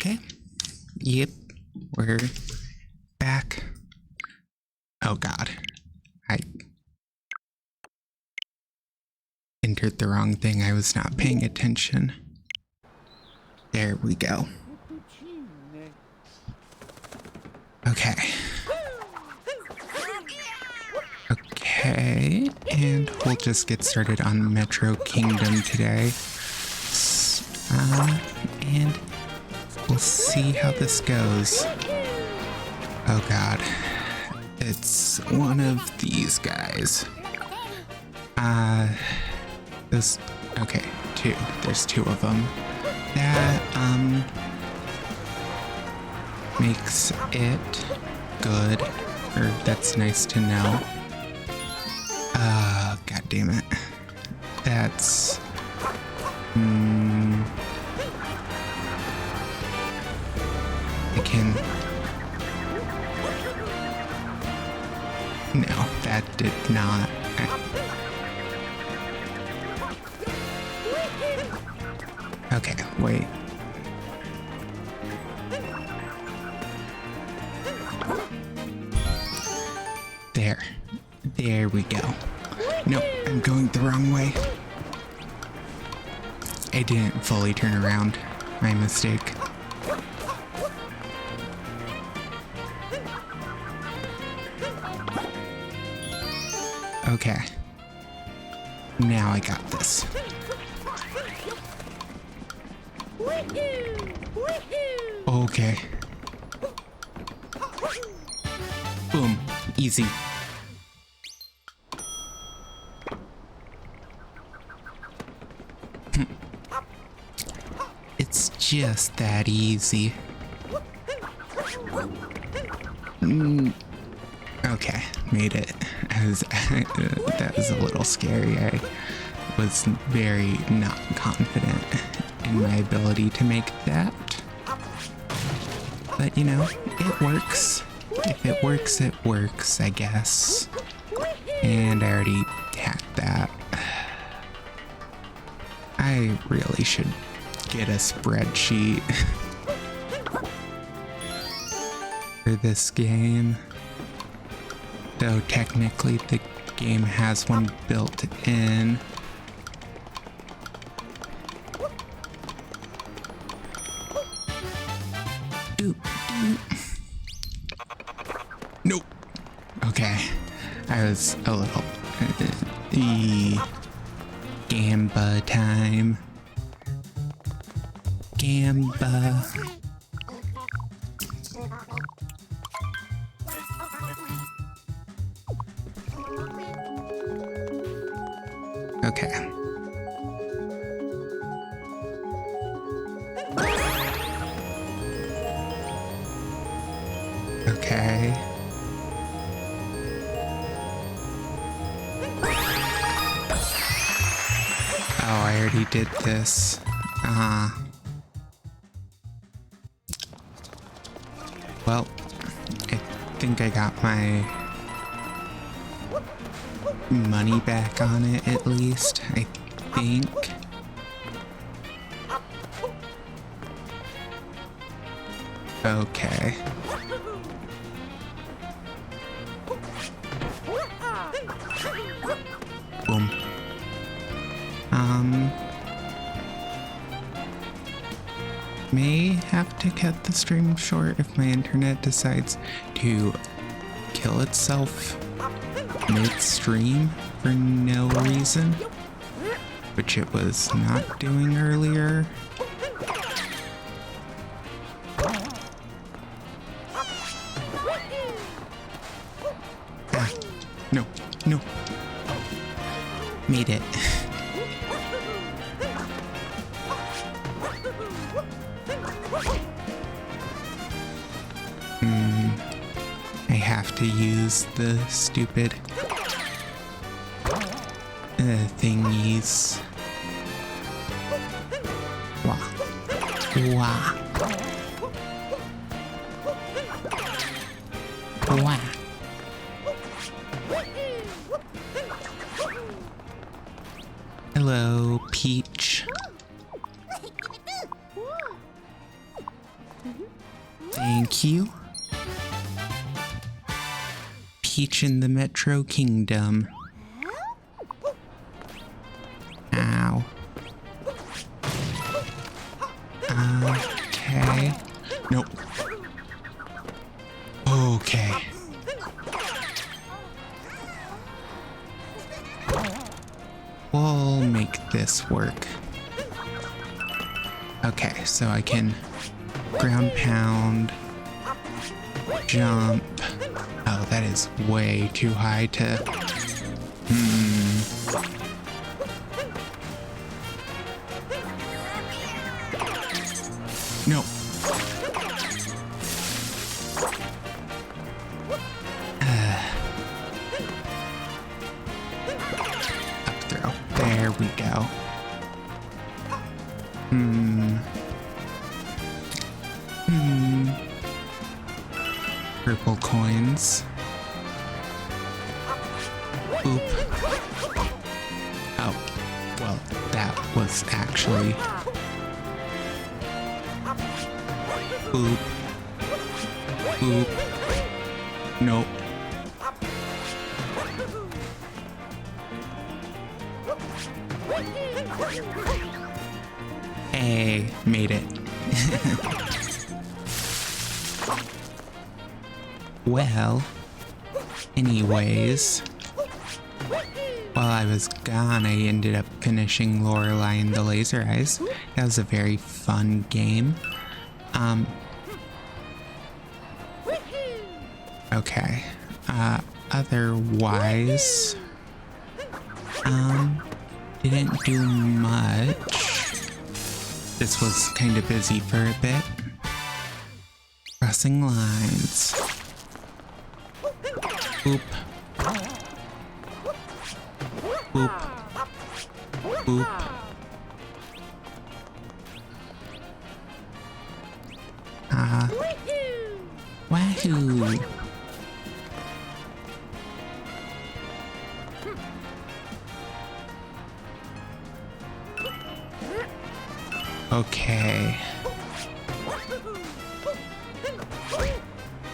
Okay. Yep. We're back. Oh god. I entered the wrong thing. I was not paying attention. There we go. Okay. Okay, and we'll just get started on Metro Kingdom today. And we'll see how this goes. Oh god. It's one of these guys. Okay, two. There's two of them. That, makes it good. Or that's nice to know. God damn it. That's... I can... No, that did not... Okay, wait. There we go. Nope, I'm going the wrong way. I didn't fully turn around. My mistake. Okay. Now I got this. Okay. Boom. Easy. It's just that easy. Okay, made it. That was a little scary. I was very not confident in my ability to make that. But you know, it works. If it works, it works, I guess. And I already hacked that. I really should get a spreadsheet for this game. Though technically the game has one built in. Nope. Okay. I was a little... Gamba time. Gamba. Okay. Okay. Oh, I already did this. Well, I think I got my money back on it at least. I think. Okay. Boom. May have to cut the stream short if my internet decides to kill itself midstream for no reason, which it was not doing earlier. No, no. Made it. I have to use the stupid thingies. Wah. Wah. Wah. Hello, Peach. Thank you. Peach in the Metro Kingdom. Ow. Okay. Nope. Okay. We'll make this work. Okay, so I can ground pound, jump. Oh, that is way too high to... No. Up throw. There we go. Purple coins. Oop. Oh, well, that was actually... Oop. Oop. Nope. Hey, made it. Well, anyways, while I was gone, I ended up finishing Lorelei and the Laser Eyes. That was a very fun game. Okay. Otherwise, didn't do much. This was kind of busy for a bit. Crossing lines. Boop. Boop. Boop. Wahoo! Okay.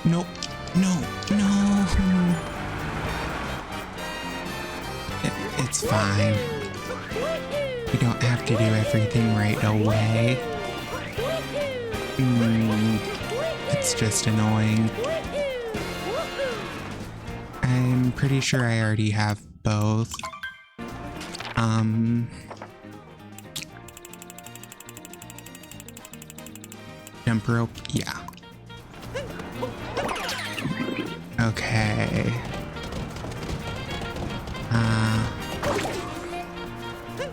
Nope. No. It's fine. We don't have to do everything right away. It's just annoying. I'm pretty sure I already have both. Jump rope, yeah. Okay.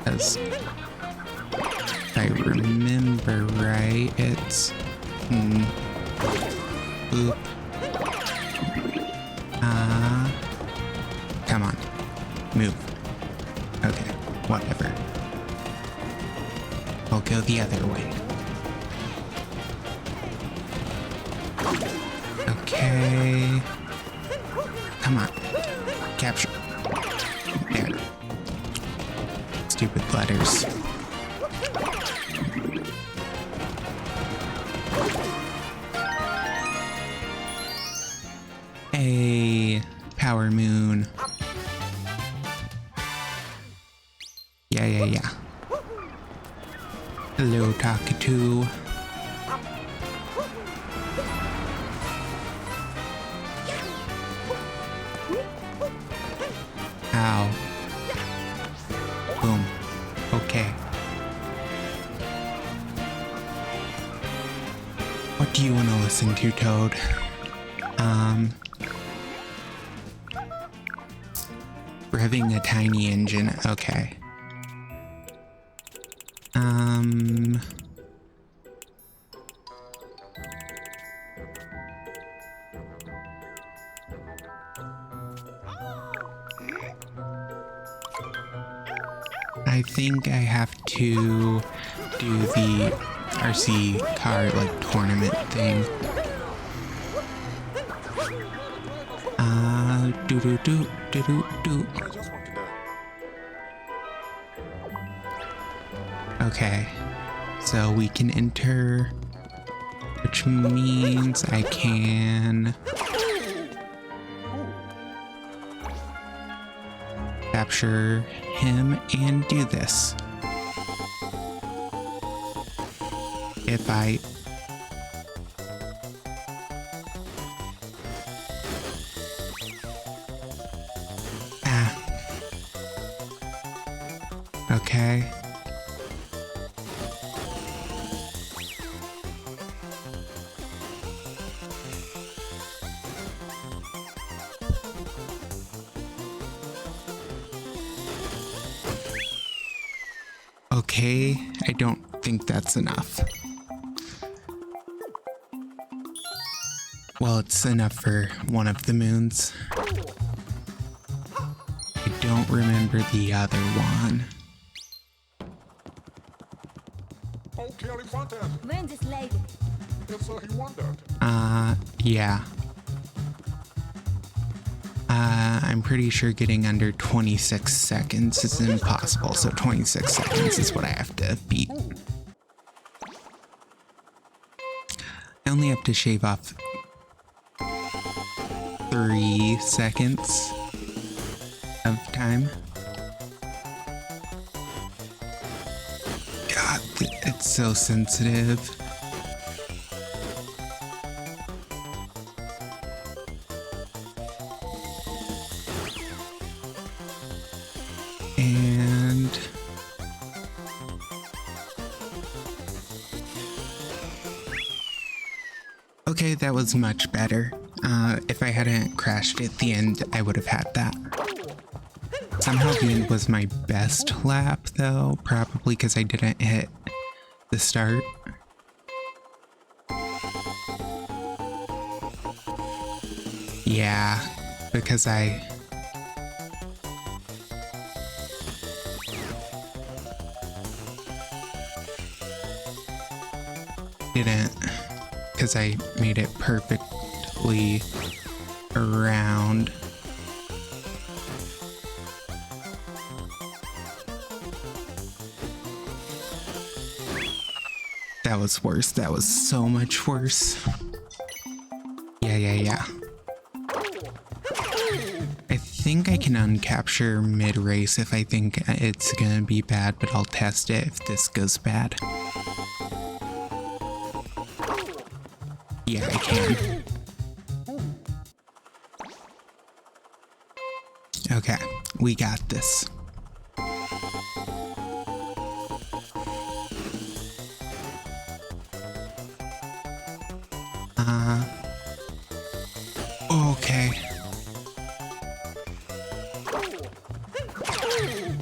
As if I remember right, it's oop. Come on. Move. Okay, whatever. I'll go the other way. Okay. Come on. Capture. There. Stupid letters. Hey, Power Moon. Yeah. Hello, Takatu. Ow. Boom. Okay. What do you want to listen to, Toad? Revving a tiny engine. Okay. I think I have to do the RC car tournament thing. Do. Okay, so we can enter which means I can capture him and do this. If I okay. Okay, I don't think that's enough. Well, it's enough for one of the moons. I don't remember the other one. Okay, Elefanted. When's this lady? Yes, sir, he wondered. Yeah. I'm pretty sure getting under 26 seconds is impossible, so 26 seconds is what I have to beat. I only have to shave off 3 seconds of time. God, it's so sensitive. And okay, that was much better. If I hadn't crashed at the end, I would have had that. Somehow the end was my best lap, though, probably because I didn't hit the start. Yeah, because I didn't, because I made it perfectly around. That was worse. That was so much worse. Yeah. I think I can uncapture mid-race if I think it's gonna be bad, but I'll test it if this goes bad. Yeah, I can. Okay, we got this. Okay.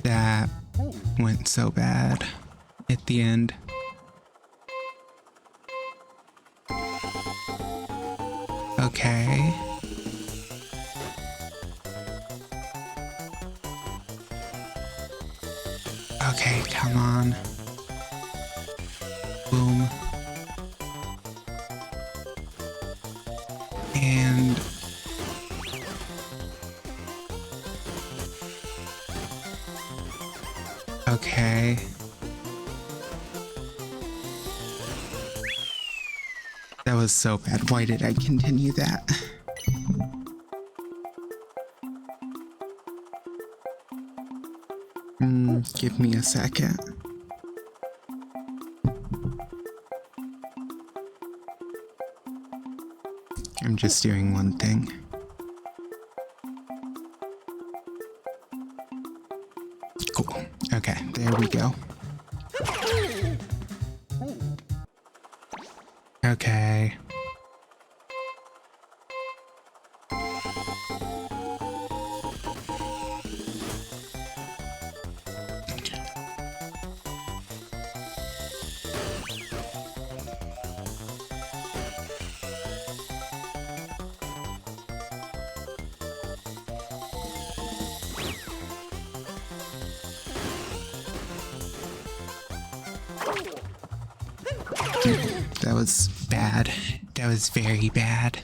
That went so bad at the end. Okay. Okay, come on. Boom. And okay. That was so bad. Why did I continue that? Give me a second. I'm just doing one thing. Cool. Okay, there we go. Okay. That was bad. That was very bad.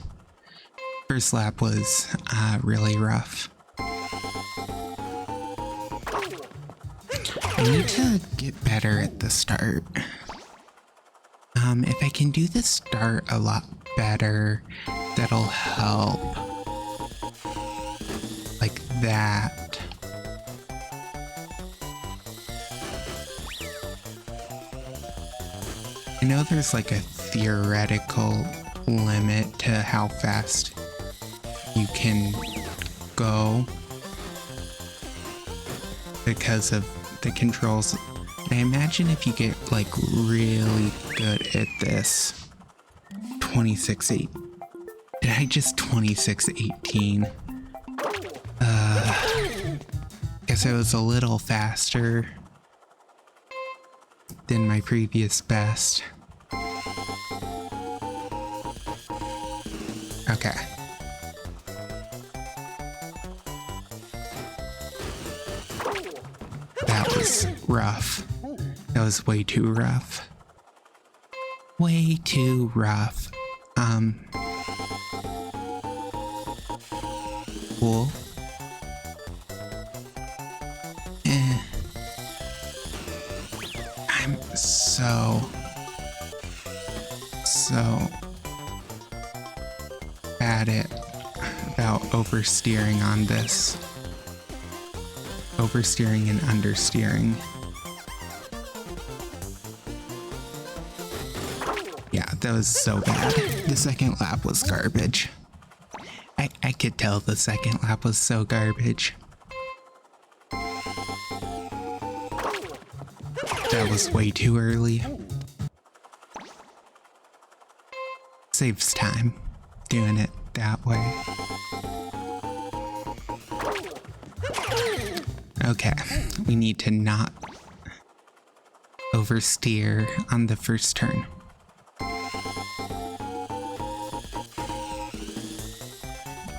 First lap was really rough. I need to get better at the start. If I can do the start a lot better, that'll help. Like that. I know there's like a theoretical limit to how fast you can go because of the controls. I imagine if you get like really good at this, 26-8. Did I just 26-18? Guess I was a little faster than my previous best. Okay. That was rough. That was way too rough. Way too rough. Cool. I'm so bad about oversteering on this. Oversteering and understeering. Yeah, that was so bad. The second lap was garbage. I could tell the second lap was so garbage. That was way too early. Saves time doing it that way. Okay, we need to not oversteer on the first turn.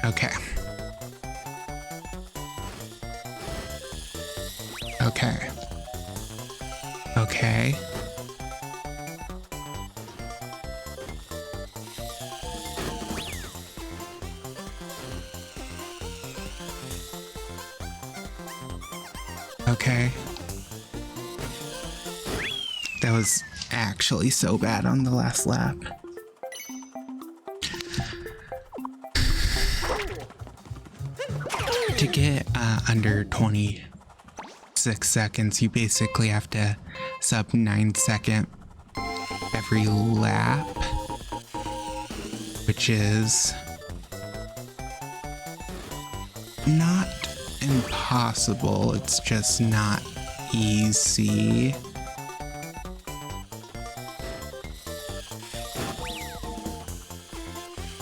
Okay. Okay. Okay. Okay. That was actually so bad on the last lap. To get under 26 seconds, you basically have to sub 9 second every lap, which is not impossible, it's just not easy.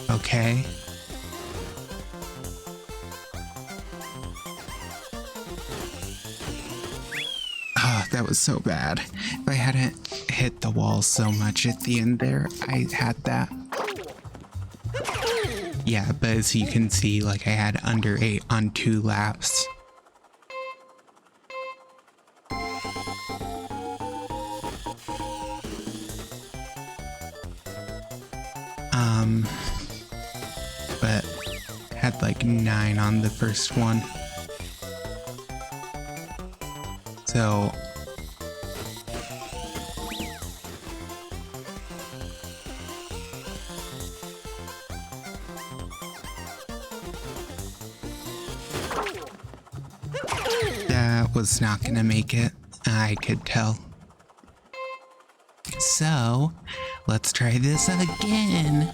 Okay. That was so bad. If I hadn't hit the wall so much at the end there, I had that. Yeah, but as you can see, like I had under 8 on 2 laps. But had like 9 on the first one. So that was not gonna make it, I could tell. So let's try this again,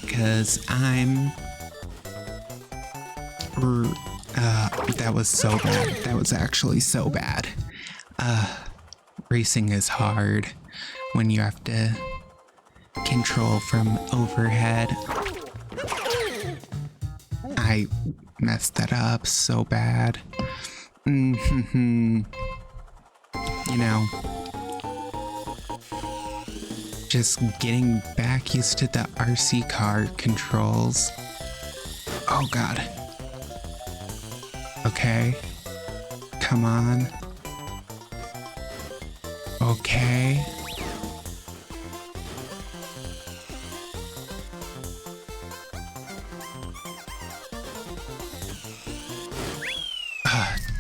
because that was so bad. That was actually so bad. Racing is hard when you have to control from overhead. I messed that up so bad. You know, just getting back used to the RC car controls. Oh god. Okay. Come on. Okay.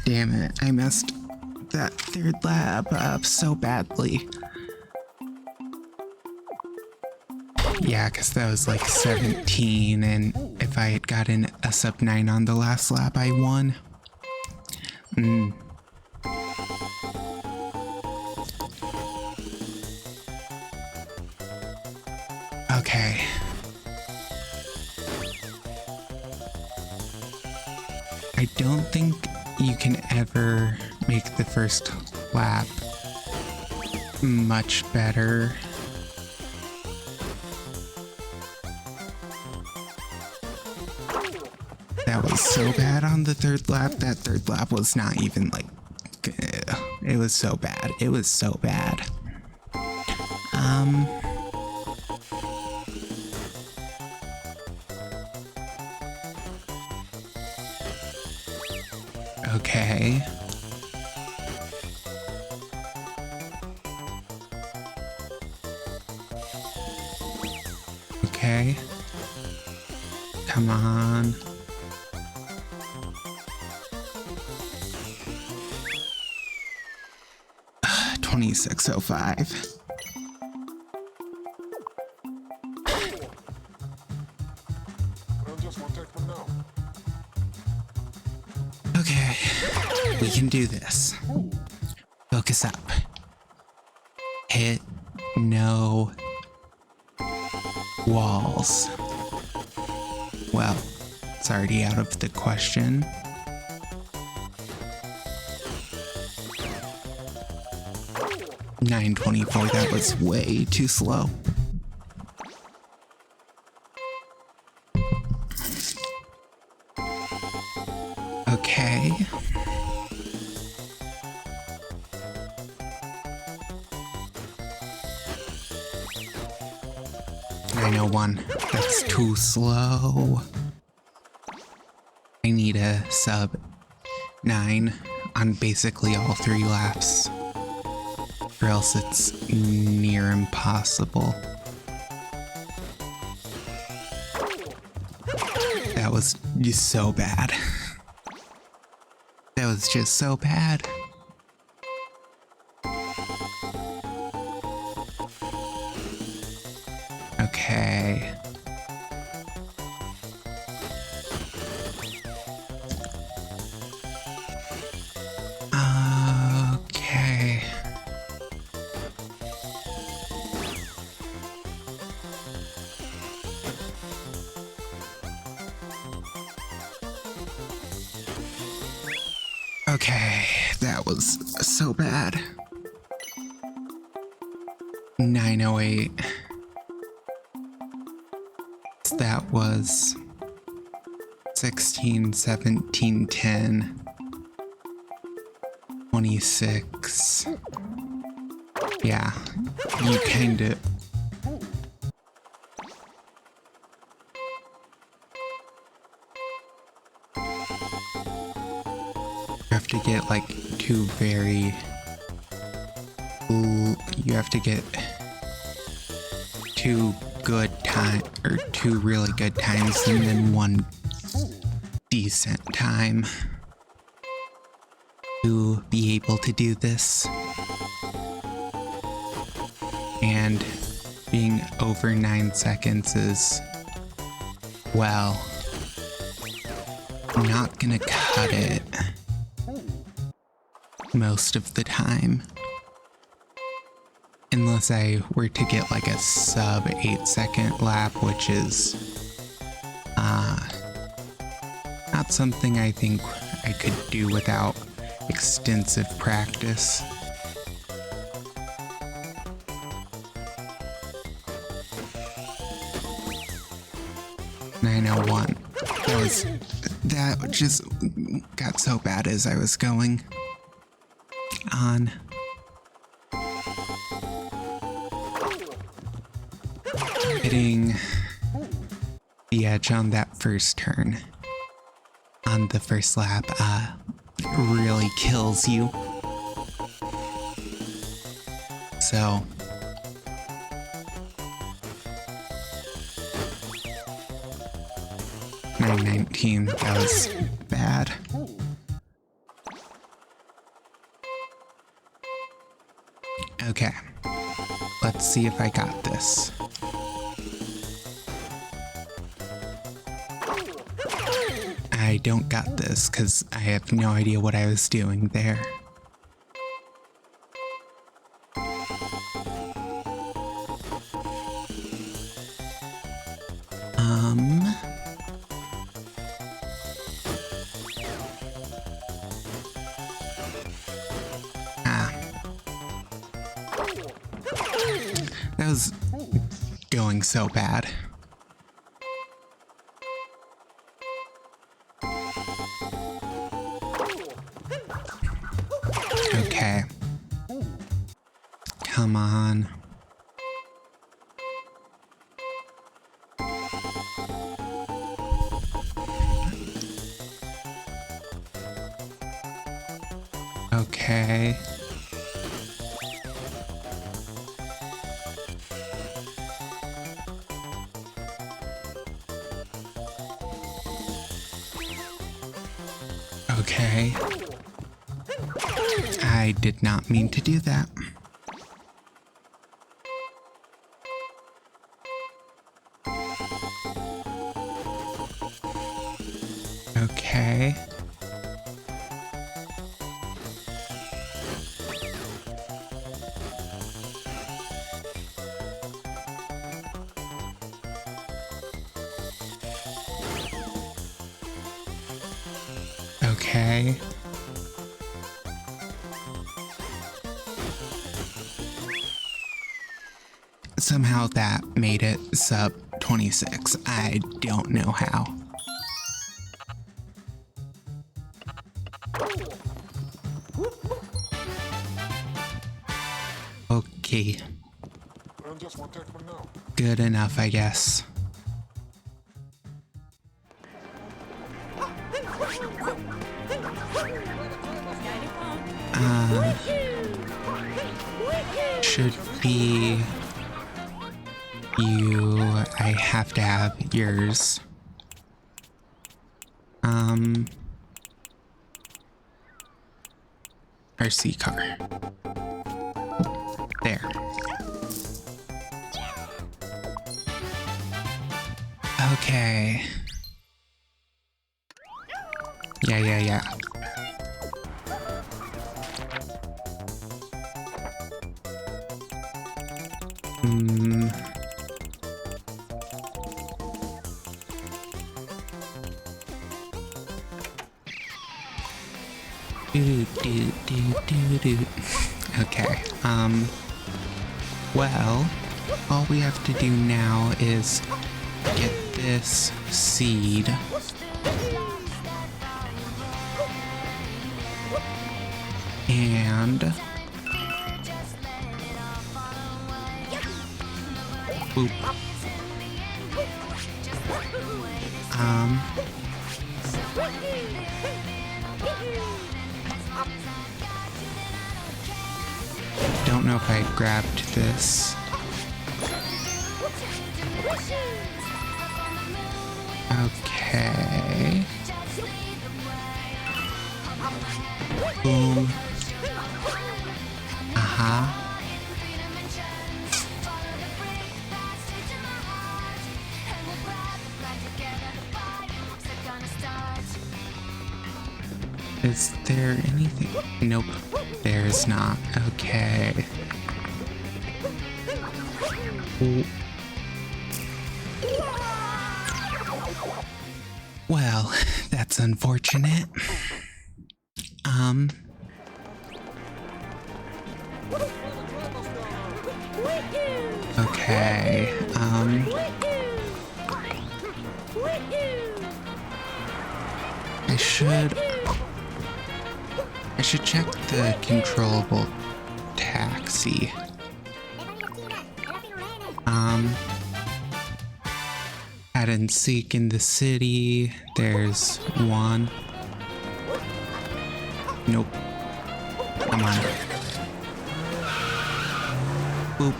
Damn it. I messed that third lap up so badly. Yeah, because that was like 17, and if I had gotten a sub 9 on the last lap, I won. Okay. I don't think you can ever make the first lap much better. That was so bad on the third lap. That third lap was not even like... It was so bad. It was so bad. Okay. Okay. Come on. Ugh, 26:05. Well, just one take from now. Okay. We can do this. Focus up. Hit no walls. Well, it's already out of the question. $9.24, that was way too slow. Okay. $9.01, that's too slow. I need a sub 9 on basically all 3 laps, or else it's near impossible. That was just so bad. That was just so bad. Okay. Okay. Okay, that was so bad. 9:08. That was 16, 17, 10, 26. Yeah, you kind of... You have to get like two very... You have to get two good time, or two really good times, and then one decent time to be able to do this. And being over 9 seconds is, well, not gonna cut it most of the time. Unless I were to get like a sub 8-second lap, which is not something I think I could do without extensive practice. $9.01. That just got so bad as I was going on. Hitting the edge on that first turn on the first lap really kills you. So $9.19, that was bad. Okay, let's see if I got this. I don't got this because I have no idea what I was doing there. That was going so bad. Okay. Come on. Okay. Okay. I did not mean to do that. Okay. Okay. Somehow that made it sub 26. I don't know how. Okay. And just one take from now. Good enough, I guess. Should be you. I have to have yours. RC car. There. Okay. Yeah. Okay, well, all we have to do now is get this seed. And boop. Don't know if I grabbed this. Okay. Boom. Is there anything? Nope, there's not. Okay. Well, that's unfortunate. Okay, I should check the controllable taxi. Hide and seek in the city. There's one. Nope. Come on. Boop.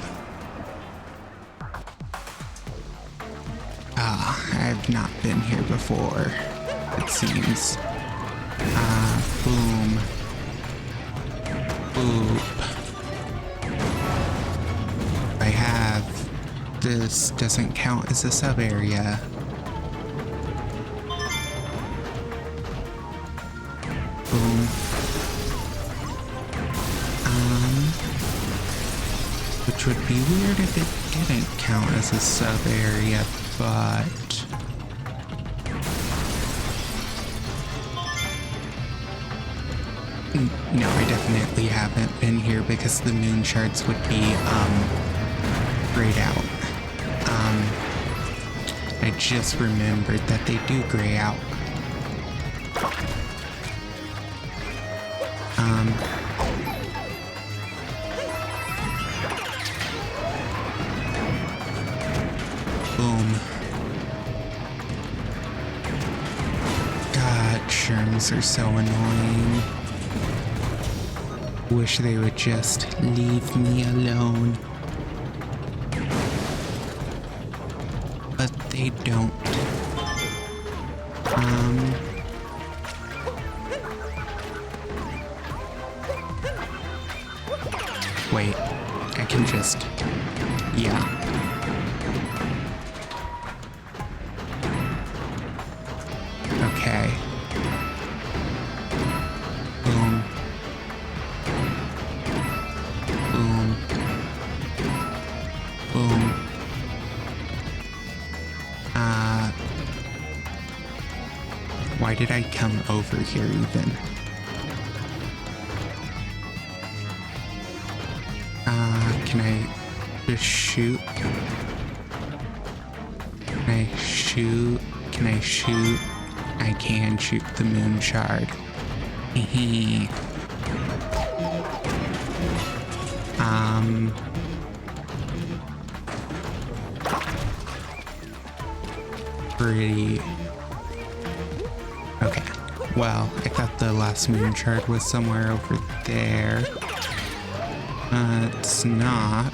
I've not been here before, it seems. Boom. Boop. I have... This doesn't count as a sub area. Which would be weird if it didn't count as a sub area, but no, I definitely haven't been here because the moon shards would be grayed out. I just remembered that they do gray out. Boom. God, sherms are so annoying. Wish they would just leave me alone. But they don't. Wait, I can just, yeah. Okay. Boom. Boom. Boom. Why did I come over here even? Can I just shoot? Can I shoot? Can I shoot? I can shoot the moon shard. Hehe. Pretty. Okay. Well, I thought the last moon shard was somewhere over there. It's not,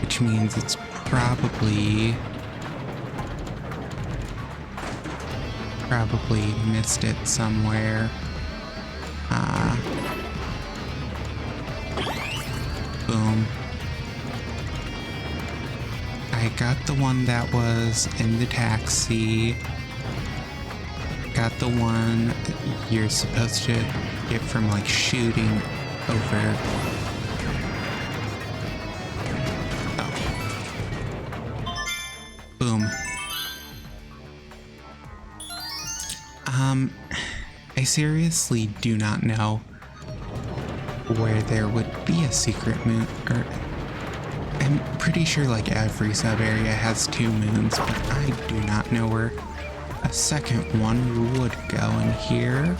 which means it's probably missed it somewhere. Boom. I got the one that was in the taxi. Got the one you're supposed to get from like shooting over. Boom. I seriously do not know where there would be a secret moon, or I'm pretty sure like every sub area has 2 moons, but I do not know where a second one would go in here.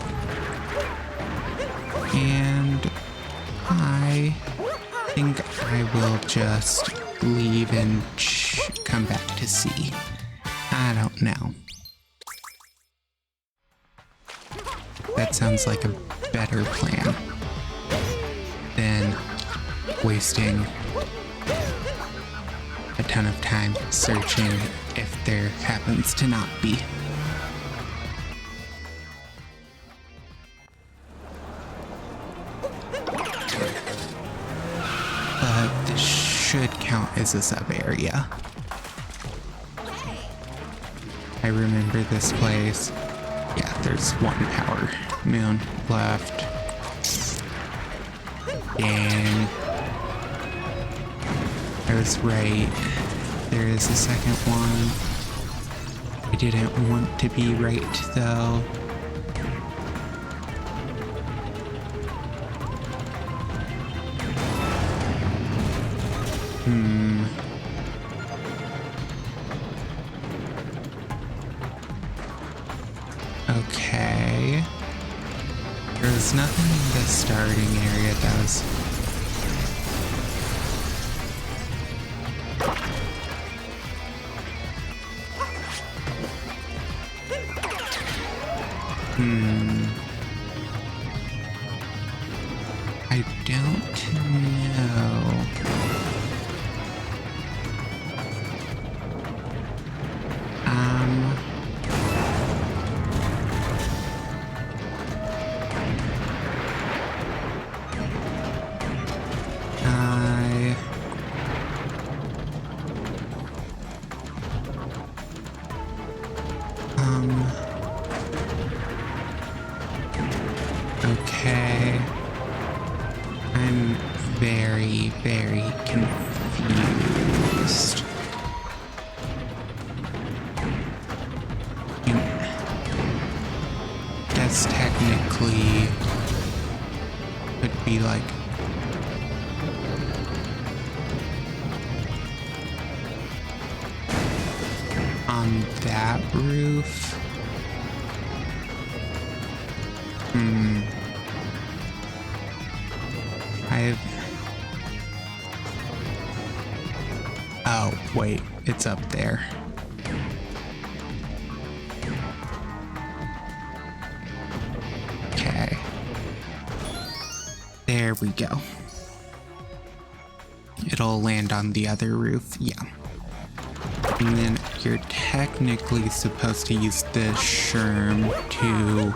And I think I will just leave and come back to see. I don't know. That sounds like a better plan than wasting a ton of time searching if there happens to not be. But this should count as a sub area. I remember this place. Yeah, there's 1 power moon left. Dang. I was right. There is a second one. I didn't want to be right though. Okay. There was nothing in the starting area that was... I don't know. Okay. I'm very, very confused. confused. Guess technically could be like on that roof. Oh, wait, it's up there. Okay. There we go. It'll land on the other roof, yeah. And then you're technically supposed to use the shroom to...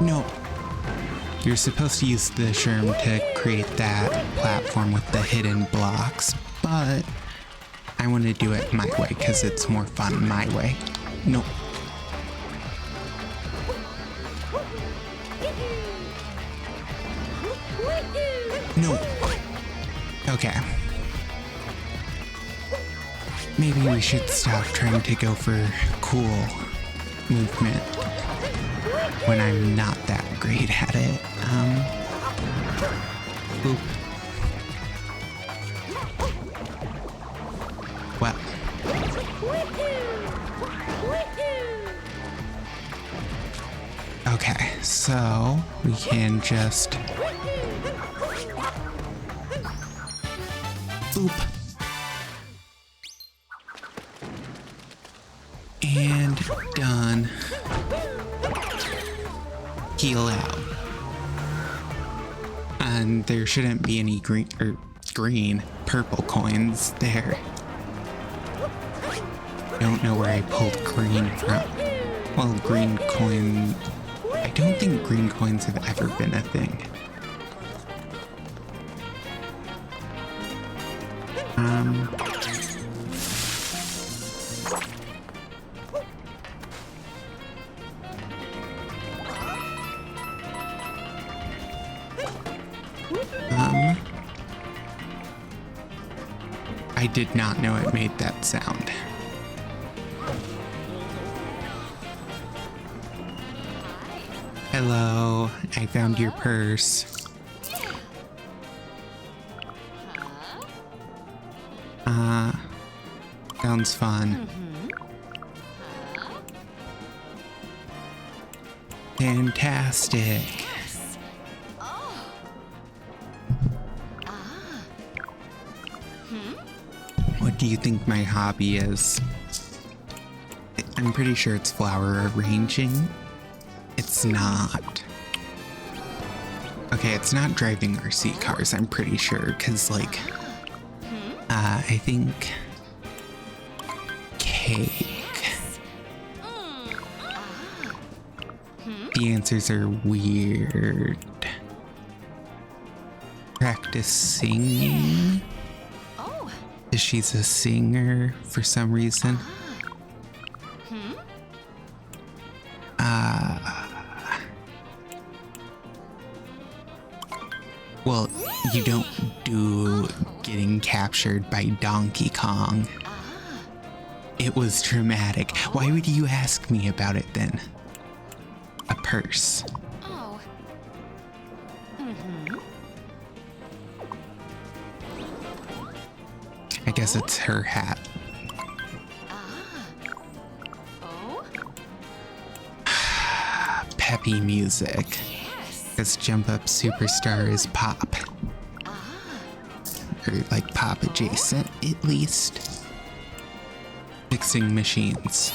No. You're supposed to use the shroom to create that platform with the hidden blocks, but I want to do it my way because it's more fun my way. Nope. No. Okay. Maybe we should stop trying to go for cool movement when I'm not that great at it. Oop. Well. Okay, so we can just... Oop. And done. Heal out. And there shouldn't be any purple coins there. Don't know where I pulled green from. Well, green coin... I don't think green coins have ever been a thing. I did not know it made that sound. Hello, I found your purse. Sounds fun. Fantastic. What do you think my hobby is? I'm pretty sure it's flower arranging. It's not. Okay, it's not driving RC cars, I'm pretty sure, because, like, I think cake. The answers are weird. Practice singing? She's a singer for some reason. Well, you don't do getting captured by Donkey Kong. It was traumatic. Why would you ask me about it then? A purse. I guess it's her hat. Peppy music. Because Jump Up Superstar is pop. Or like pop adjacent, at least. Mixing machines.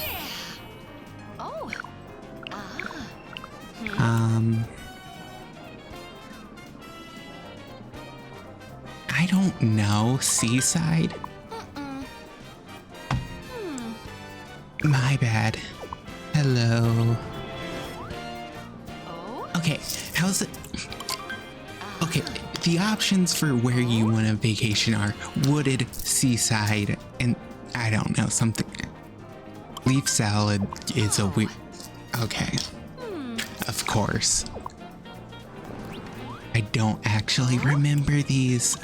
I don't know. Seaside? My bad. Hello. Okay, how's it? Okay, the options for where you want a vacation are wooded, seaside, and I don't know, something. Leaf salad is a weird. Okay. Of course. I don't actually remember these.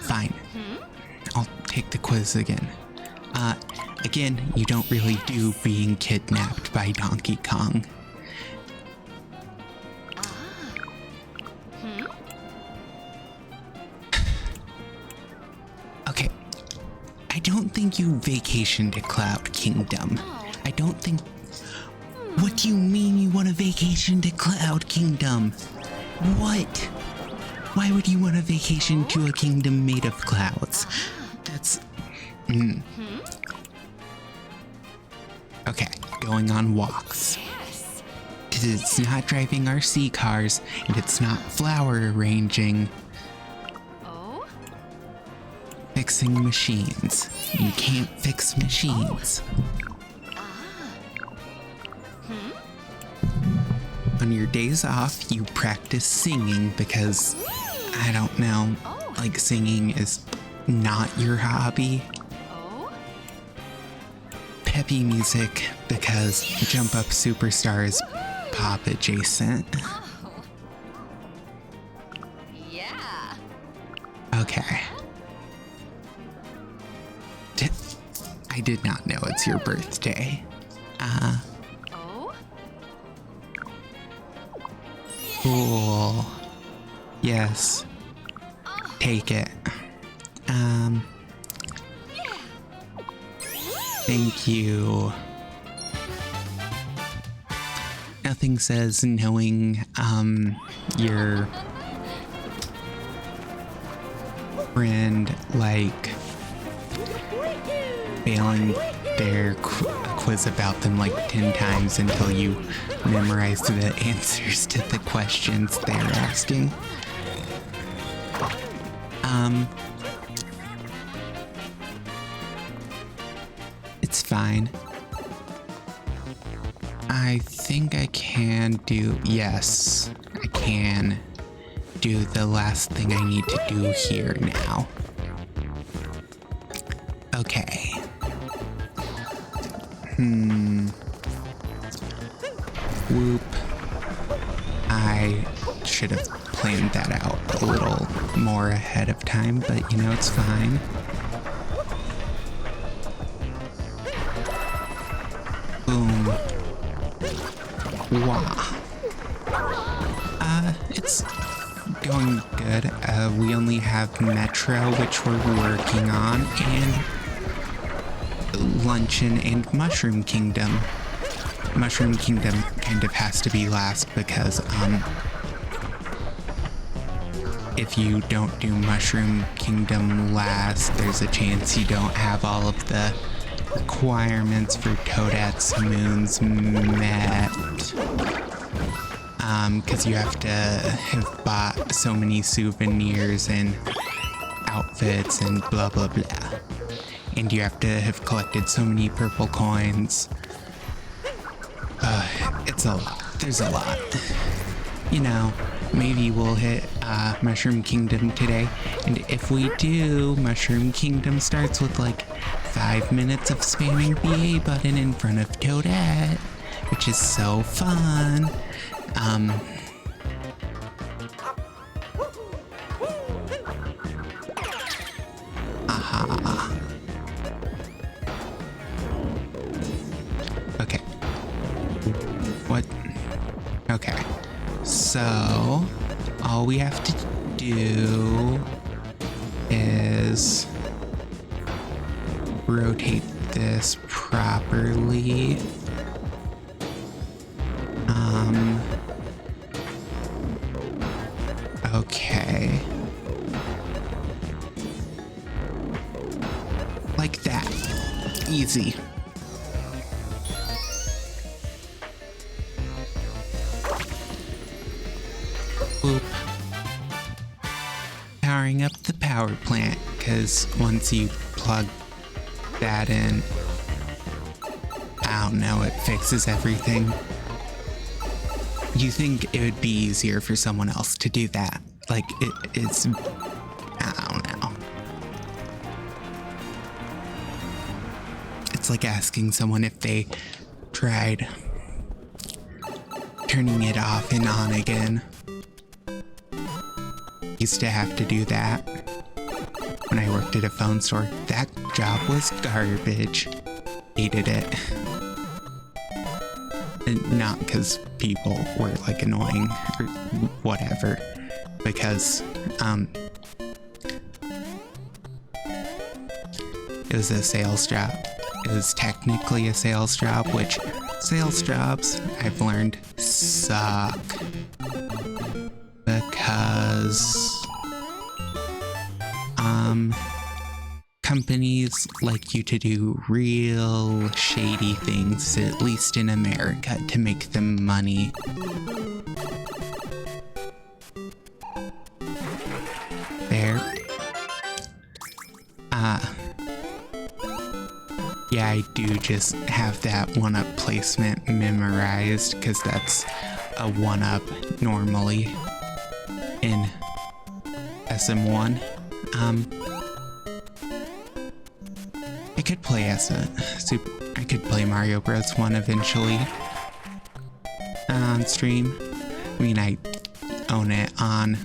Fine. I'll take the quiz again. Again, you don't really do being kidnapped by Donkey Kong. Okay. I don't think you vacationed to Cloud Kingdom. I don't think... What do you mean you want a vacation to Cloud Kingdom? What? Why would you want a vacation to a kingdom made of clouds? That's... Okay, going on walks. Because it's not driving RC cars, and it's not flower arranging. Fixing machines. You can't fix machines. On your days off, you practice singing because, I don't know, like singing is not your hobby. Peppy music because Jump Up Superstar is pop adjacent. Yeah. Okay. I did not know it's your birthday. Cool. Yes. Take it. Thank you. Nothing says knowing, your friend, like, failing their quiz about them like 10 times until you memorize the answers to the questions they're asking. It's fine. I think I can do... Yes, I can do the last thing I need to do here now. Okay. Whoop. I should have planned that out a little more ahead of time, but you know, it's fine. Boom. Wah. It's going good. We only have Metro, which we're working on, and Luncheon and Mushroom Kingdom. Mushroom Kingdom kind of has to be last because, if you don't do Mushroom Kingdom last, there's a chance you don't have all of the requirements for Toadette's Moons met. Because you have to have bought so many souvenirs and outfits and blah blah blah. And you have to have collected so many purple coins. It's a lot. There's a lot. You know, maybe we'll hit Mushroom Kingdom today. And if we do, Mushroom Kingdom starts with like 5 minutes of spamming the A button in front of Toadette, which is so fun. Okay. What? Okay. So, all we have to do is rotate this properly. Okay. Like that. Easy. Boop. Powering up the power plant, because once you plug that in, I don't know, it fixes everything. You think it would be easier for someone else to do that? Like, it's... I don't know. It's like asking someone if they tried turning it off and on again. Used to have to do that. worked at a phone store. That job was garbage. Hated it. And not because people were like annoying or whatever, because it was a sales job. It was technically a sales job, which sales jobs, I've learned, suck. Because companies like you to do real shady things, at least in America, to make them money. There. Yeah, I do just have that 1-up placement memorized, because that's a 1-up normally in SM1. I could play I could play Mario Bros. 1 eventually on stream. I mean, I own it on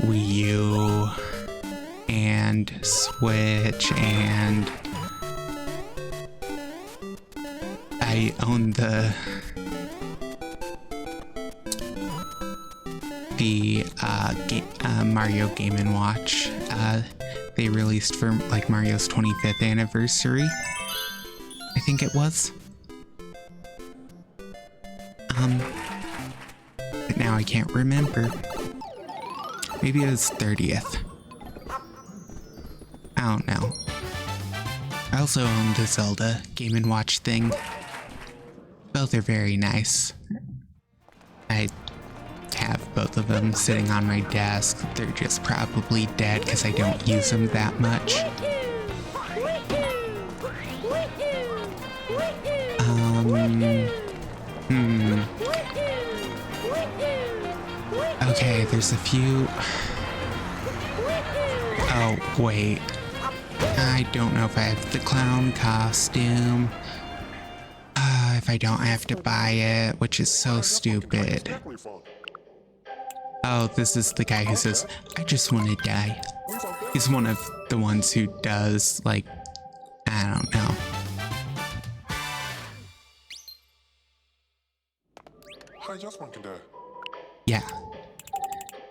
Wii U and Switch, and I own the Mario Game & Watch they released for like Mario's 25th anniversary. I think it was. But now I can't remember. Maybe it was 30th. I don't know. I also own the Zelda Game & Watch thing. Both are very nice. I have both of them sitting on my desk. They're just probably dead because I don't use them that much. Okay, there's a few. Oh, wait. I don't know if I have the clown costume. If I don't, I have to buy it, which is so stupid. Oh, this is the guy who says, I just want to die. He's one of the ones who does, like, I don't know. I just want to die. Yeah.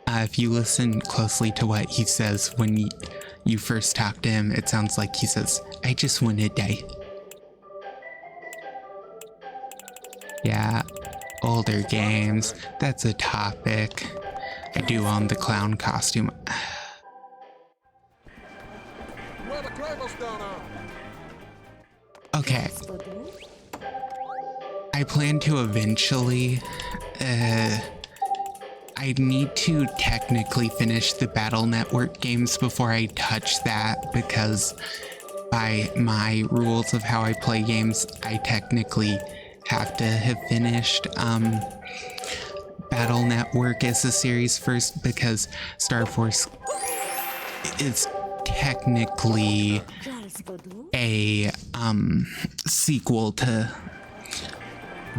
If you listen closely to what he says when you first talk to him, it sounds like he says, I just want to die. Yeah, older games, that's a topic. I do own the clown costume. Okay. I plan to eventually, I need to technically finish the Battle Network games before I touch that, because by my rules of how I play games, I technically have to have finished Battle Network as a series first, because Star Force is technically a sequel to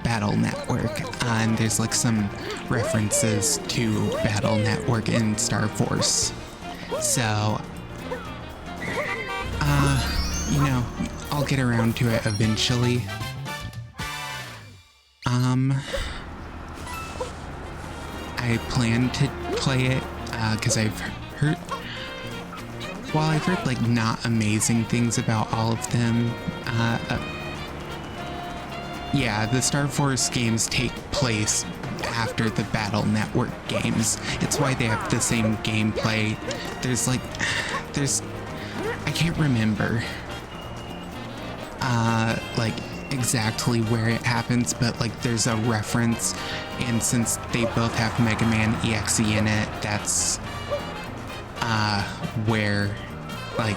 Battle Network, and there's like some references to Battle Network in Star Force. So, you know, I'll get around to it eventually. I plan to play it, because I've heard, while I've heard like not amazing things about all of them, yeah, the Star Force games take place after the Battle Network games. It's why they have the same gameplay. I can't remember, like, exactly where it happens, but, like, there's a reference, and since they both have Mega Man EXE in it, that's, where, like,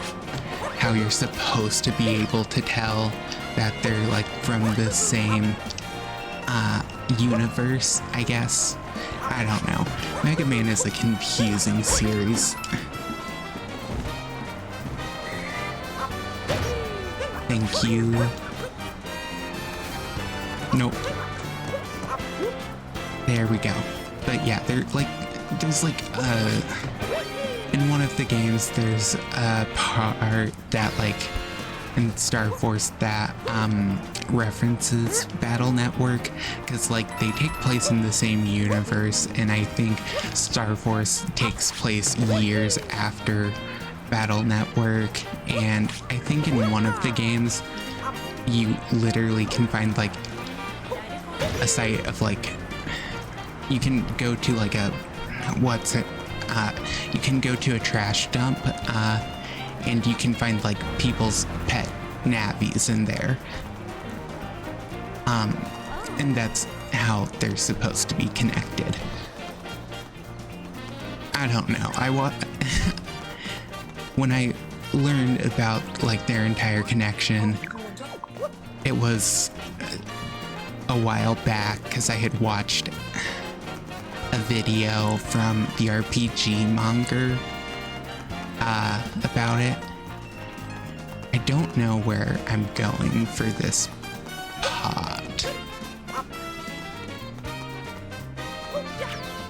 how you're supposed to be able to tell that they're, like, from the same, universe, I guess. I don't know. Mega Man is a confusing series. Thank you. Nope. There we go. But yeah, there's like, in one of of the games, there's a part that, like, in Star Force that references Battle Network, because, like, they take place in the same universe, and I think Star Force takes place years after Battle Network, and I think in one of the games, you literally can find, like, a site of, like, you can go to, like, you can go to a trash dump, and you can find, like, people's pet navies in there. And that's how they're supposed to be connected. I don't know. When I learned about, like, their entire connection, it was a while back, because I had watched a video from the RPG monger about it. I don't know where I'm going for this pod.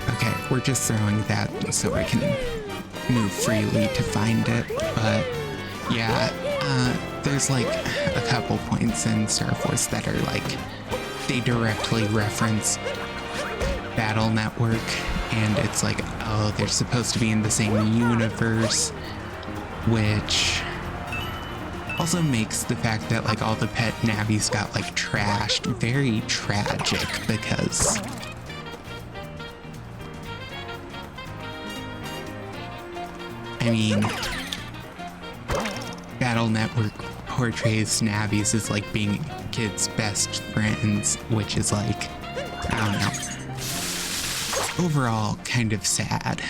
Okay, we're just throwing that so I can move freely to find it, but yeah, there's like a couple points in Star Force that are like, they directly reference Battle Network, and it's like, oh, they're supposed to be in the same universe, which also makes the fact that, like, all the pet navies got, like, trashed very tragic, because I mean, Battle Network portrays navies as, like, being kids' best friends, which is, like, I don't know, overall kind of sad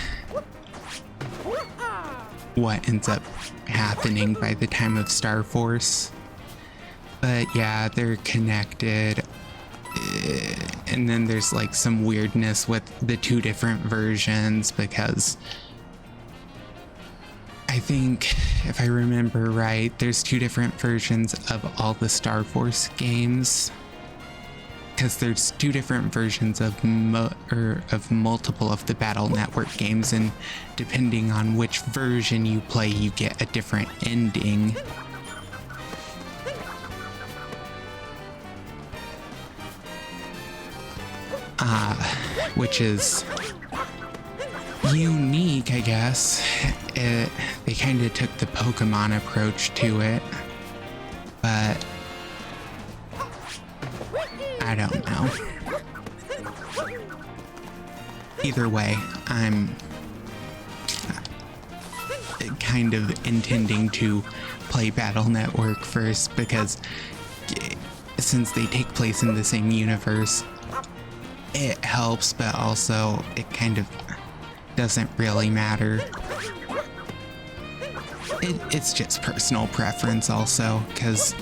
what ends up happening by the time of Star Force. But yeah, they're connected. And then there's, like, some weirdness with the two different versions, because I think, if I remember right, there's two different versions of all the Star Force games, because there's two different versions of multiple of the Battle Network games, and depending on which version you play, you get a different ending. Which is unique, I guess. They kind of took the Pokemon approach to it, but I don't know. Either way, I'm kind of intending to play Battle Network first, because since they take place in the same universe, it helps, but also it kind of doesn't really matter. It's just personal preference also, because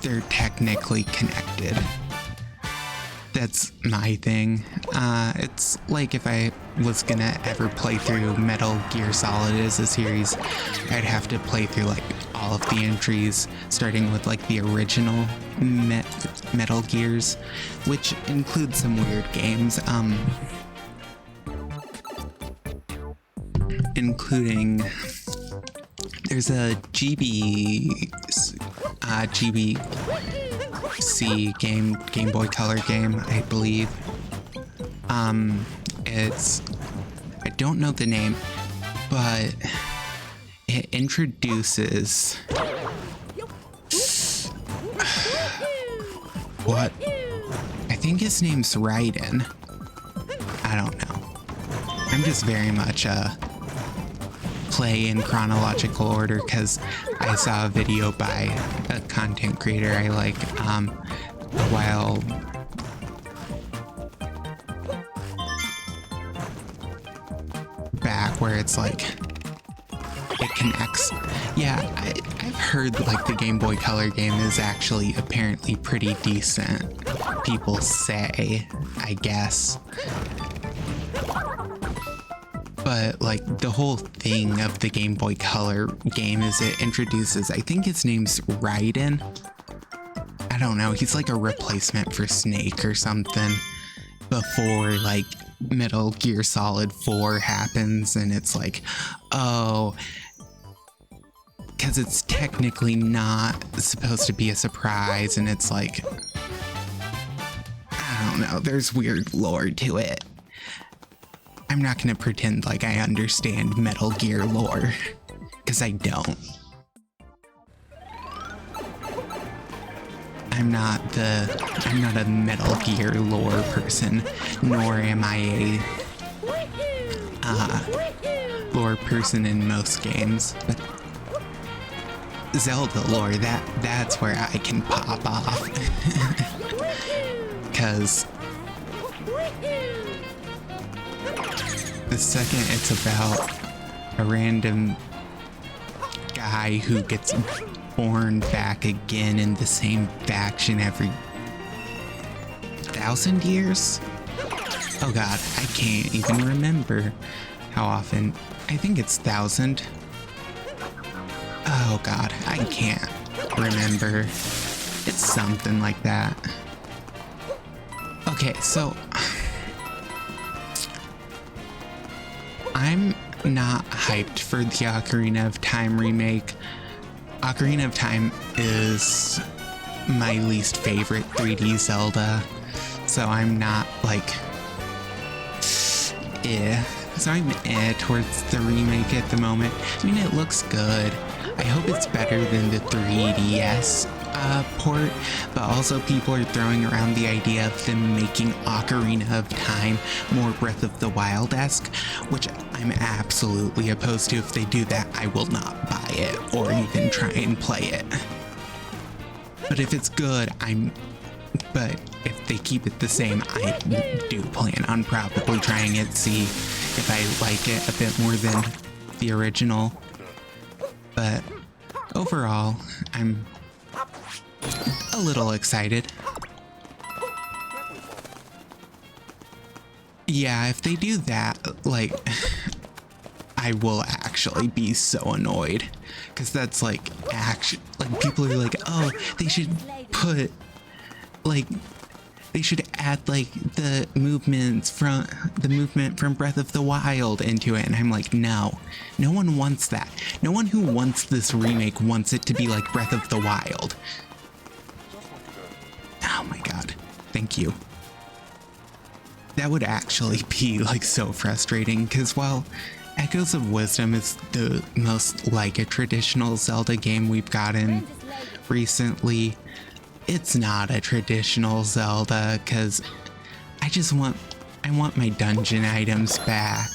they're technically connected. That's my thing. It's like if I was gonna ever play through Metal Gear Solid as a series, I'd have to play through, like, all of the entries, starting with, like, the original Metal Gears, which includes some weird games, including, there's a GBC Game Boy Color game, I believe. I don't know the name, but it introduces what? I think his name's Raiden. I don't know. I'm just very much play in chronological order, because I saw a video by a content creator I like a while back, where it's like it connects. Yeah, I've heard, like, the Game Boy Color game is actually apparently pretty decent. People say, I guess. But, like, the whole thing of the Game Boy Color game is it introduces, I think his name's Raiden. I don't know, he's like a replacement for Snake or something, before, like, Metal Gear Solid 4 happens and it's like, oh, because it's technically not supposed to be a surprise, and it's like, I don't know, there's weird lore to it. I'm not gonna pretend like I understand Metal Gear lore, because I don't. I'm not a Metal Gear lore person, nor am I a lore person in most games, but Zelda lore, that's where I can pop off. Because the second it's about a random guy who gets born back again in the same faction every 1,000 years? Oh god, I can't even remember how often. I think it's 1,000. Oh god, I can't remember. It's something like that. Okay, so I'm not hyped for the Ocarina of Time remake. Ocarina of Time is my least favorite 3D Zelda, so I'm not like so I'm towards the remake at the moment. I mean, it looks good. I hope it's better than the 3DS port, but also people are throwing around the idea of them making Ocarina of Time more Breath of the Wild-esque, which I'm absolutely opposed to. If they do that, I will not buy it or even try and play it. But if it's good, but if they keep it the same, I do plan on probably trying it, see if I like it a bit more than the original. But overall, I'm a little excited. Yeah, if they do that, like, I will actually be so annoyed. Because that's like, people are like, oh, they should put, like, they should add like the movement from Breath of the Wild into it, and I'm like, no one wants that. No one who wants this remake wants it to be like Breath of the Wild. Oh my god, thank you. That would actually be like so frustrating, because while Echoes of Wisdom is the most like a traditional Zelda game we've gotten recently, it's not a traditional Zelda, because I want my dungeon items back.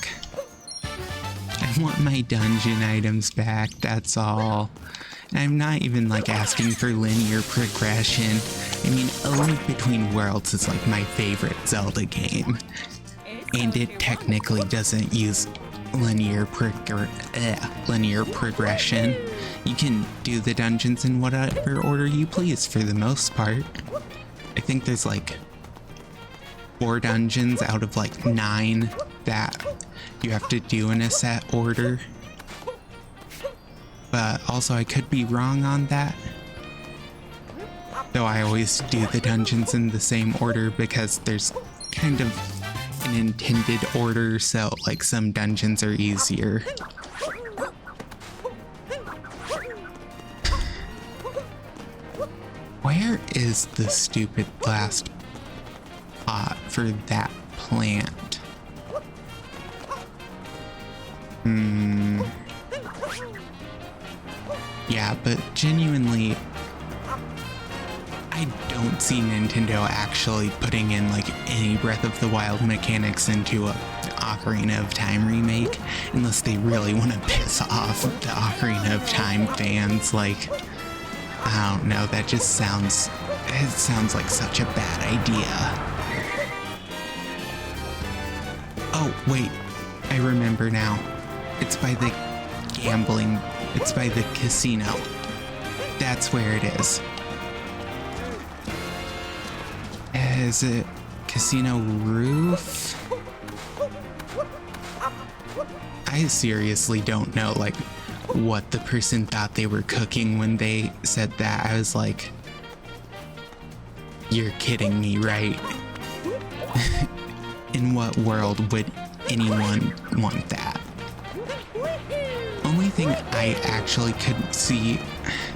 I want my dungeon items back, that's all. And I'm not even like asking for linear progression. I mean, A Link Between Worlds is like my favorite Zelda game. And it technically doesn't use linear progression. You can do the dungeons in whatever order you please for the most part. I think there's like 4 dungeons out of like 9 that you have to do in a set order. But also I could be wrong on that. Though I always do the dungeons in the same order because there's kind of an intended order, so like some dungeons are easier. Where is the stupid last pot for that plant? Yeah, but genuinely, I don't see Nintendo actually putting in like any Breath of the Wild mechanics into a Ocarina of Time remake, unless they really want to piss off the Ocarina of Time fans. Like, I don't know, that just sounds like such a bad idea. Oh, wait, I remember now. It's by the casino. That's where it is. Is it Casino Roof? I seriously don't know, like, what the person thought they were cooking when they said that. I was like, you're kidding me, right? in what world would anyone want that? Only thing I actually could see,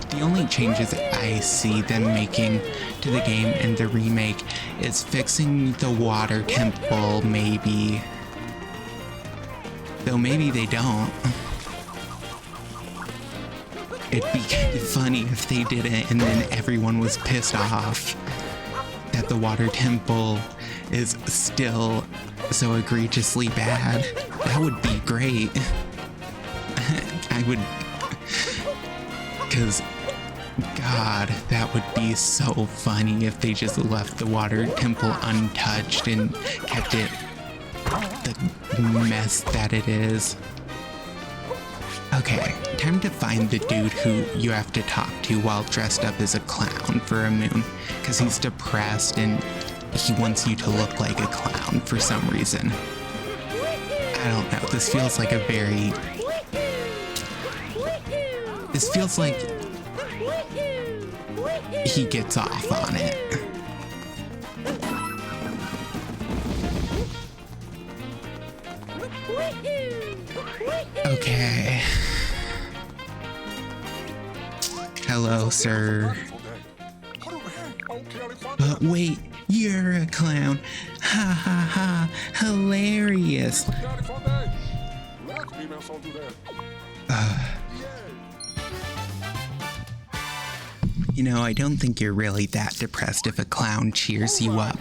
the only changes I see them making to the game in the remake is fixing the water temple, maybe. Though maybe they don't. It'd be kind of funny if they didn't and then everyone was pissed off that the water temple is still so egregiously bad. That would be great. I would, because God, that would be so funny if they just left the water temple untouched and kept it the mess that it is. Okay, time to find the dude who you have to talk to while dressed up as a clown for a moon, because he's depressed and he wants you to look like a clown for some reason. I don't know, this feels like this feels like he gets off on it. Okay. Hello, sir. But wait, you're a clown. Ha ha ha. Hilarious. You know, I don't think you're really that depressed if a clown cheers you up.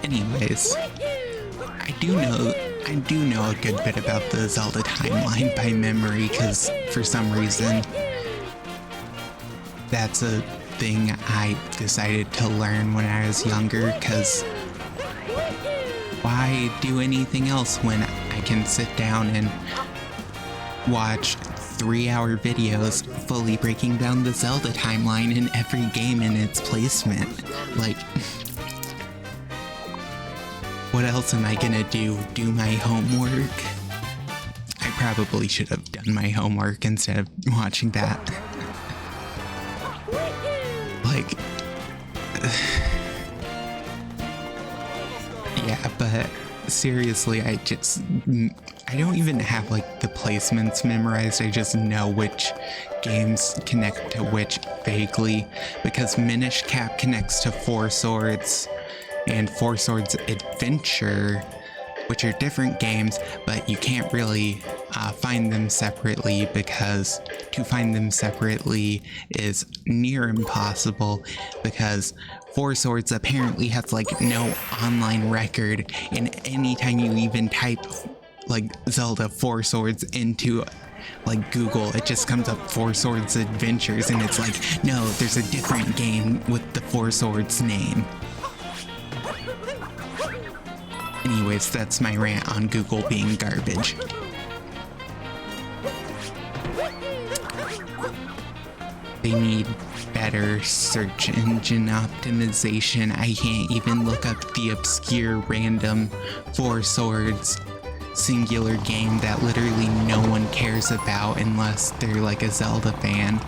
Anyways, I do know a good bit about the Zelda timeline by memory, because for some reason that's a thing I decided to learn when I was younger, because why do anything else when I can sit down and watch 3-hour videos fully breaking down the Zelda timeline in every game and its placement? Like, what else am I gonna do? Do my homework? I probably should have done my homework instead of watching that. Like, yeah, but seriously, I don't even have like the placements memorized. I just know which games connect to which vaguely, because Minish Cap connects to Four Swords and Four Swords Adventure, which are different games, but you can't really find them separately, because to find them separately is near impossible, because Four Swords apparently has like no online record, and anytime you even type like Zelda Four Swords into like Google, it just comes up Four Swords Adventures, and it's like, no, there's a different game with the Four Swords name. Anyways, that's my rant on Google being garbage. They need better search engine optimization. I can't even look up the obscure random Four Swords singular game that literally no one cares about unless they're like a Zelda fan.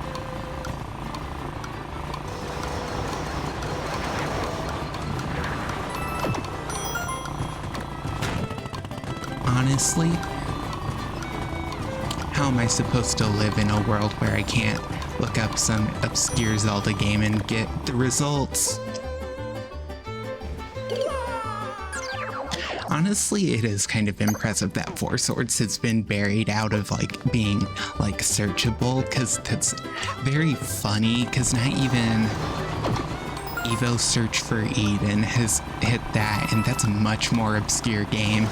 Honestly, how am I supposed to live in a world where I can't look up some obscure Zelda game and get the results? Honestly, it is kind of impressive that Four Swords has been buried out of like being like searchable, because that's very funny, because not even Evo Search for Eden has hit that, and that's a much more obscure game.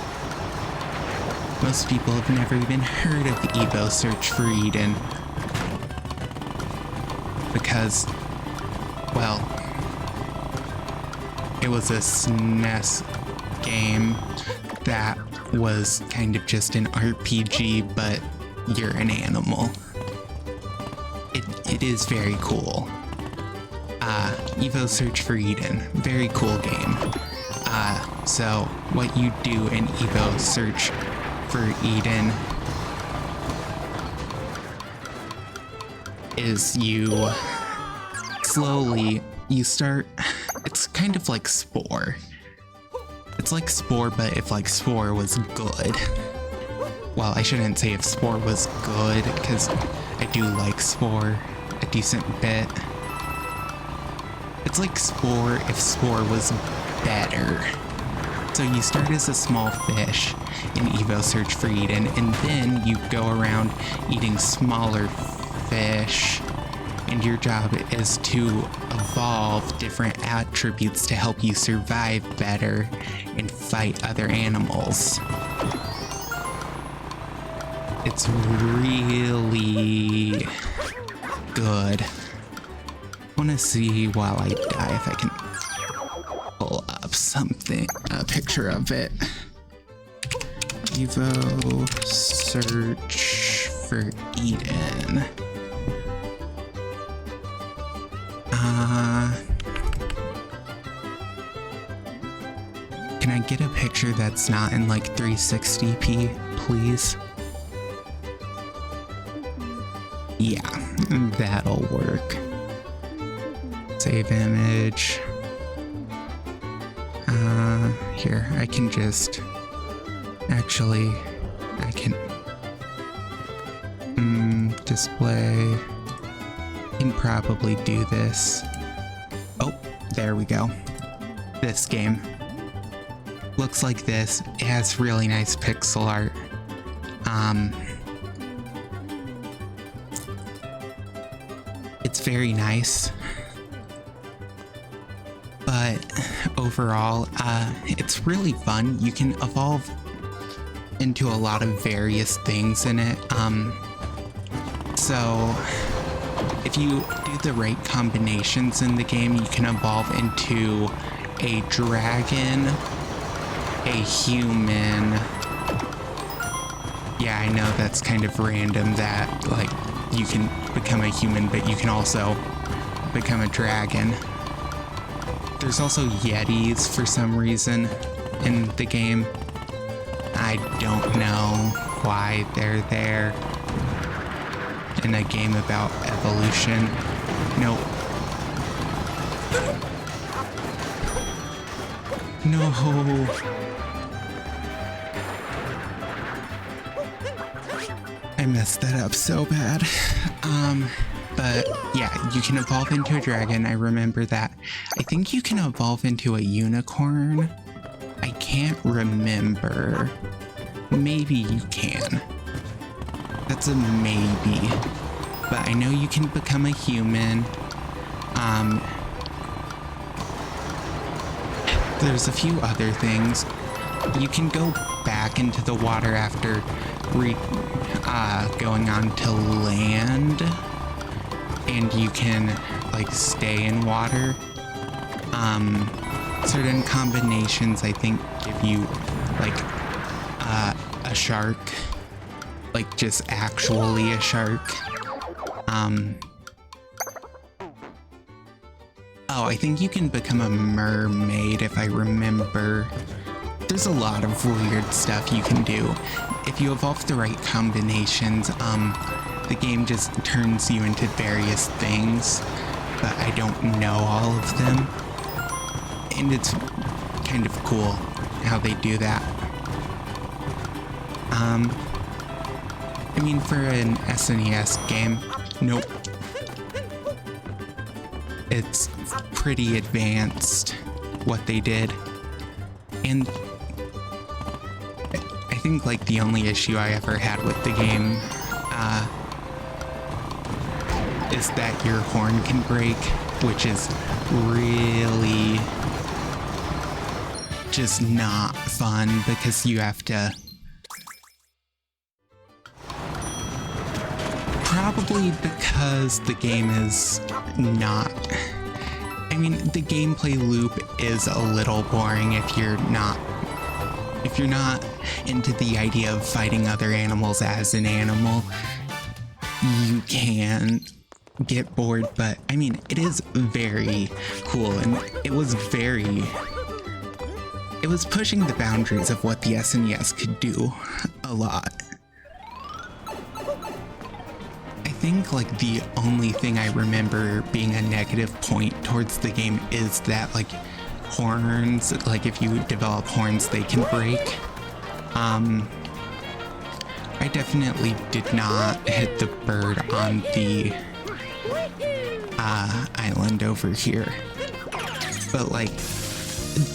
Most people have never even heard of Evo Search for Eden, because, well, it was a SNES game that was kind of just an RPG, but you're an animal. It is very cool. Evo Search for Eden, very cool game. So what you do in Evo Search for Eden is you start, it's kind of like Spore. It's like Spore, but if like Spore was good. Well, I shouldn't say if Spore was good, because I do like Spore a decent bit. It's like Spore if Spore was better. So you start as a small fish in Evo Search for Eden, and then you go around eating smaller fish, and your job is to evolve different attributes to help you survive better and fight other animals. It's really good. I want to see while I die if I can pull up something, a picture of it. Evo Search for Eden. Can I get a picture that's not in like 360p, please? Yeah, that'll work. Save image. Here, I can just... Actually, I can... display... I can probably do this. Oh, there we go. This game. Looks like this. It has really nice pixel art. It's very nice. But overall, it's really fun. You can evolve into a lot of various things in it. So if you do the right combinations in the game, you can evolve into a dragon, a human. Yeah, I know that's kind of random that, like, you can become a human, but you can also become a dragon. There's also Yetis for some reason in the game. I don't know why they're there in a game about evolution. Nope. No. I messed that up so bad. But yeah, you can evolve into a dragon. I remember that. I think you can evolve into a unicorn. I can't remember. Maybe you can. That's a maybe. But I know you can become a human. There's a few other things. You can go back into the water after going on to land, and you can like stay in water. Certain combinations I think give you like a shark, like just actually a shark. Oh, I think you can become a mermaid if I remember. There's a lot of weird stuff you can do. If you evolve the right combinations, the game just turns you into various things, but I don't know all of them. And it's kind of cool how they do that. I mean, for an SNES game, nope. It's pretty advanced, what they did. And I think like the only issue I ever had with the game is that your horn can break, which is really just not fun because you have to probably because the game is not, I mean, the gameplay loop is a little boring if you're not into the idea of fighting other animals as an animal. You can get bored, but I mean, it is very cool, and it was pushing the boundaries of what the SNES could do a lot. I think like the only thing I remember being a negative point towards the game is that like horns, like if you develop horns, they can break. I definitely did not hit the bird on the island over here. But like,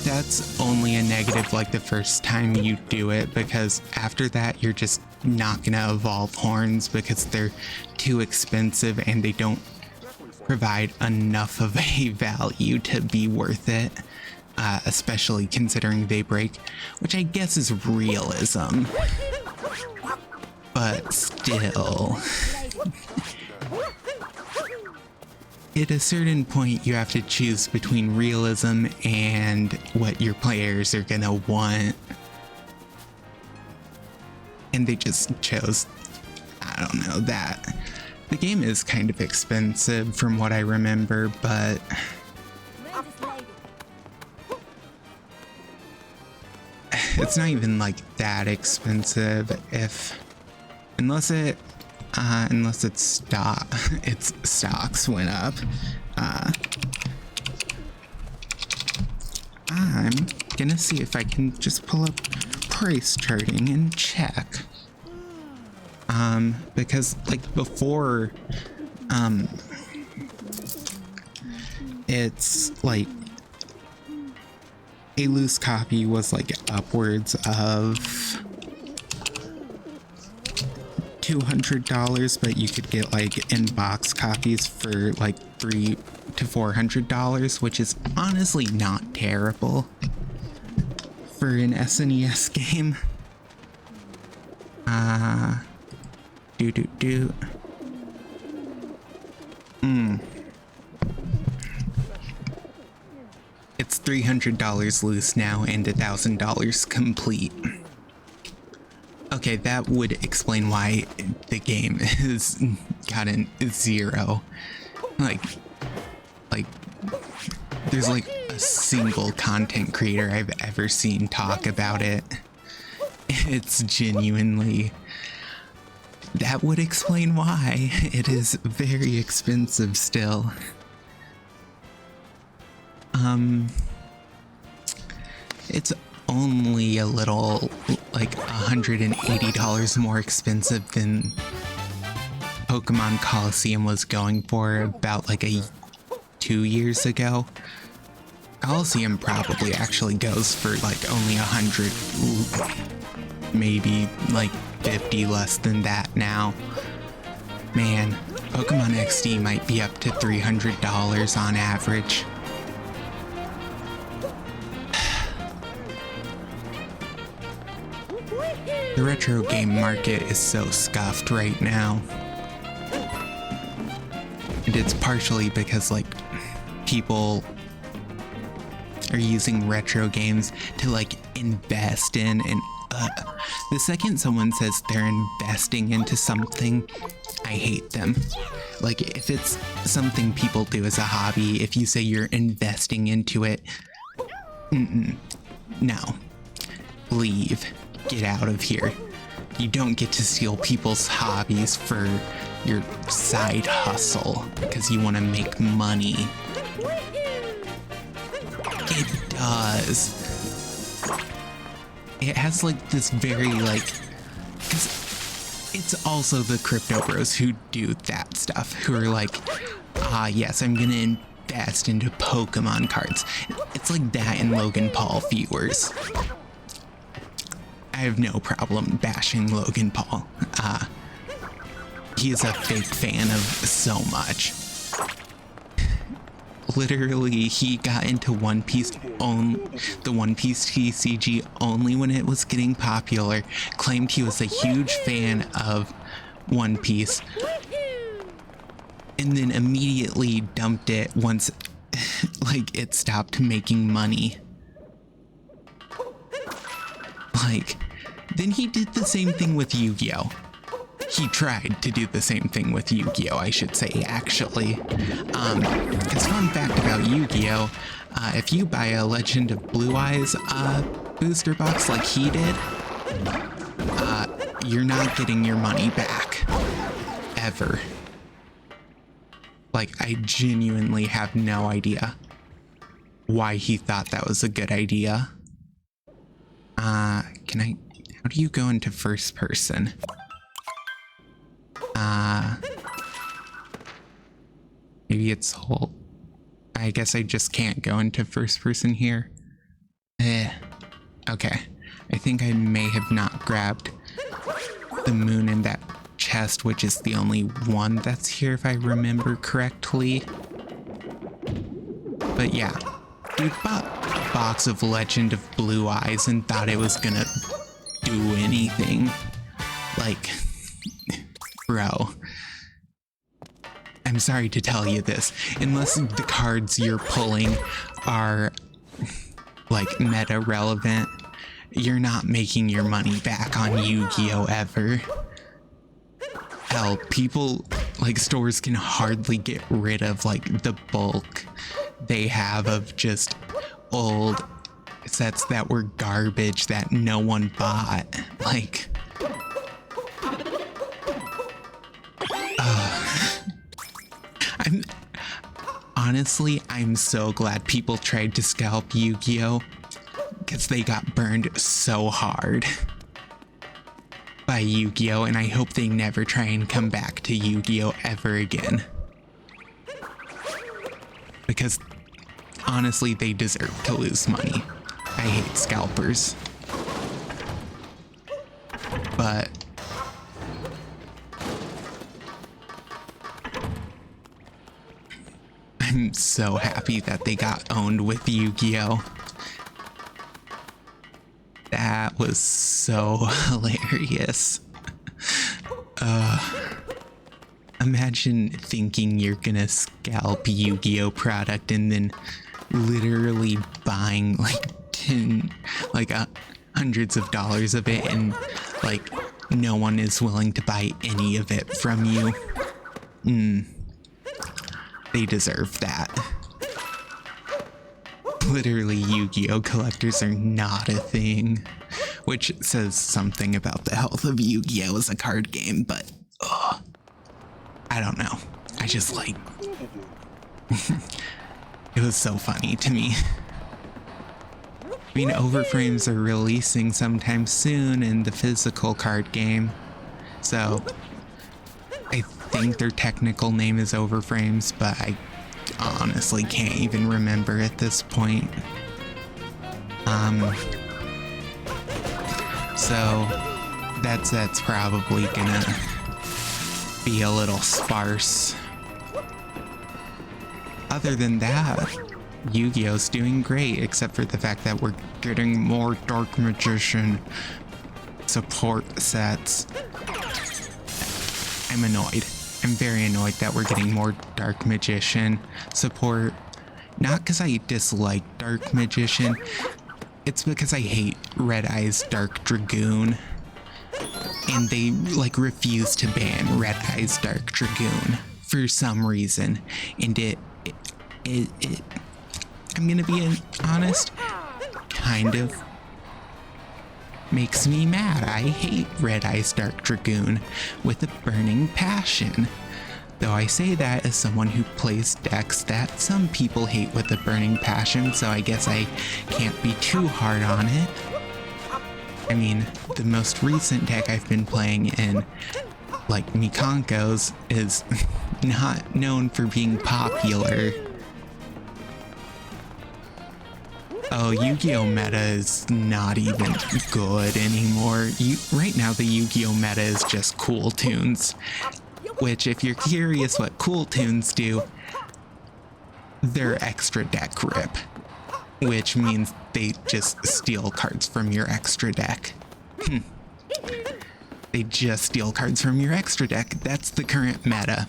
that's only a negative like the first time you do it, because after that you're just not gonna evolve horns because they're too expensive and they don't provide enough of a value to be worth it, especially considering they break, which I guess is realism, but still. At a certain point, you have to choose between realism and what your players are gonna want. And they just chose, I don't know, that. The game is kind of expensive from what I remember, but it's not even like that expensive unless its stocks went up. I'm gonna see if I can just pull up price charting and check. Because like before, it's like a loose copy was like upwards of $200, but you could get like in-box copies for like $300 to $400, which is honestly not terrible for an SNES game. It's $300 loose now and $1,000 complete. Okay, that would explain why the game has gotten 0. Like, there's like a single content creator I've ever seen talk about it. It's genuinely... That would explain why it is very expensive still. It's only a little, like $180 more expensive than Pokemon Coliseum was going for about like 2 years ago. Coliseum probably actually goes for like only 100, maybe like 50 less than that now. Man, Pokemon XD might be up to $300 on average. The retro game market is so scuffed right now. And it's partially because like people are using retro games to like invest in, and the second someone says they're investing into something, I hate them. Like if it's something people do as a hobby, if you say you're investing into it, no, leave. Get out of here. You don't get to steal people's hobbies for your side hustle because you want to make money. It does. It has like this very like, because it's also the crypto bros who do that stuff, who are like, yes, I'm gonna invest into Pokemon cards. It's like that in Logan Paul viewers. I have no problem bashing Logan Paul. He is a fake fan of so much. Literally, he got into One Piece the One Piece TCG only when it was getting popular, claimed he was a huge fan of One Piece, and then immediately dumped it once like it stopped making money. Like, then he did the same thing with Yu-Gi-Oh! He tried to do the same thing with Yu-Gi-Oh! I should say, actually. Because fun fact about Yu-Gi-Oh! If you buy a Legend of Blue Eyes booster box like he did, you're not getting your money back. Ever. Like, I genuinely have no idea. why he thought that was a good idea. How do you go into first person? Maybe it's whole. I guess I just can't go into first person here. Okay. I think I may have not grabbed the moon in that chest, which is the only one that's here if I remember correctly. But yeah, dude bought a box of Legend of Blue Eyes and thought it was gonna do anything. Like, bro. I'm sorry to tell you this, unless the cards you're pulling are like meta relevant, you're not making your money back on Yu-Gi-Oh! Ever. Hell, people, like stores can hardly get rid of like the bulk they have of just old sets that were garbage that no one bought. Like, I'm so glad people tried to scalp Yu-Gi-Oh! Because they got burned so hard by Yu-Gi-Oh! And I hope they never try and come back to Yu-Gi-Oh! Ever again. Because honestly, they deserve to lose money. I hate scalpers. But I'm so happy that they got owned with Yu-Gi-Oh! That was so hilarious. Imagine thinking you're gonna scalp Yu-Gi-Oh! Product and then literally buying hundreds of dollars of it, and like no one is willing to buy any of it from you. They deserve that. Literally, Yu-Gi-Oh! Collectors are not a thing, which says something about the health of Yu-Gi-Oh! As a card game, but I don't know. I just like it was so funny to me. I mean, Overframes are releasing sometime soon in the physical card game, so I think their technical name is Overframes, but I honestly can't even remember at this point. So that's probably gonna be a little sparse. Other than that, Yu-Gi-Oh's doing great, except for the fact that we're getting more Dark Magician support sets. I'm annoyed. I'm very annoyed that we're getting more Dark Magician support. Not because I dislike Dark Magician, it's because I hate Red Eye's Dark Dragoon. And they like refuse to ban Red Eye's Dark Dragoon for some reason. And it I'm gonna be honest, kind of makes me mad. I hate Red Eye's Dark Dragoon with a burning passion. Though I say that as someone who plays decks that some people hate with a burning passion, so I guess I can't be too hard on it. I mean, the most recent deck I've been playing in, like Mikanko's, is not known for being popular. Oh, Yu-Gi-Oh! Meta is not even good anymore. Right now, the Yu-Gi-Oh! Meta is just cool tunes. Which, if you're curious what cool tunes do, they're extra deck rip. Which means they just steal cards from your extra deck. They just steal cards from your extra deck. That's the current meta.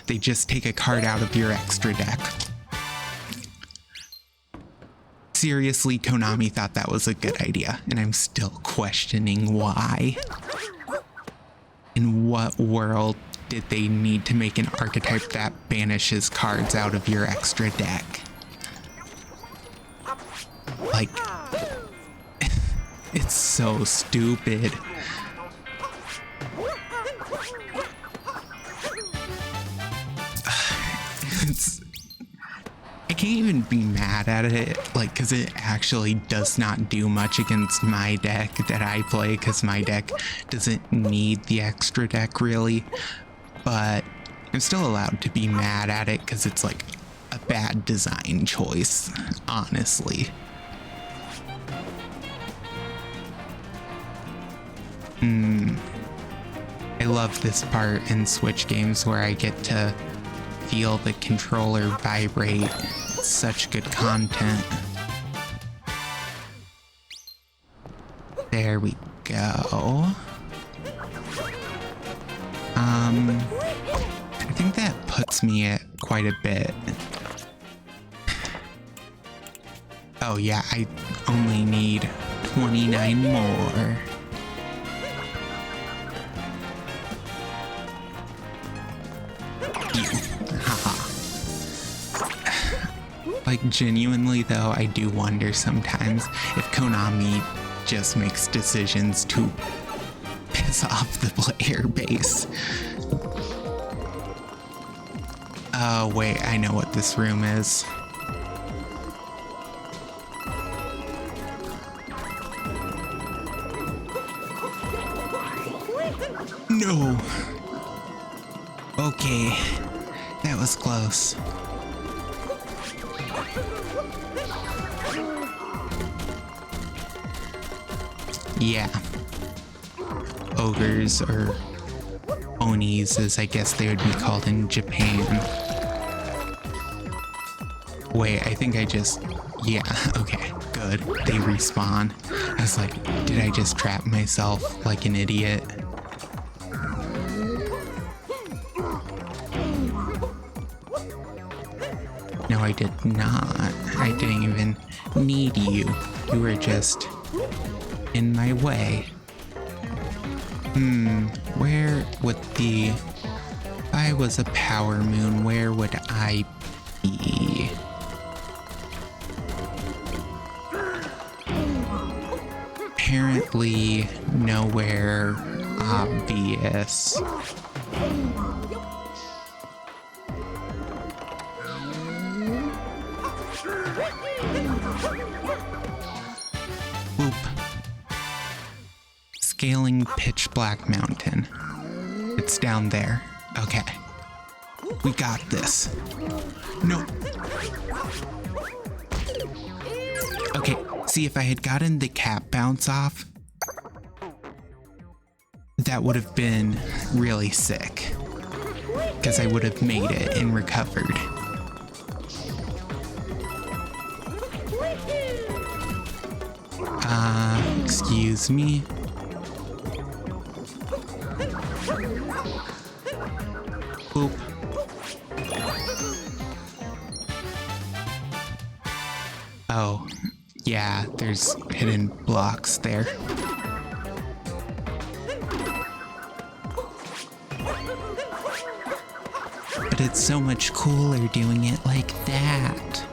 They just take a card out of your extra deck. Seriously, Konami thought that was a good idea, and I'm still questioning why. In what world did they need to make an archetype that banishes cards out of your extra deck? Like, it's so stupid. I can't even be mad at it, like, because it actually does not do much against my deck that I play, because my deck doesn't need the extra deck really, but I'm still allowed to be mad at it because it's like a bad design choice, honestly. I love this part in Switch games where I get to feel the controller vibrate. It's such good content. There we go. I think that puts me at quite a bit. Oh yeah, I only need 29 more. Like, genuinely though, I do wonder sometimes if Konami just makes decisions to piss off the player base. Oh wait, I know what this room is. No! Okay, that was close. Yeah. Ogres, or onis as I guess they would be called in Japan. Wait, I think I just... Yeah, okay, good. They respawn. I was like, did I just trap myself like an idiot? No, I did not. I didn't even need you. You were just in my way. Where would the... If I was a power moon, where would I be? Apparently nowhere obvious. Whoop. Scaling Pitch Black Mountain. It's down there. Okay. We got this. No. Okay, see, if I had gotten the cap bounce off, that would have been really sick. Because I would have made it and recovered. Excuse me. Boop. Oh, yeah, there's hidden blocks there. But it's so much cooler doing it like that.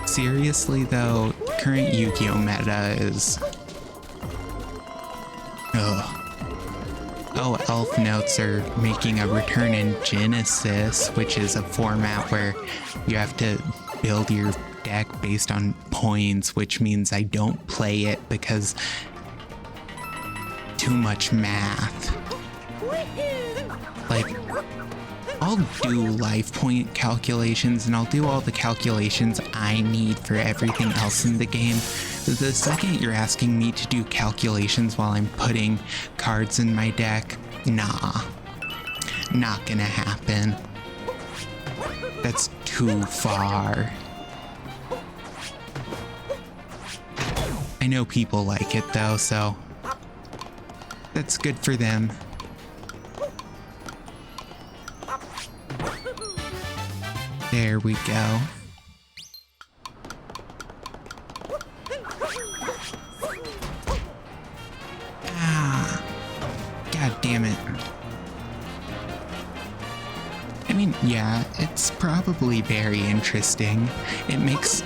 Seriously though, current Yu-Gi-Oh meta is... Ugh. Oh, Elf Notes are making a return in Genesis, which is a format where you have to build your deck based on points, which means I don't play it because too much math. Like, I'll do life point calculations and I'll do all the calculations I need for everything else in the game. The second you're asking me to do calculations while I'm putting cards in my deck, nah. Not gonna happen. That's too far. I know people like it though, so that's good for them. There we go. Ah, God damn it. I mean, yeah, it's probably very interesting. It makes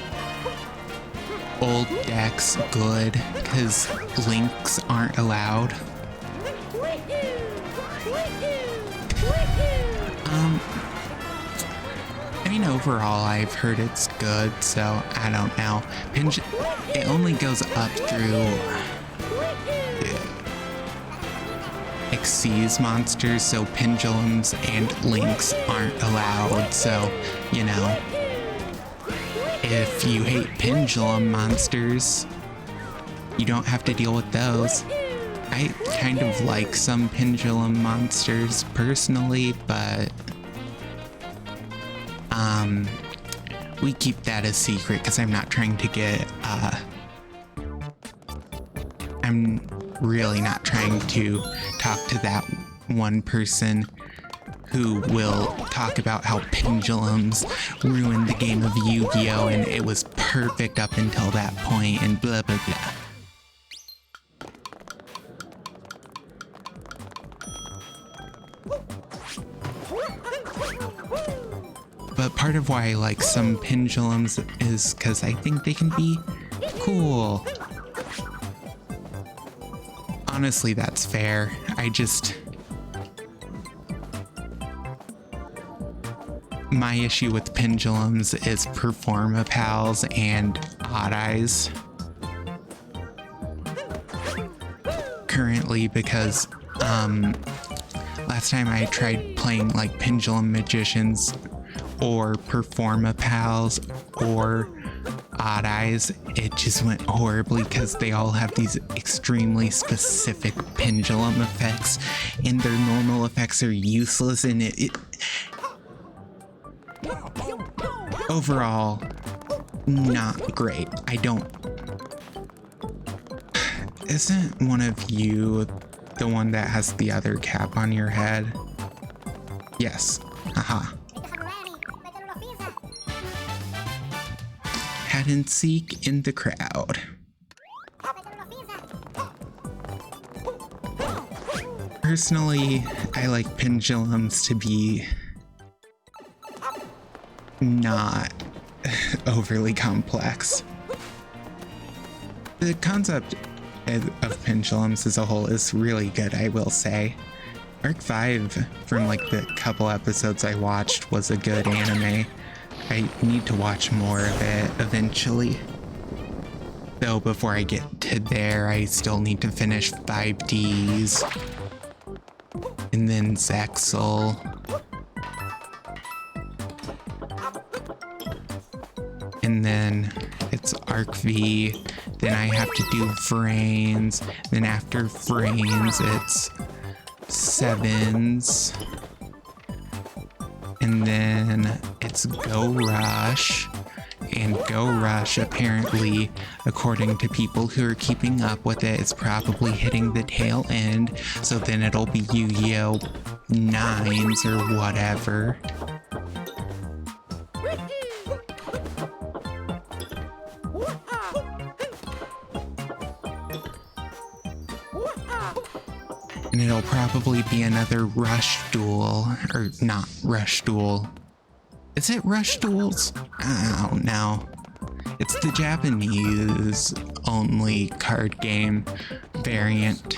old decks good, because links aren't allowed. I mean, overall, I've heard it's good, so I don't know. It only goes up through Xyz monsters, so pendulums and links aren't allowed, so, you know. If you hate pendulum monsters, you don't have to deal with those. I kind of like some pendulum monsters personally, but we keep that a secret because I'm not trying to get I'm really not trying to talk to that one person who will talk about how pendulums ruined the game of Yu-Gi-Oh! And it was perfect up until that point and blah blah blah. But part of why I like some pendulums is because I think they can be cool. Honestly, that's fair. My issue with pendulums is Performapals and Odd Eyes. Currently, because last time I tried playing like Pendulum Magicians or Performapals or Odd Eyes, it just went horribly because they all have these extremely specific pendulum effects and their normal effects are useless, and it overall not great. Isn't one of you the one that has the other cap on your head? Yes. Haha. Hide and seek in the crowd. Personally, I like pendulums to be not overly complex. The concept of pendulums as a whole is really good, I will say. Arc 5, from like the couple episodes I watched, was a good anime. I need to watch more of it eventually. Though before I get to there, I still need to finish 5Ds. And then Zexel. And then it's Arc V. Then I have to do Vrains. Then after Vrains, it's Sevens. And then it's Go Rush. And Go Rush, apparently, according to people who are keeping up with it, is probably hitting the tail end. So then it'll be Yu-Gi-Oh! 9s or whatever. And it'll probably be another Rush Duel, or not Rush Duel. Is it Rush Duels? I don't know. It's the Japanese only card game variant.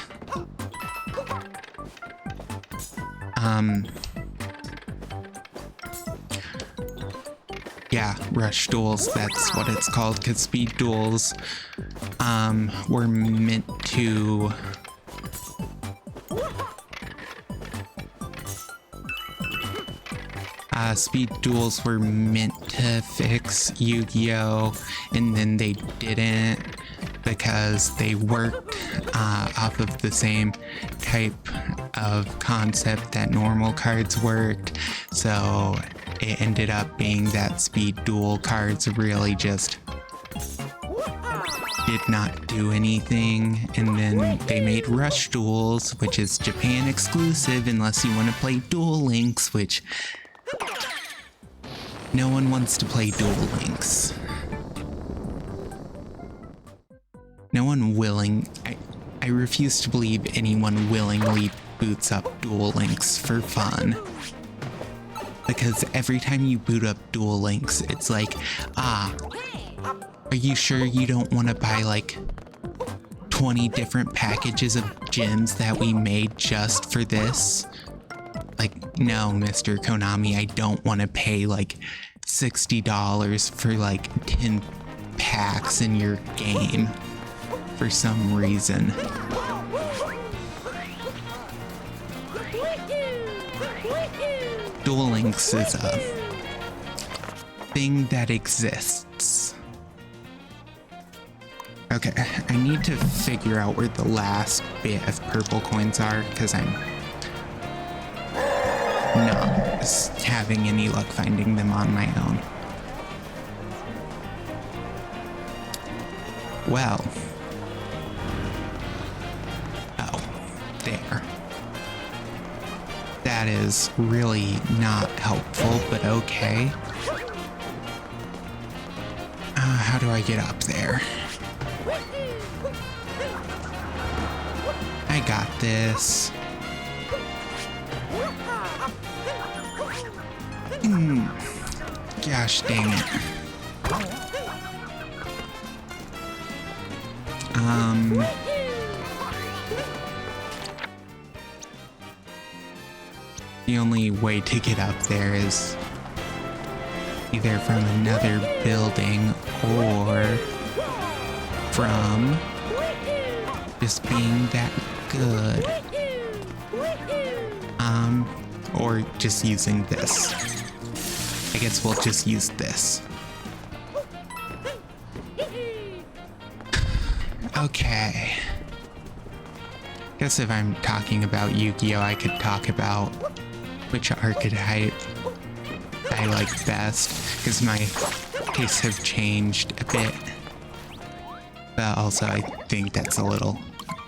Yeah, Rush Duels, that's what it's called, because Speed Duels, were meant to Speed Duels were meant to fix Yu-Gi-Oh! And then they didn't because they worked off of the same type of concept that normal cards worked. So it ended up being that Speed Duel cards really just did not do anything, and then they made Rush Duels, which is Japan exclusive unless you want to play Duel Links, which no one wants to play Duel Links. No one I refuse to believe anyone willingly boots up Duel Links for fun. Because every time you boot up Duel Links, it's like, are you sure you don't want to buy like 20 different packages of gems that we made just for this? Like, no, Mr. Konami, I don't want to pay like $60 for like 10 packs in your game for some reason. Duel Links is a thing that exists. Okay, I need to figure out where the last bit of purple coins are because I'm not having any luck finding them on my own. Well. Oh, there. That is really not helpful, but okay. How do I get up there? I got this. Gosh dang it. The only way to get up there is either from another building or from just being that good. Or just using this. I guess we'll just use this. Okay. Guess if I'm talking about Yu-Gi-Oh, I could talk about which archetype I like best, because my tastes have changed a bit. But also I think that's a little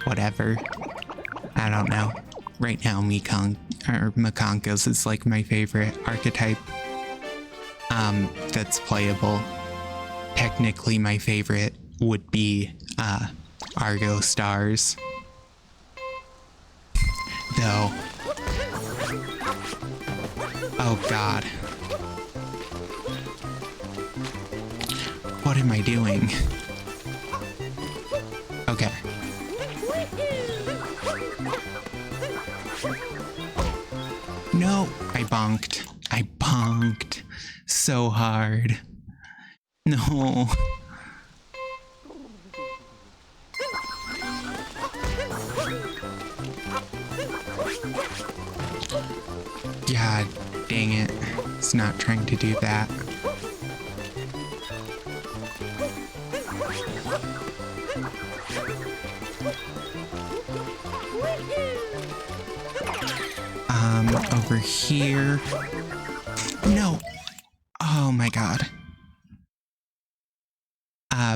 whatever. I don't know. Right now Makonkos is like my favorite archetype that's playable. Technically my favorite would be Argo Stars. Though. Oh god. What am I doing? Okay. No, I bonked. I bonked so hard. No. God dang it. It's not trying to do that. Over here. No. Oh my god.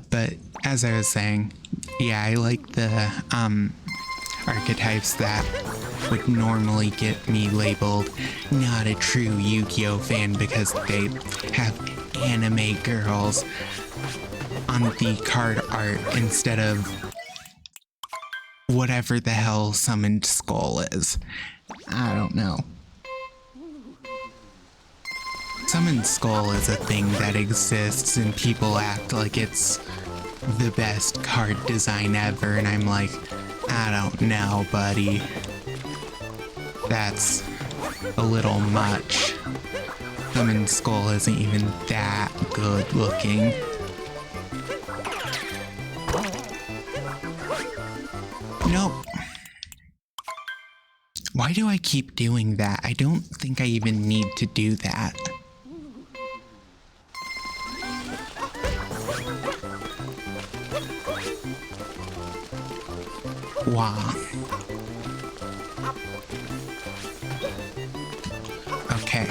But as I was saying, yeah, I like the archetypes that would normally get me labeled not a true Yu-Gi-Oh fan because they have anime girls on the card art instead of whatever the hell Summoned Skull is. I don't know. Summoned Skull is a thing that exists and people act like it's the best card design ever, and I'm like, I don't know, buddy. That's a little much. Summoned Skull isn't even that good looking. Nope. Why do I keep doing that? I don't think I even need to do that. Wow. Okay.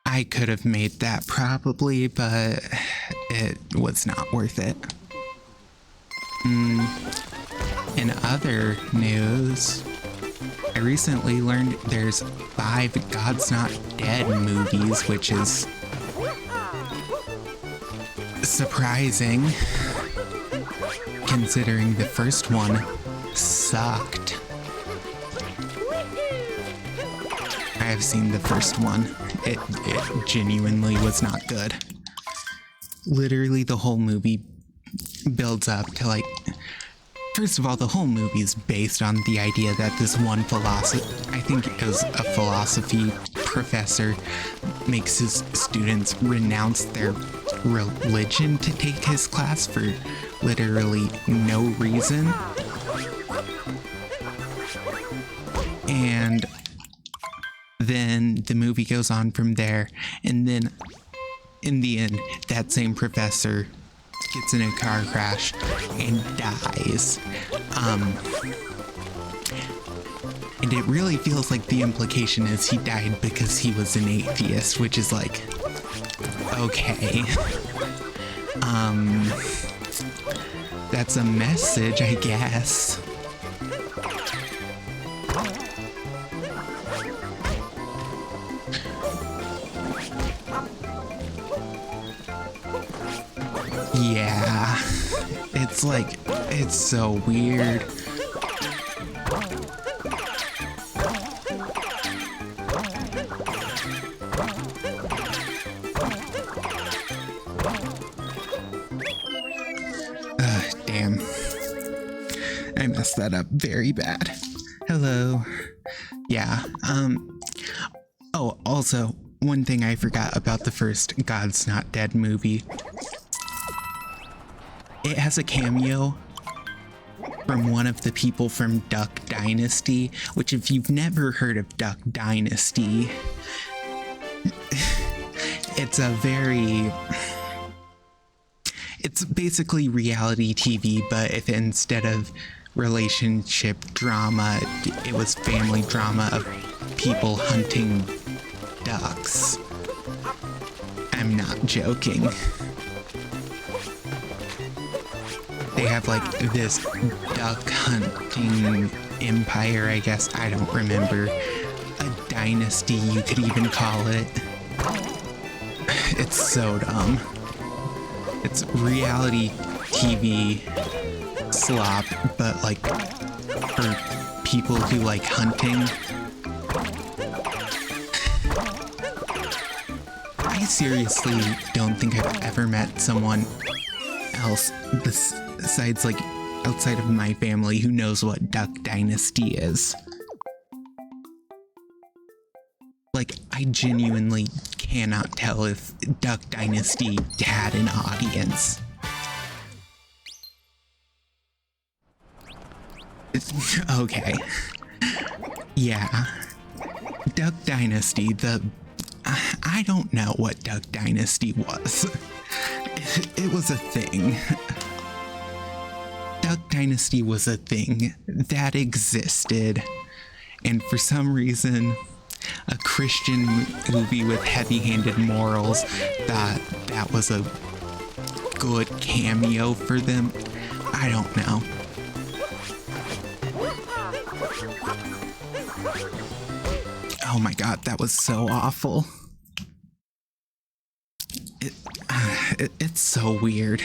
I could have made that probably, but it was not worth it. In other news, I recently learned there's 5 God's Not Dead movies, which is surprising, considering the first one sucked. I have seen the first one. It genuinely was not good. Literally the whole movie builds up to like first of all, the whole movie is based on the idea that this one I think it was a philosophy professor, makes his students renounce their religion to take his class for literally no reason. And then the movie goes on from there, and then in the end, that same professor gets in a car crash and dies. And it really feels like the implication is he died because he was an atheist, which is like, okay. That's a message, I guess. Yeah, it's like, it's so weird. Damn. I messed that up very bad. Hello. Yeah, oh, also, one thing I forgot about the first God's Not Dead movie. It has a cameo from one of the people from Duck Dynasty, which if you've never heard of Duck Dynasty, it's basically reality TV, but if instead of relationship drama, it was family drama of people hunting ducks. I'm not joking. They have like this duck hunting empire, I guess. I don't remember. A dynasty, you could even call it. It's so dumb. It's reality TV slop, but like for people who like hunting. I seriously don't think I've ever met someone else besides like outside of my family who knows what Duck Dynasty is. Like, I genuinely cannot tell if Duck Dynasty had an audience. Okay. Yeah. Duck Dynasty, I don't know what Duck Dynasty was. It was a thing. Duck Dynasty was a thing that existed, and for some reason, a Christian movie with heavy-handed morals thought that was a good cameo for them. I don't know. Oh my god, that was so awful. It's so weird.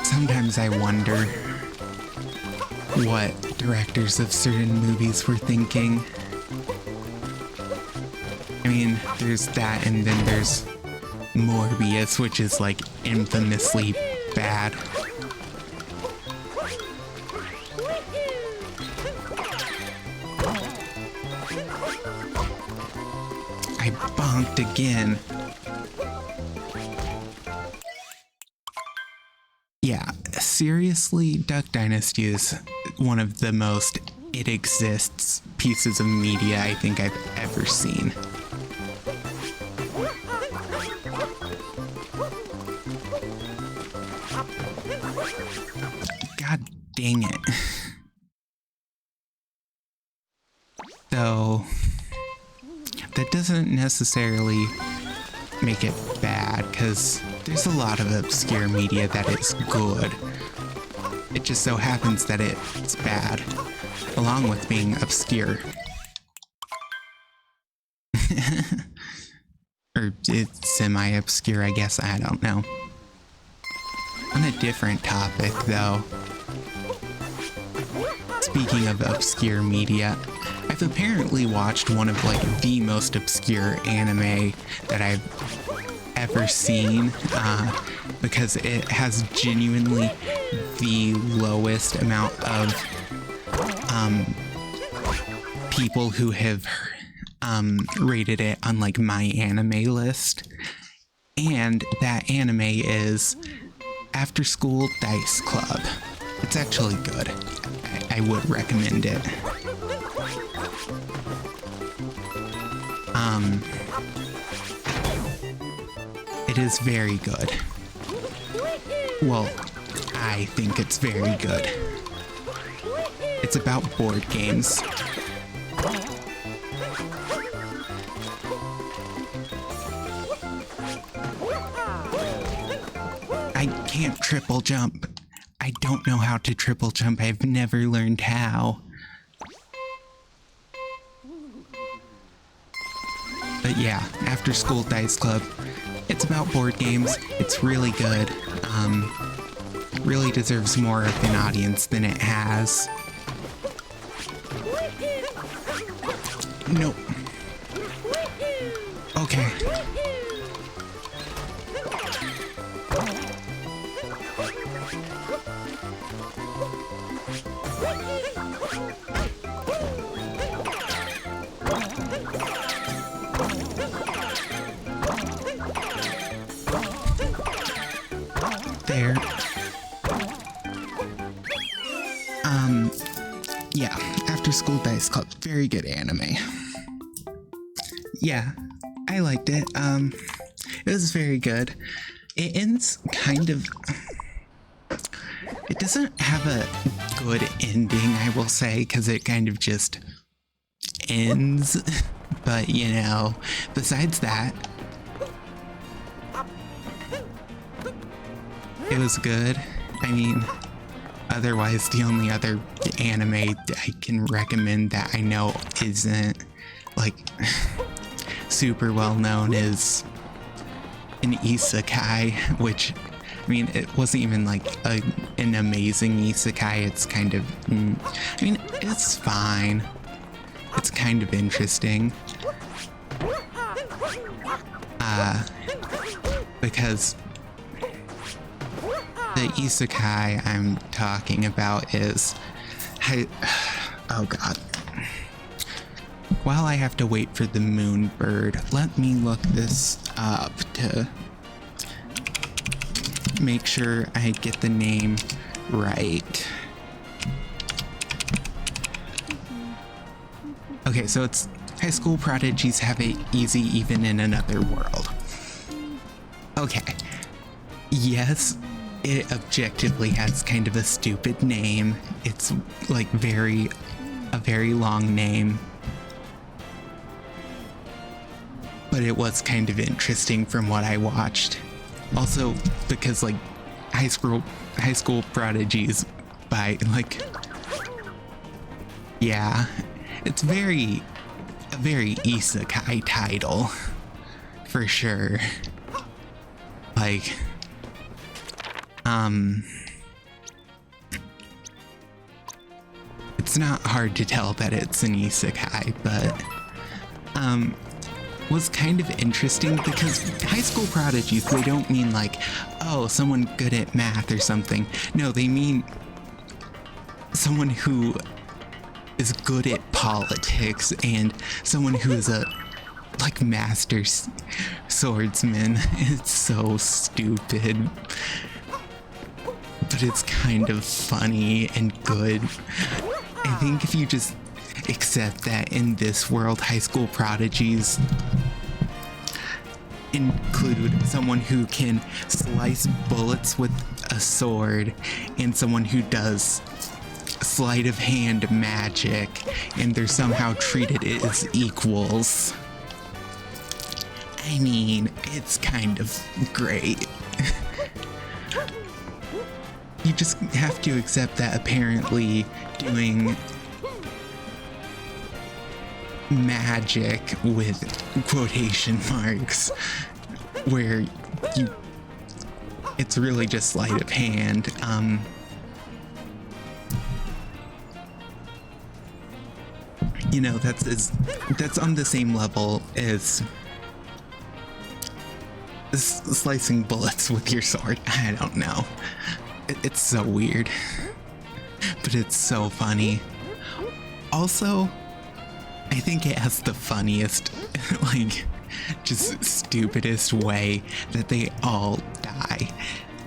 Sometimes I wonder what directors of certain movies were thinking. I mean, there's that, and then there's Morbius, which is like infamously bad. I bonked again. Yeah, seriously, Duck Dynasty is one of the most it exists pieces of media I think I've ever seen. God dang it. So, that doesn't necessarily make it bad, because there's a lot of obscure media that is good. It just so happens that it's bad, along with being obscure. Or it's semi-obscure, I guess, I don't know. On a different topic, though. Speaking of obscure media, I've apparently watched one of like the most obscure anime that I've ever seen, because it has genuinely the lowest amount of people who have rated it on like my anime list. And that anime is After School Dice Club. It's actually good. I would recommend it. It is very good. Well, I think it's very good. It's about board games. I can't triple jump. I don't know how to triple jump. I've never learned how. But yeah, After School Dice Club. It's about board games. It's really good. Really deserves more of an audience than it has. Nope. Okay. There. Yeah, After School Dice Club, very good anime. Yeah, I liked it. It was very good. It ends kind of... It doesn't have a good ending, I will say, because it kind of just ends. But, you know, besides that, it was good. I mean, otherwise, the only other anime I can recommend that I know isn't, like, super well known is an isekai, which, I mean, it wasn't even, like, an amazing isekai. It's kind of, I mean, it's fine. It's kind of interesting. Because the isekai I'm talking about is... oh god. While I have to wait for the moon bird, let me look this up to make sure I get the name right. Okay, so it's high school prodigies have it easy even in another world. Okay. Yes, it objectively has kind of a stupid name. It's like a very long name. But it was kind of interesting from what I watched. Also, because like high school prodigies by like, yeah, it's a very isekai title for sure. Like, it's not hard to tell that it's an isekai, but was kind of interesting because high school prodigies, they don't mean like, oh, someone good at math or something. No, they mean someone who is good at politics and someone who is a like master swordsman. It's so stupid, but it's kind of funny and good. I think if you just accept that in this world, high school prodigies include someone who can slice bullets with a sword and someone who does sleight of hand magic, and they're somehow treated as equals. I mean, it's kind of great. You just have to accept that apparently doing magic with quotation marks, where it's really just sleight of hand. You know, that's on the same level as slicing bullets with your sword. I don't know. It's so weird, but it's so funny. Also, I think it has the funniest, like, just stupidest way that they all die.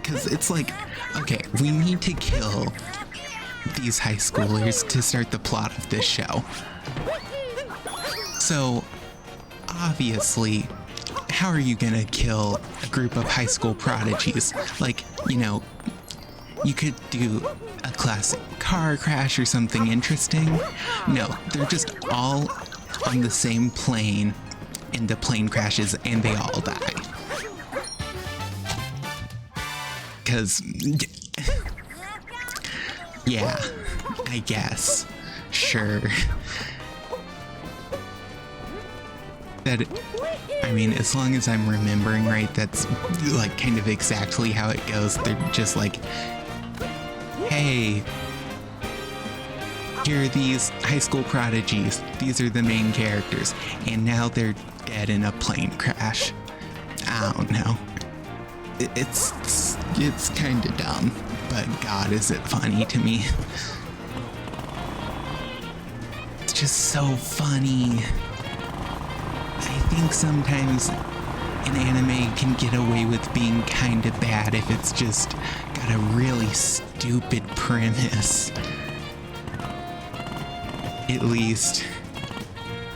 Because it's like, okay, we need to kill these high schoolers to start the plot of this show. So, obviously, how are you gonna kill a group of high school prodigies? Like, you know, you could do a classic car crash or something interesting. No, they're just all on the same plane and the plane crashes and they all die. Cause, yeah, I guess. Sure. That, I mean, as long as I'm remembering right, that's like kind of exactly how it goes. They're just like, hey, here are these high school prodigies. These are the main characters. And now they're dead in a plane crash. I don't know. It's kind of dumb, but God, is it funny to me. It's just so funny. I think sometimes an anime can get away with being kind of bad if it's just got a really stupid premise. At least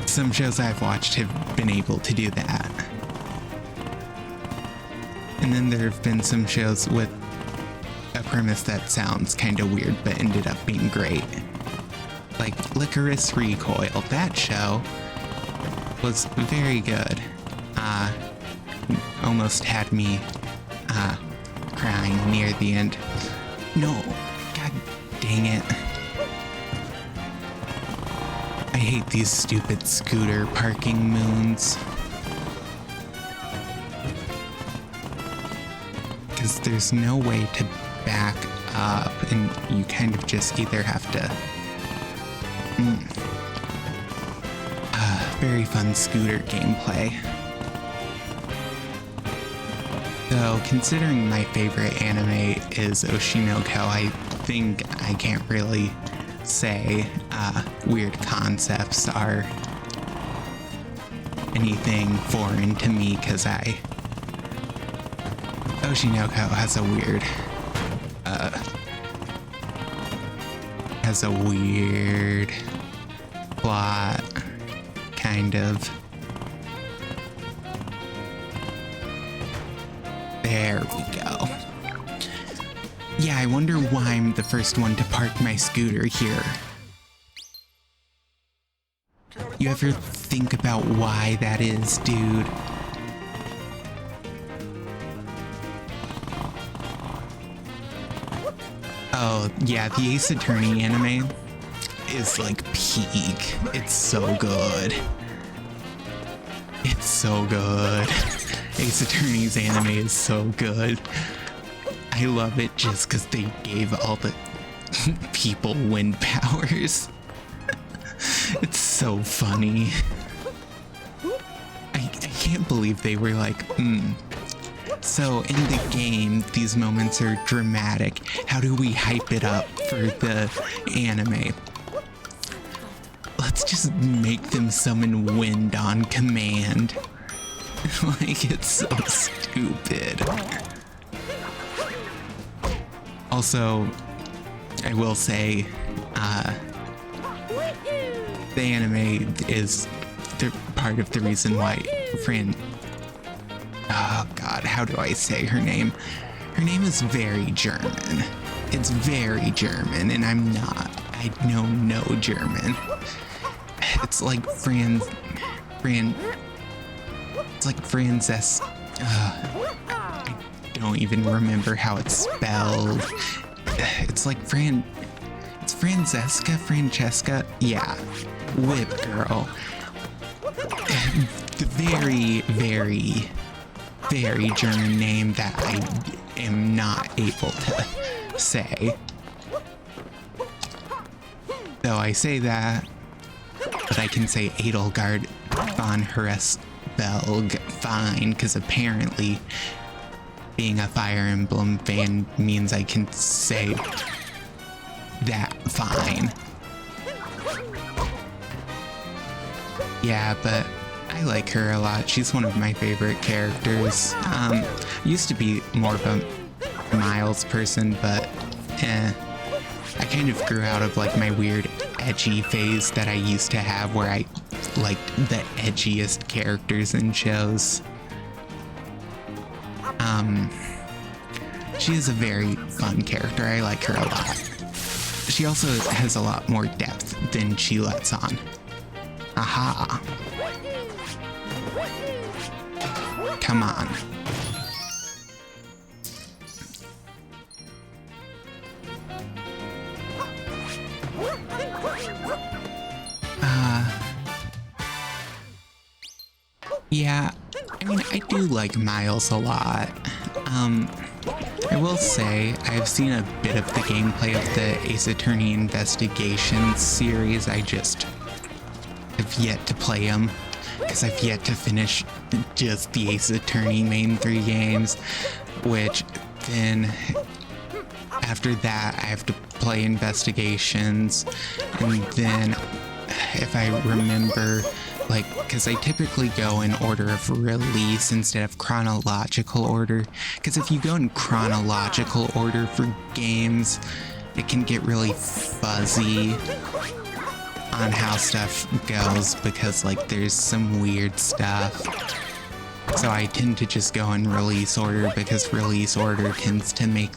some shows I've watched have been able to do that. And then there have been some shows with a premise that sounds kind of weird but ended up being great. Like Licorice Recoil, that show was very good. Almost had me crying near the end. No, god dang it. I hate these stupid scooter parking moons. Because there's no way to back up, and you kind of just either have to... very fun scooter gameplay. Though, considering my favorite anime is Oshinoko, I think I can't really say weird concepts are anything foreign to me, because Oshinoko has a weird plot, kind of. There we go. Yeah, I wonder why I'm the first one to park my scooter here. You ever think about why that is, dude? Oh, yeah, the Ace Attorney anime is like peak. It's so good. It's so good. Ace Attorney's anime is so good. I love it just because they gave all the people wind powers. It's so funny. I can't believe they were like, so in the game, these moments are dramatic. How do we hype it up for the anime? Let's just make them summon wind on command. Like, it's so stupid. Also, I will say, the anime is part of the reason why oh god, how do I say her name? Her name is very German. It's very German, and I'm not. I know no German. It's like it's like Frances. I don't even remember how it's spelled. It's like it's Francesca? Yeah. Whip Girl. The very, very, very German name that I am not able to say. Though I say that, but I can say Edelgard von Hresbelg fine, because apparently being a Fire Emblem fan means I can say that fine. Yeah, but I like her a lot. She's one of my favorite characters. Used to be more of a Miles person, but I kind of grew out of like my weird edgy phase that I used to have where I liked the edgiest characters in shows. She is a very fun character. I like her a lot. She also has a lot more depth than she lets on. Aha. Come on. Yeah, I mean, I do like Miles a lot. I will say, I've seen a bit of the gameplay of the Ace Attorney Investigations series. I just have yet to play them, because I've yet to finish just the Ace Attorney main 3 games, which then after that I have to play Investigations, and then if I remember, like, because I typically go in order of release instead of chronological order, because if you go in chronological order for games, it can get really fuzzy on how stuff goes, because like there's some weird stuff. So I tend to just go in release order, because release order tends to make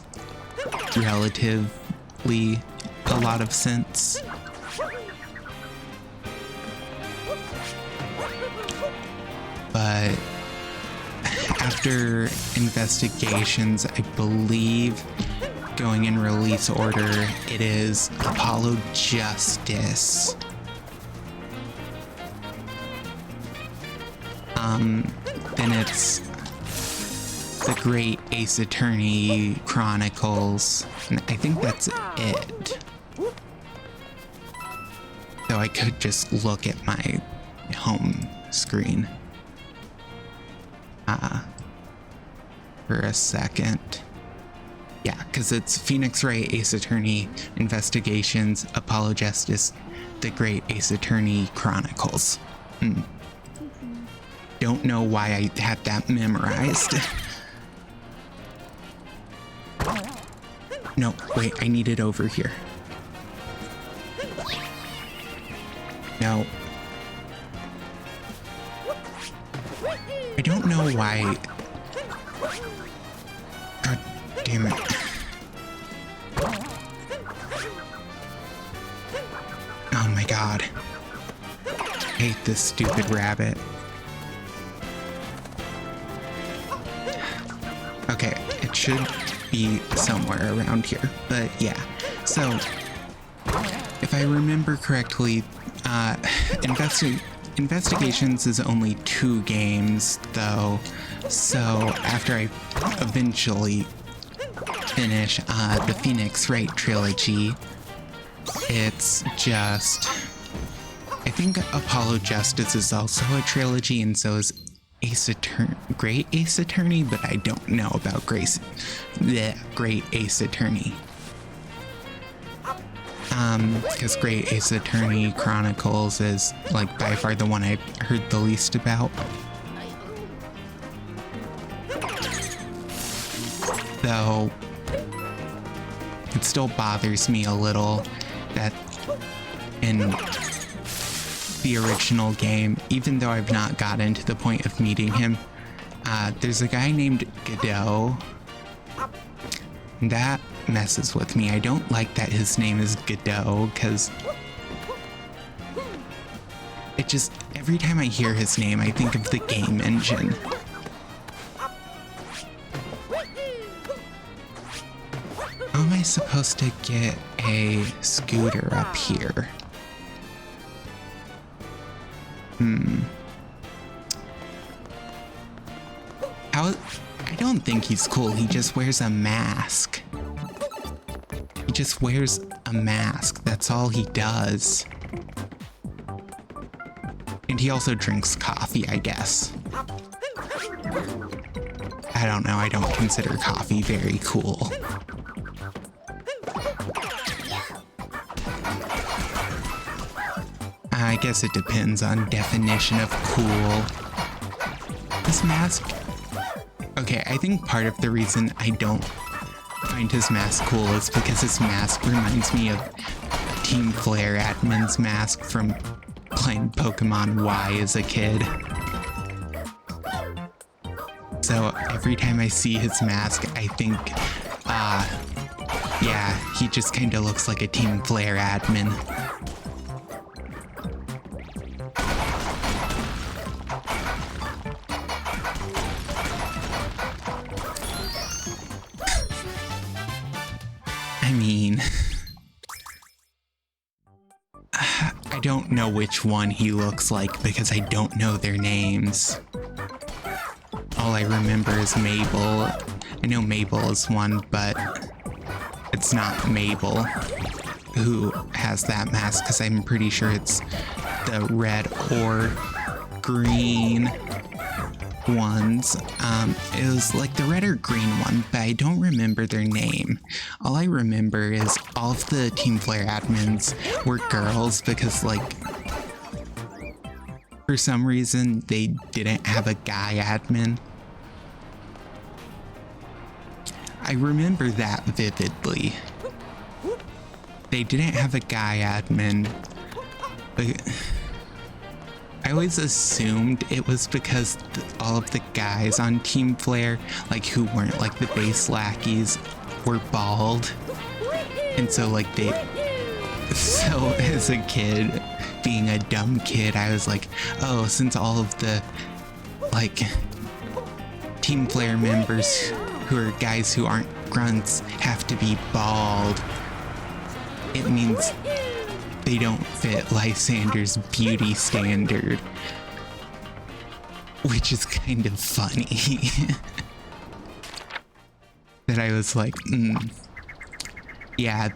relatively a lot of sense. But after Investigations, I believe going in release order, it is Apollo Justice. Then it's The Great Ace Attorney Chronicles, and I think that's it. So I could just look at my home screen for a second. Yeah, because it's Phoenix Wright Ace Attorney Investigations, Apollo Justice, The Great Ace Attorney Chronicles. Don't know why I had that memorized. No, wait, I need it over here. No. I don't know why. God damn it. Oh my god. I hate this stupid rabbit. Okay, it should be somewhere around here, but yeah. So, if I remember correctly, Investigations is only 2 games, though, so after I eventually finish the Phoenix Wright trilogy, it's just... I think Apollo Justice is also a trilogy, and so is Great Ace Attorney, but I don't know about Great Ace Attorney. Because Great Ace Attorney Chronicles is, like, by far the one I've heard the least about. Though, it still bothers me a little that in the original game, even though I've not gotten to the point of meeting him, there's a guy named Godot. That messes with me. I don't like that his name is Godot, because it just, every time I hear his name, I think of the game engine. How am I supposed to get a scooter up here? I don't think he's cool. He just wears a mask. He just wears a mask. That's all he does. And he also drinks coffee, I guess. I don't know, I don't consider coffee very cool. I guess it depends on definition of cool. This mask... Okay, I think part of the reason I don't find his mask cool is because his mask reminds me of Team Flare admin's mask from playing Pokemon Y as a kid. So every time I see his mask, I think, yeah, he just kind of looks like a Team Flare admin. I mean, I don't know which one he looks like because I don't know their names. All I remember is Mabel. I know Mabel is one, but it's not Mabel who has that mask because I'm pretty sure it's the red or green ones. It was like the red or green one, but I don't remember their name. All I remember is all of the Team Flare admins were girls because, like, for some reason they didn't have a guy admin. I remember that vividly. They didn't have a guy admin, but I always assumed it was because all of the guys on Team Flare, like who weren't like the base lackeys, were bald. And so like so as a kid, being a dumb kid, I was like, oh, since all of the like Team Flare members who are guys who aren't grunts have to be bald, it means they don't fit Lysander's beauty standard, which is kind of funny. That I was like, yeah,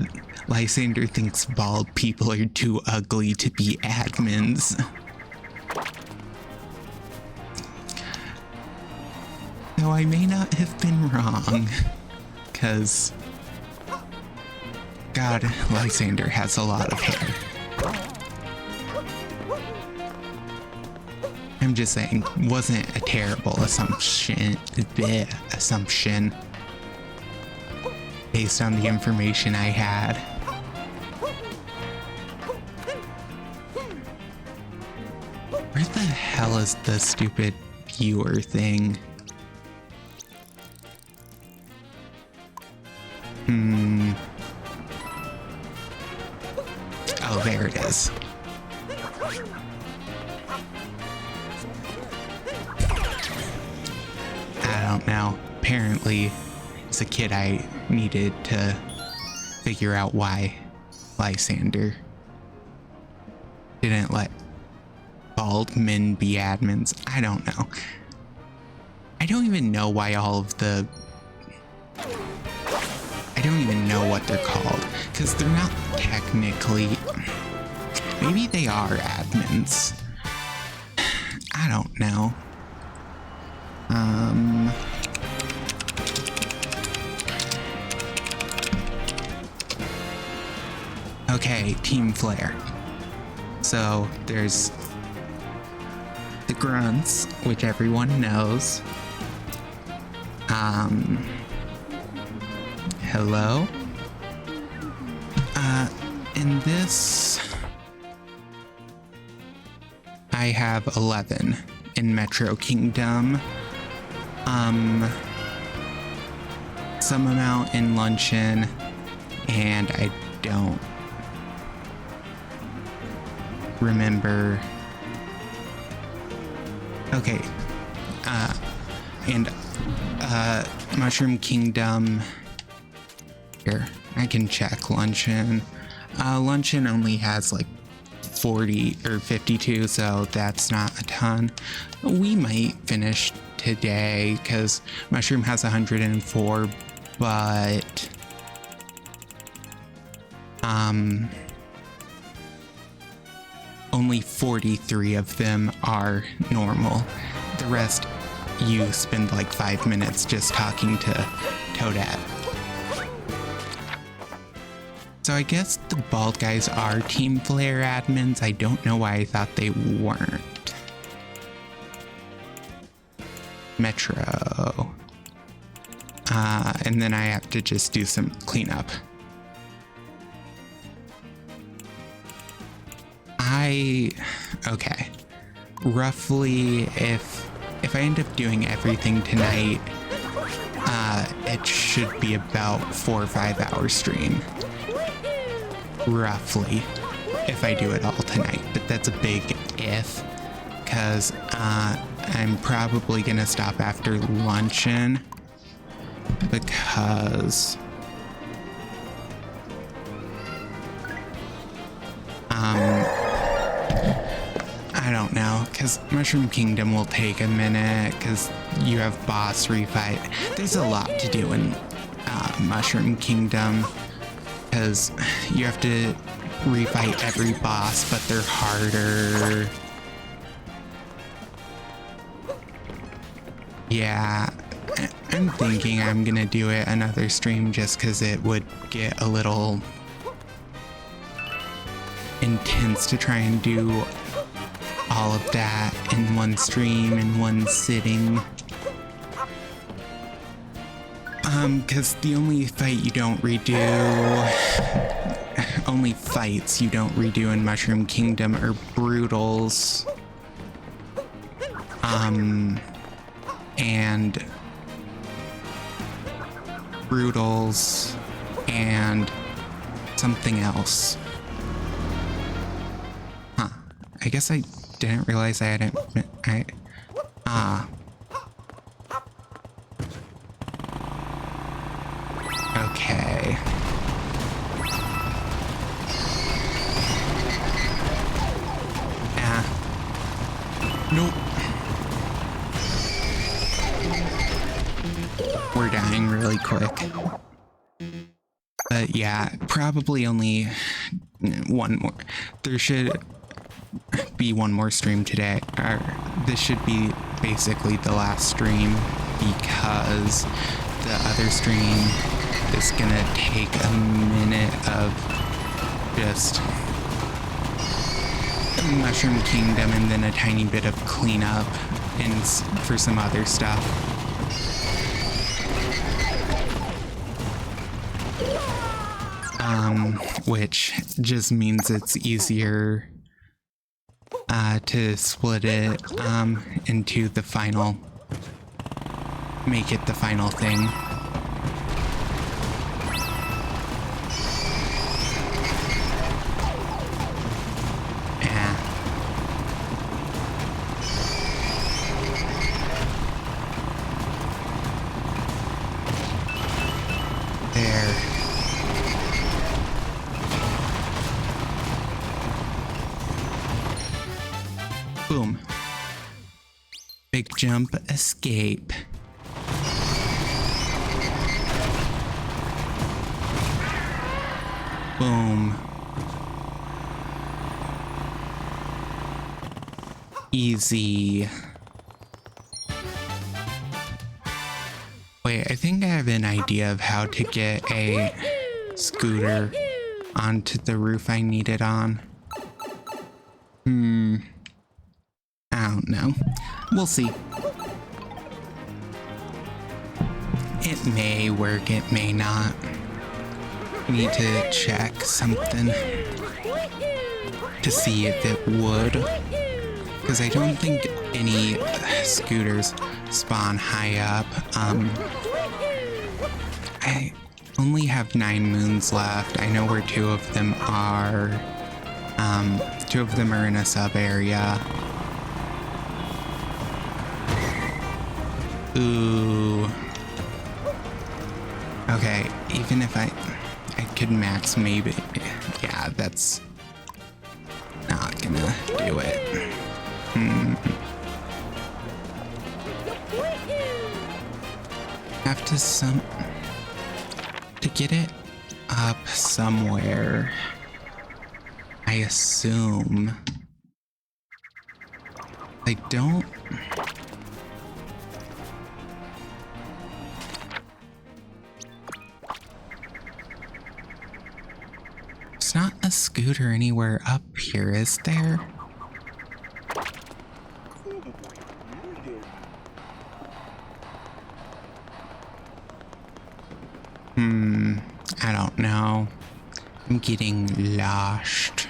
Lysander thinks bald people are too ugly to be admins. Though I may not have been wrong, because God, Lysander has a lot of hair. I'm just saying, wasn't a terrible assumption, based on the information I had. Where the hell is the stupid viewer thing? Oh, there it is. I don't know. Apparently, as a kid, I needed to figure out why Lysander didn't let bald men be admins. I don't know. I don't even know why all of the... I don't even know what they're called, because they're not technically... Maybe they are admins. I don't know. Okay, Team Flare. So there's the grunts, which everyone knows. Hello? In this, I have 11 in Metro Kingdom. Some amount in Luncheon, and I don't remember. Okay. And Mushroom Kingdom. Here, I can check Luncheon. Luncheon only has like 40 or 52, so that's not a ton. We might finish today because Mushroom has 104, but only 43 of them are normal. The rest, you spend like 5 minutes just talking to Toadette. So I guess the bald guys are Team Flare admins. I don't know why I thought they weren't. Metro. And then I have to just do some cleanup. Okay. Roughly, if I end up doing everything tonight, it should be about 4 or 5 hour stream. Roughly, if I do it all tonight. But that's a big if, because I'm probably gonna stop after luncheon, because I don't know, because Mushroom Kingdom will take a minute, because you have boss refight. There's a lot to do in Mushroom Kingdom, because you have to refight every boss, but they're harder. Yeah, I'm thinking I'm gonna do it another stream just because it would get a little intense to try and do all of that in one stream, in one sitting. Because the only fight you don't redo, only fights you don't redo in Mushroom Kingdom are Brutals, and Brutals, and something else. Huh. I guess I didn't realize I hadn't, okay. Nope. We're dying really quick. But yeah, probably only one more. There should be one more stream today. Or this should be basically the last stream, because the other stream is gonna take a minute of just Mushroom Kingdom and then a tiny bit of cleanup and for some other stuff. Which just means it's easier to split it into the final, make it the final thing. Boom. Big jump, escape. Boom. Easy. Wait, I think I have an idea of how to get a scooter onto the roof I need it on. I don't know. We'll see. It may work, it may not. Need to check something to see if it would. Because I don't think any scooters spawn high up. I only have 9 moons left. I know where 2 of them are. 2 of them are in a sub area. Ooh. Okay, even if I could max maybe. Yeah, that's not gonna do it. Have to get it up somewhere. I assume. I don't. There's not a scooter anywhere up here, is there? I don't know. I'm getting lost.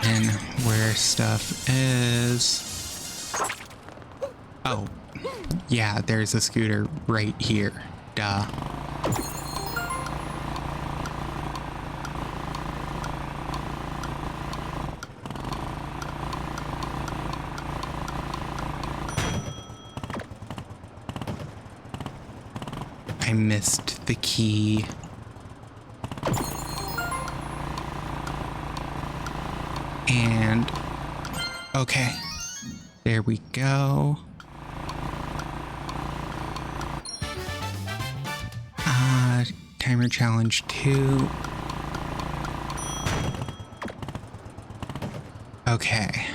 And where stuff is... Oh, yeah, there's a scooter right here. Duh. I missed the key. And okay, there we go. Timer challenge 2. Okay.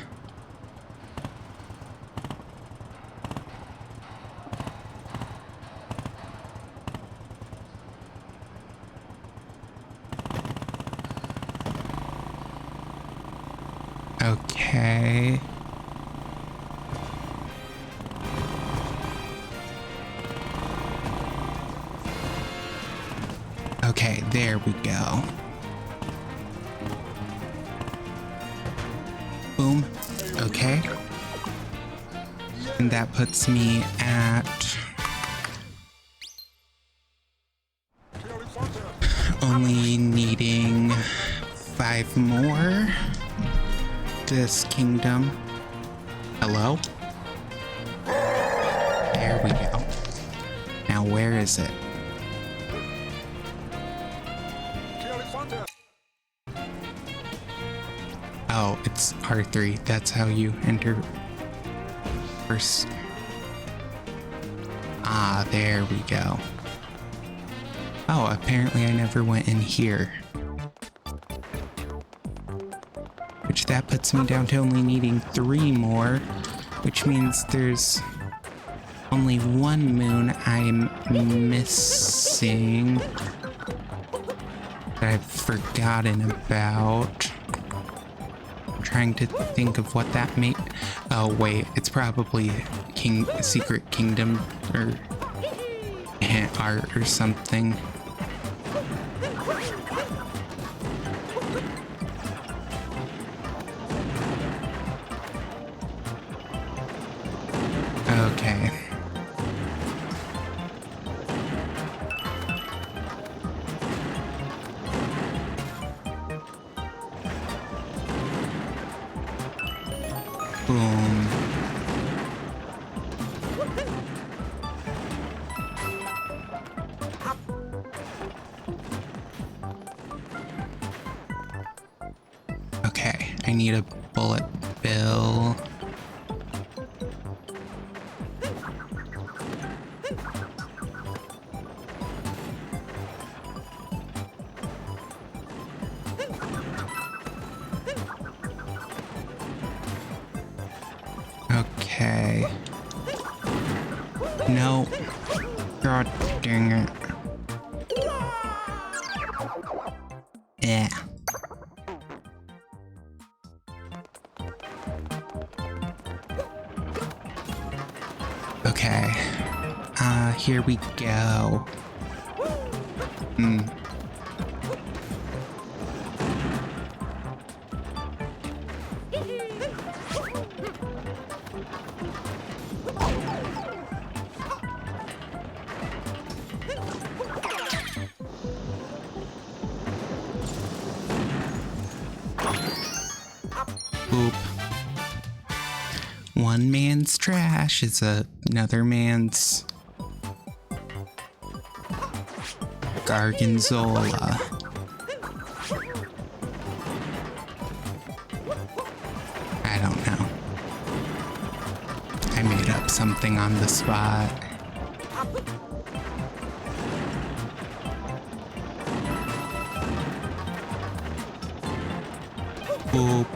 Okay. Okay, there we go. Boom. Okay. And that puts me at only needing 5 more. This kingdom. Hello? There we go. Now where is it? Oh, it's R3. That's how you enter first. Ah, there we go. Oh, apparently I never went in here. Which that puts me down to only needing 3 more, which means there's only 1 moon I'm missing that I've forgotten about. I'm trying to think of what that may... Oh wait, it's probably Secret Kingdom or art or something. Okay. Boom. Okay, I need a bullet bill. Okay. No. God dang it. Yeah. Okay. Here we go. Boop. One man's trash is another man's Gargonzola. I don't know. I made up something on the spot. Boop.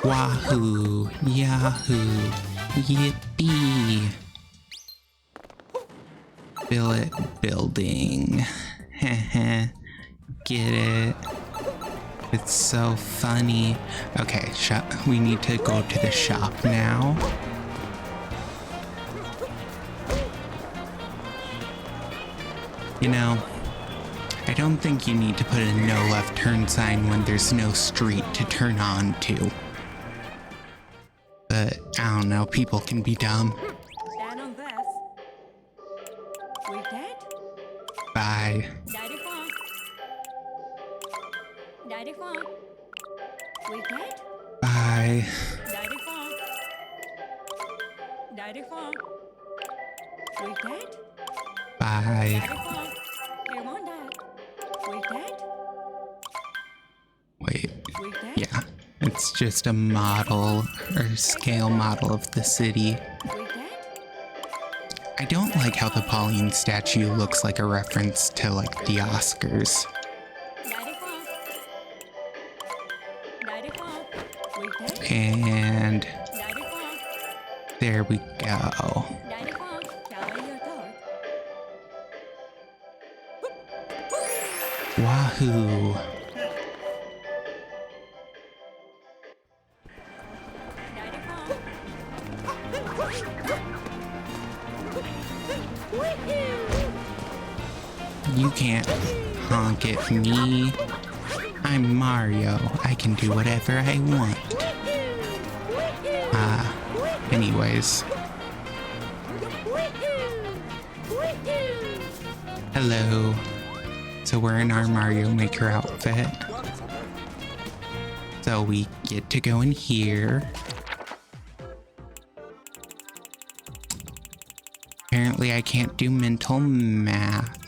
Wahoo! Yahoo! Yippee! Billet building. Heh. Get it? It's so funny. Okay, we need to go to the shop now. You know, I don't think you need to put a no left turn sign when there's no street to turn on to. But I don't know, people can be dumb. Stand on this. We dead? Bye. Daddy phone. Daddy phone. We dead? Bye. Daddy phone. Daddy phone. We dead? Bye. Daddy phone. They want that. We dead? Wait. We dead? Yeah. It's just a model or scale model of the city. We dead? I don't like how the Pauline statue looks like a reference to like the Oscars. Daddy phone. Daddy phone. We dead? And Daddy phone. there we go. Daddy phone. Tell your dog. Wahoo. Daddy phone. You can't honk at me. I'm Mario. I can do whatever I want. Anyways. Hello. So we're in our Mario Maker outfit. So we get to go in here. Apparently I can't do mental math.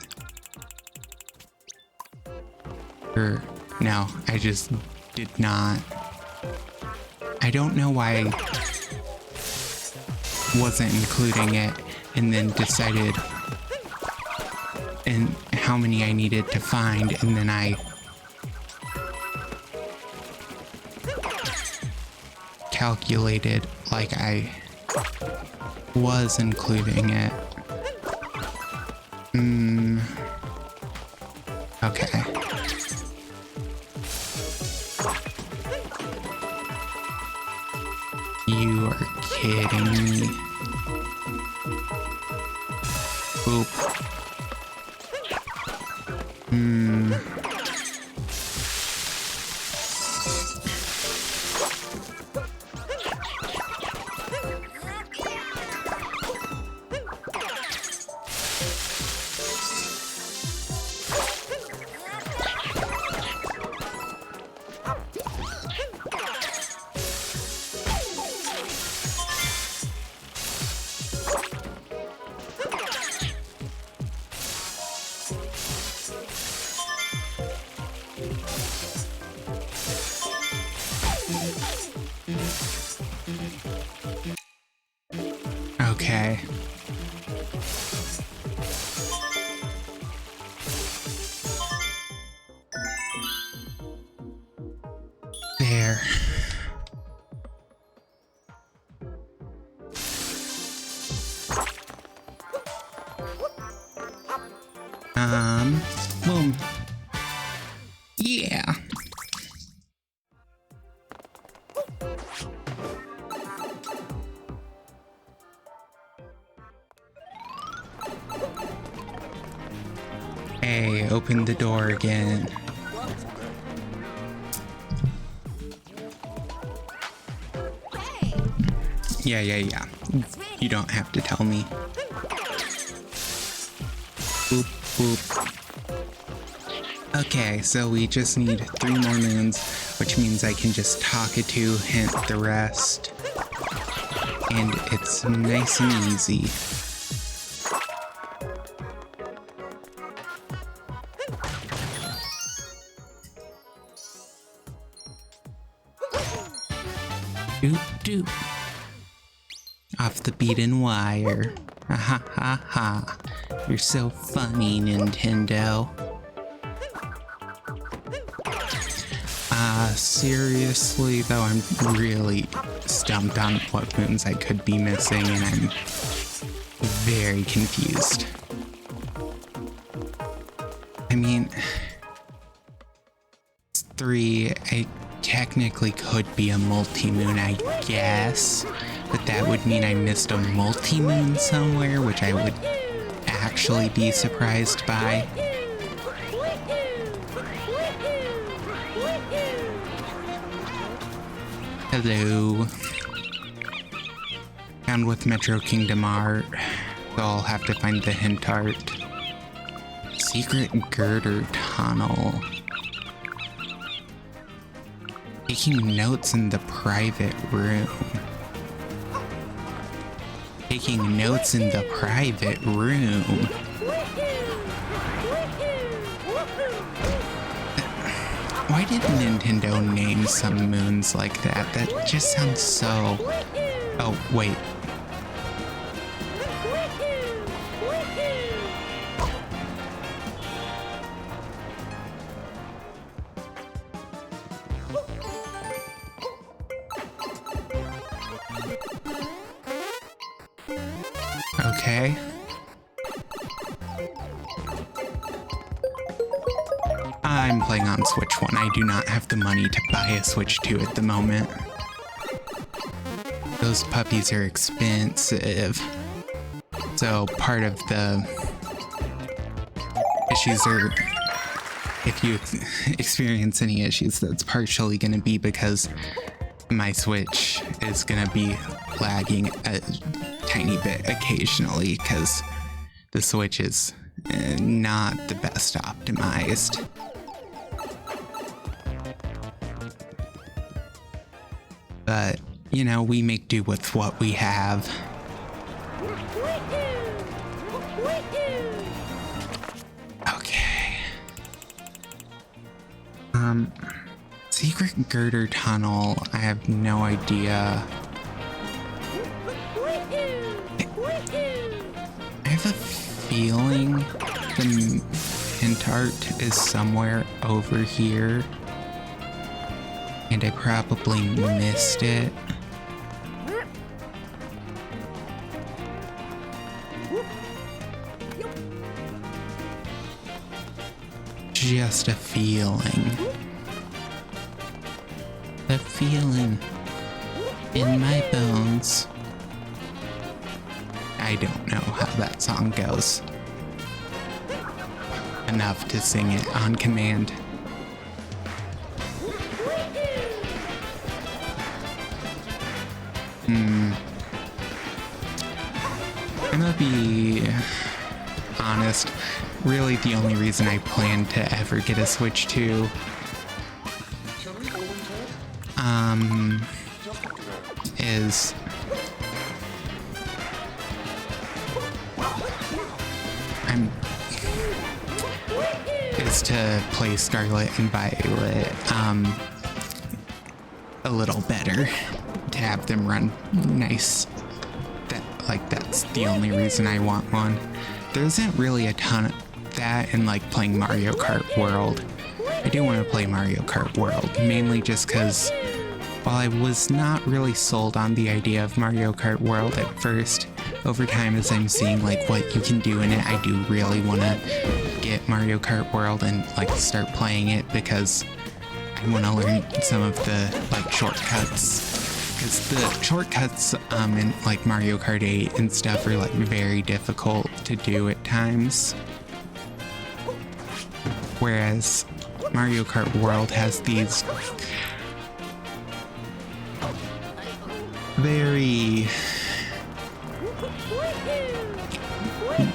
Or, no, I just did not. I don't know why I wasn't including it and then decided and how many I needed to find, and then I calculated like I was including it. Okay. You are kidding me. Oop. Okay. There. Boom. Yeah. Hey, open the door again. Hey, Yeah. You don't have to tell me. Boop, boop. Okay, so we just need 3 more moons, which means I can just talk it to, hint the rest. And it's nice and easy. Doop doop. Off the beaten wire. Ha ha ha. You're so funny, Nintendo. Seriously though, I'm really stumped on what moons I could be missing, and I'm very confused. mean, it's 3. I technically could be a multi-moon, I guess. But that would mean I missed a multi-moon somewhere, which I would actually be surprised by. Hello. Found with Metro Kingdom art, so I'll have to find the hint art. Secret girder tunnel. Taking notes in the private room. Taking notes in the private room. Why did Nintendo name some moons like that? That just sounds so... Oh, wait. Okay. I'm playing on Switch 1. I do not have the money to buy a Switch 2 at the moment. Those puppies are expensive. So part of the issues are, if you experience any issues, that's partially going to be because my Switch is going to be lagging a tiny bit occasionally because the Switch is not the best optimized. But, you know, we make do with what we have. Okay. Secret girder tunnel. I have no idea. I have a feeling the hint art is somewhere over here. And I probably missed it. Just a feeling. A feeling in my bones. I don't know how that song goes. Enough to sing it on command. I'm gonna be honest, really the only reason I plan to ever get a Switch 2 is to play Scarlet and Violet a little better, to have them run nice. That's the only reason I want one. There isn't really a ton of that in like playing Mario Kart World. I do want to play Mario Kart World, mainly just because while I was not really sold on the idea of Mario Kart World at first, over time as I'm seeing like what you can do in it, I do really want to get Mario Kart World and like start playing it because I want to learn some of the like shortcuts. Because the shortcuts in like Mario Kart 8 and stuff are like very difficult to do at times. Whereas Mario Kart World has these very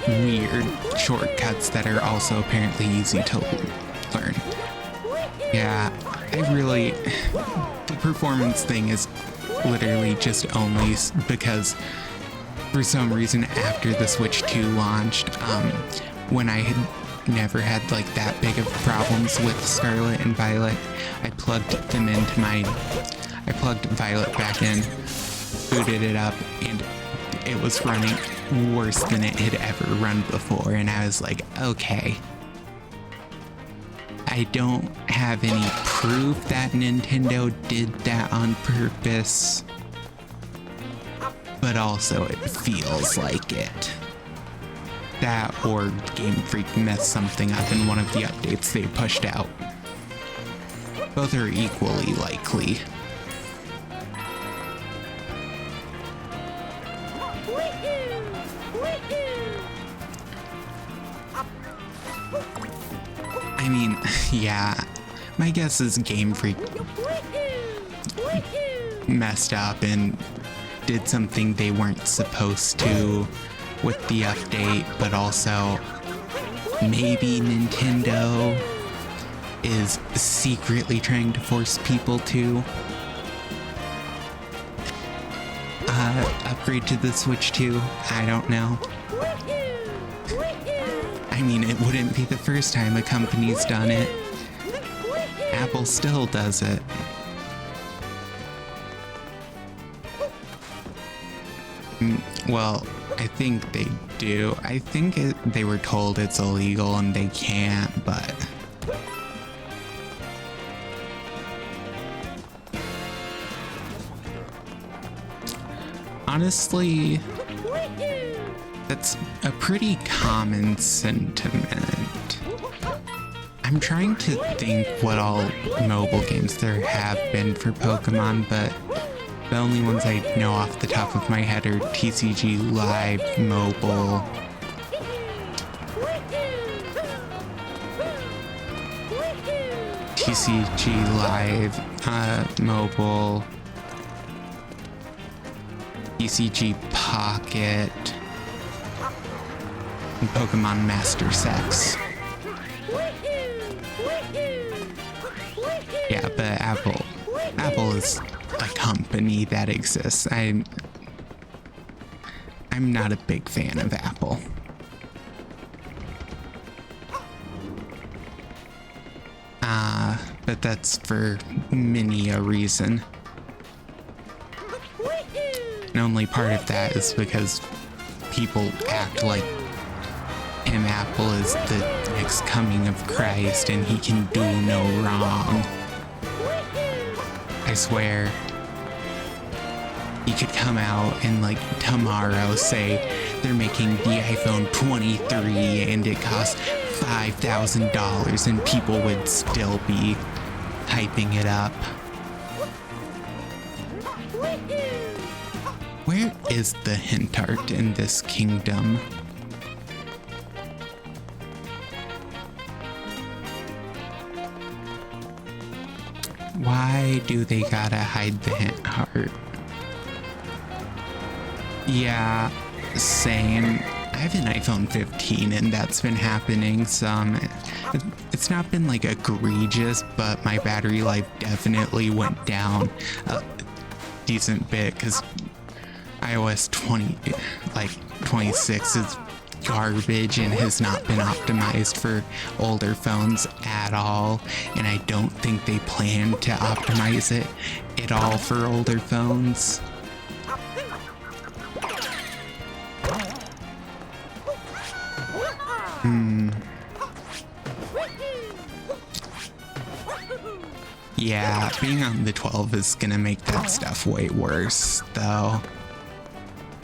weird shortcuts that are also apparently easy to learn. Yeah, the performance thing is literally just only because for some reason after the Switch 2 launched, when I had never had like that big of problems with Scarlet and Violet, I plugged Violet back in, booted it up, and it was running worse than it had ever run before, and I was like, okay. I don't have any proof that Nintendo did that on purpose, but also it feels like it. That or Game Freak messed something up in one of the updates they pushed out. Both are equally likely. I mean, yeah, my guess is Game Freak messed up and did something they weren't supposed to with the update, but also maybe Nintendo is secretly trying to force people to upgrade to the Switch 2. I don't know. I mean, it wouldn't be the first time a company's done it. Apple still does it. Well, I think they do. I think they were told it's illegal and they can't, but... Honestly, that's a pretty common sentiment. I'm trying to think what all mobile games there have been for Pokemon, but the only ones I know off the top of my head are TCG Live Mobile, TCG Live Mobile, TCG Pocket, and Pokemon Master Sex. Yeah, but Apple is a company that exists. I'm not a big fan of Apple. But that's for many a reason. And only part of that is because people act like Apple is the next coming of Christ and he can do no wrong. I swear, he could come out and like tomorrow say they're making the iPhone 23 and it costs $5,000 and people would still be hyping it up. Where is the hint art in this kingdom? Why do they gotta hide the hint art? Yeah, same. I have an iPhone 15 and that's been happening some. It's not been like egregious, but my battery life definitely went down a decent bit because iOS 26 is garbage and has not been optimized for older phones at all, and I don't think they plan to optimize it at all for older phones. Yeah, being on the 12 is gonna make that stuff way worse, though,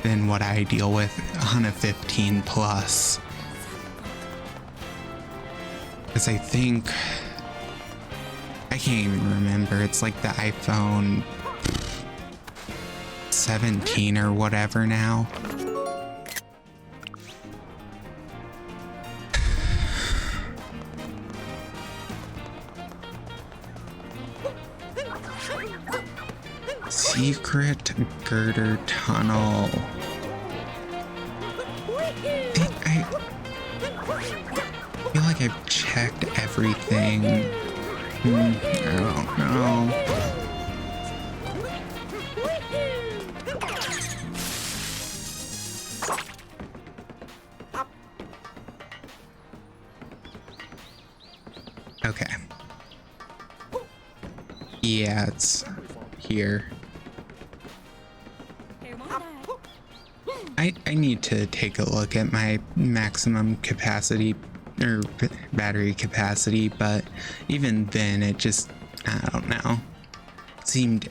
than what I deal with on a 15 Plus. Because I think... I can't even remember. It's like the iPhone 17 or whatever now. Secret girder tunnel. I feel like I've checked everything. I don't know. Okay. Yeah, it's here. I need to take a look at my maximum capacity or battery capacity, but even then it just, I don't know, seemed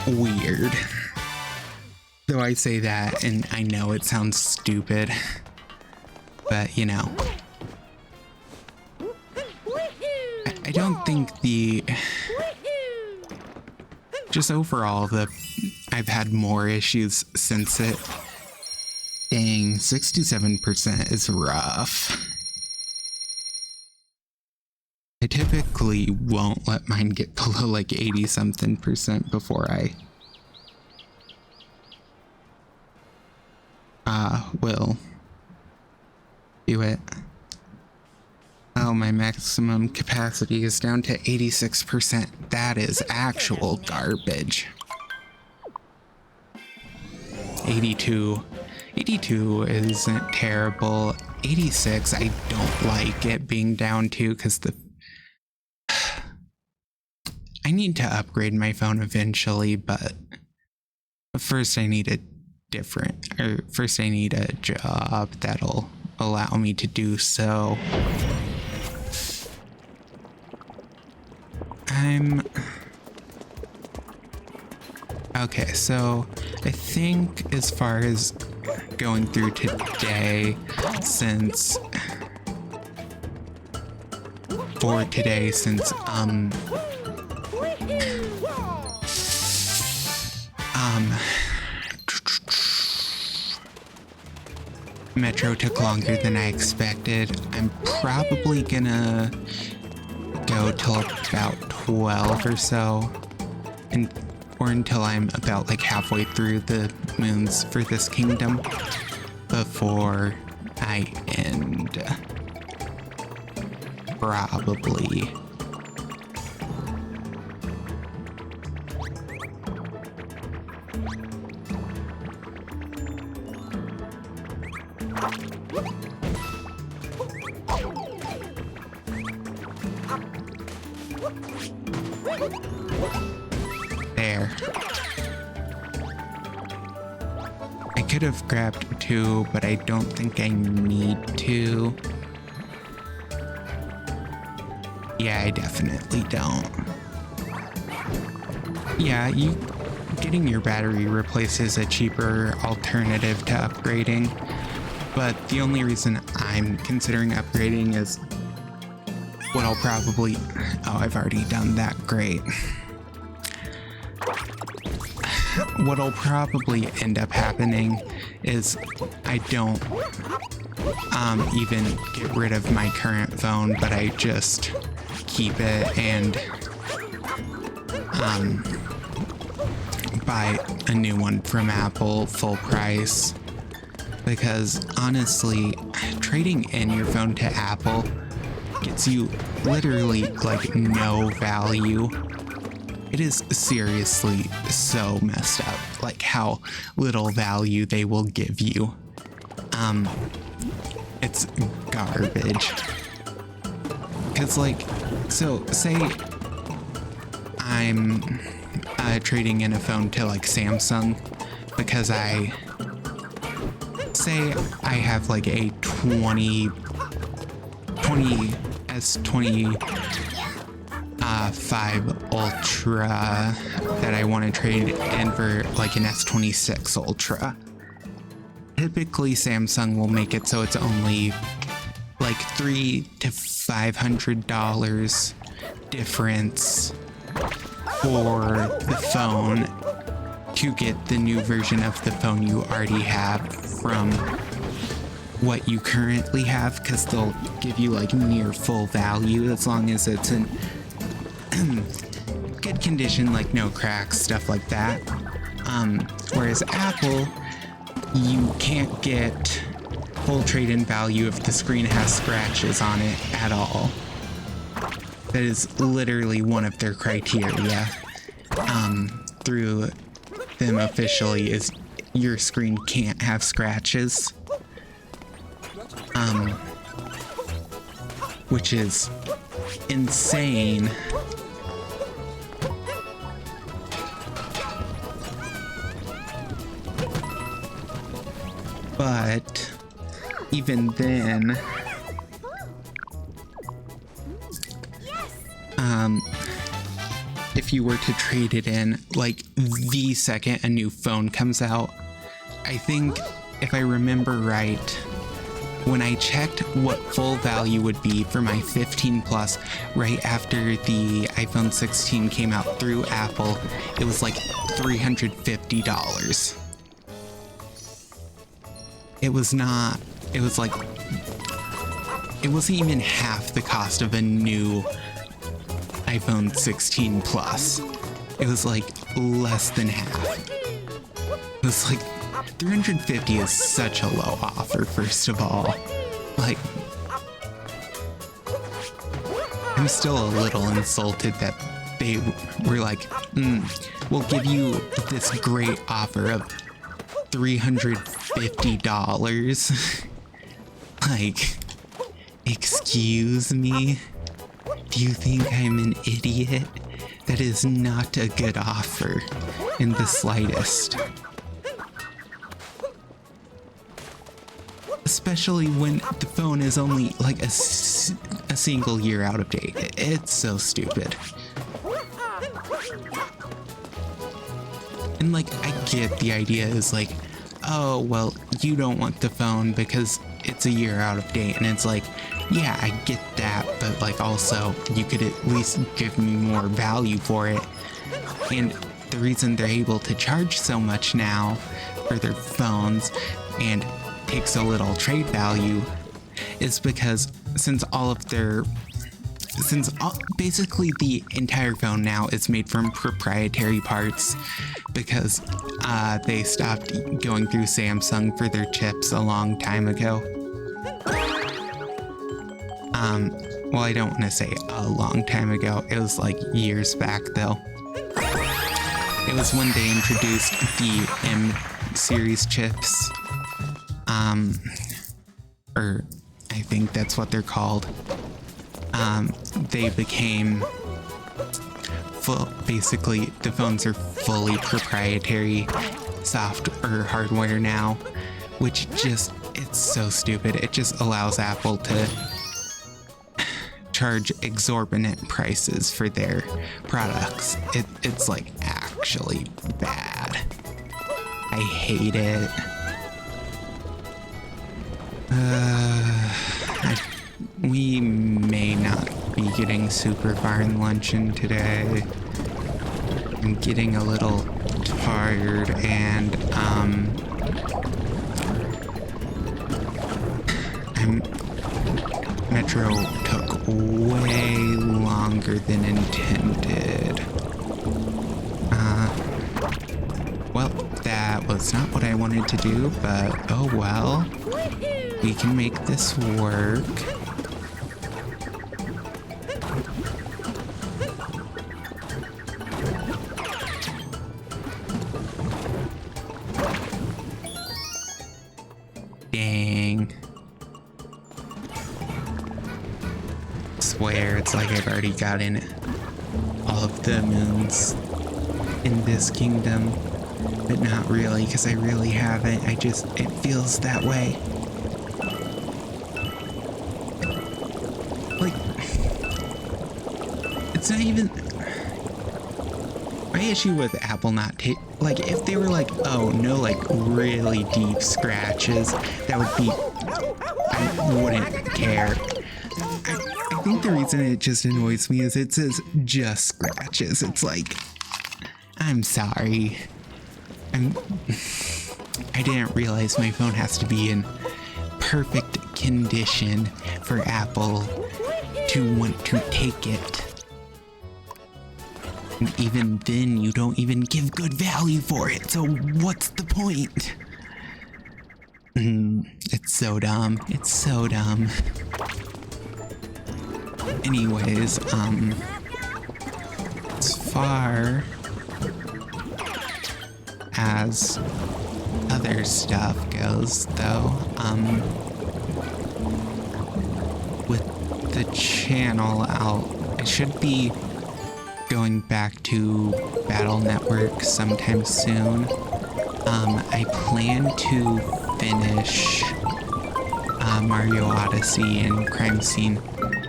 weird. Though I say that, and I know it sounds stupid, but you know. I don't think just overall, I've had more issues since it. Dang, 67% is rough. I typically won't let mine get below like 80-something% before I will do it. Oh, my maximum capacity is down to 86%. That is actual garbage. 82 isn't terrible. 86, I don't like it being down to because I need to upgrade my phone eventually, but first I need a job that'll allow me to do so. Okay, so I think as far as going through today, since Metro took longer than I expected, I'm probably gonna go till about 12 or so, or until I'm about like halfway through the moons for this kingdom before I end. Probably. There. I could have grabbed 2, but I don't think I need to. Yeah, I definitely don't. Yeah, getting your battery replaced is a cheaper alternative to upgrading, but the only reason I'm considering upgrading is what I'll probably... Oh, I've already done that. Great. What'll probably end up happening is I don't even get rid of my current phone, but I just keep it and buy a new one from Apple full price, because honestly, trading in your phone to Apple gets you literally like no value. It is seriously so messed up, like how little value they will give you. It's garbage. Cause like, so say I'm trading in a phone to like Samsung because I have like a S25 Ultra that I want to trade in for like an S26 Ultra. Typically Samsung will make it so it's only like $300 to $500 difference for the phone to get the new version of the phone you already have from what you currently have, because they'll give you like near full value as long as it's in good condition, like no cracks, stuff like that. Whereas Apple, you can't get full trade-in value if the screen has scratches on it at all. That is literally one of their criteria through them officially, is your screen can't have scratches. Which is insane. But even then, if you were to trade it in, like the second a new phone comes out, I think if I remember right, when I checked what full value would be for my 15 Plus right after the iPhone 16 came out through Apple, it was like $350. It was not, it was like, it wasn't even half the cost of a new iPhone 16 Plus. It was like less than half. It was like 350 is such a low offer, first of all. Like, I'm still a little insulted that they were like, we'll give you this great offer of $350. Like, excuse me? Do you think I'm an idiot? That is not a good offer in the slightest. Especially when the phone is only like a single year out of date. It's so stupid. And like, I get the idea is like, oh, well, you don't want the phone because it's a year out of date. And it's like, yeah, I get that, but like also you could at least give me more value for it. And the reason they're able to charge so much now for their phones and take so little trade value is because basically the entire phone now is made from proprietary parts because they stopped going through Samsung for their chips a long time ago. Well, I don't want to say a long time ago. It was like years back though. It was when they introduced the M series chips. Or I think that's what they're called. They became basically the phones are fully proprietary software hardware now, which just, it's so stupid. It just allows Apple to charge exorbitant prices for their products. It's like actually bad. I hate it. We may not be getting super far in luncheon today. I'm getting a little tired and Metro took way longer than intended. Well, that was not what I wanted to do, but oh well. We can make this work. Dang. Swear, it's like I've already gotten all of the moons in this kingdom, but not really, because I really haven't. It feels that way. Like, it's not even... My issue with Apple not like, if they were like, oh, no, like, really deep scratches, that would be... I wouldn't care. I think the reason it just annoys me is it says just scratches. It's like, I'm sorry. I didn't realize my phone has to be in perfect condition for Apple to want to take it. And even then, you don't even give good value for it, so what's the point? It's so dumb. It's so dumb. Anyways, as far as other stuff goes, though, with the channel, I should be going back to Battle Network sometime soon. I plan to finish Mario Odyssey and Crime Scene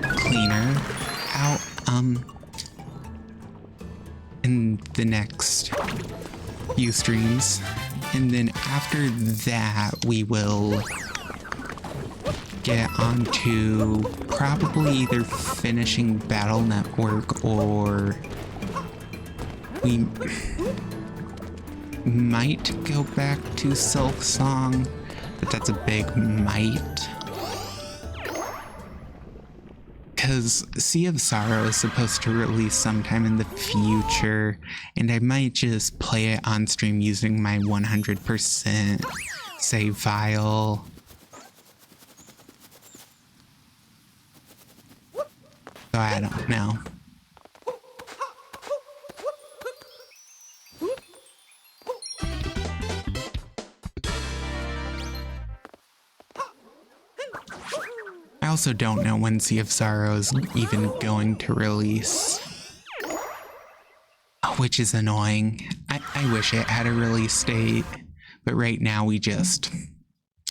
Cleaner out in the next few streams. And then after that, we will get on to probably either finishing Battle Network or we might go back to Silk Song, but that's a big might. Because Sea of Sorrow is supposed to release sometime in the future, and I might just play it on stream using my 100% save file. So I don't know. I also don't know when Sea of Sorrow is even going to release, which is annoying. I wish it had a release date, but right now we just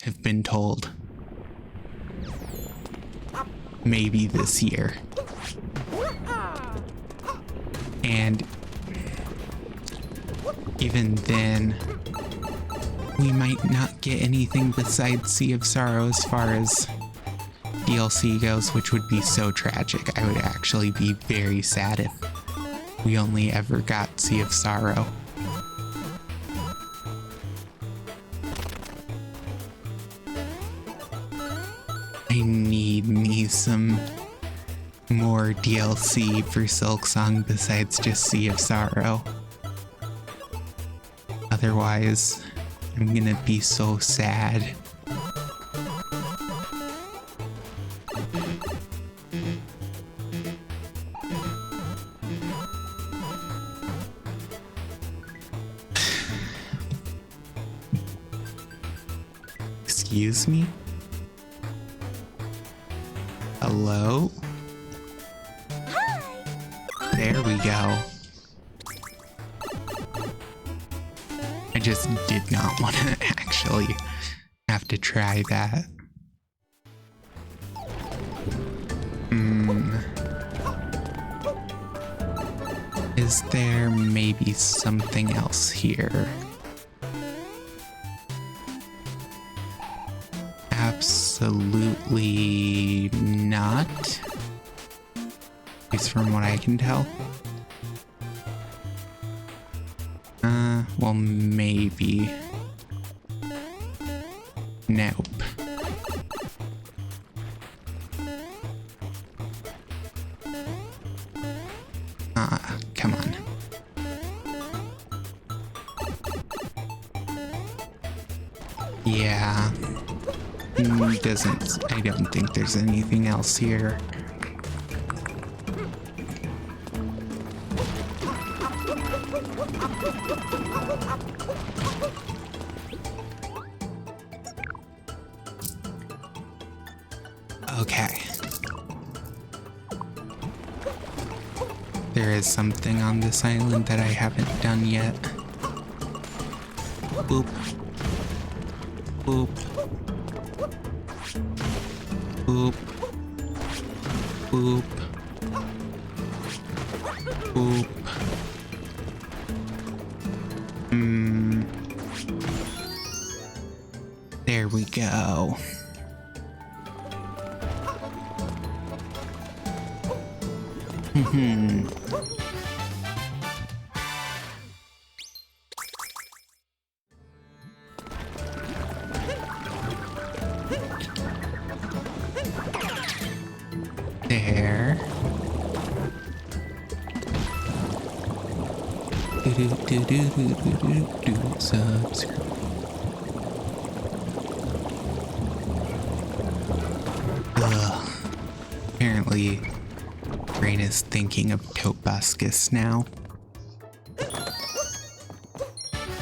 have been told maybe this year. And even then, we might not get anything besides Sea of Sorrow as far as DLC goes, which would be so tragic. I would actually be very sad if we only ever got Sea of Sorrow. I need me some more DLC for Silksong besides just Sea of Sorrow. Otherwise, I'm gonna be so sad. Excuse me? Hello? Hi! There we go. I just did not want to actually have to try that. Is there maybe something else here? Absolutely not. At least from what I can tell. Well, maybe. Nope. Come on. Yeah. I don't think there's anything else here. Okay. There is something on this island that I haven't done yet. Boop. Boop. Boop. Boop. Boop. There we go. There. Subscribe. Apparently, brain is thinking of Tobuscus now.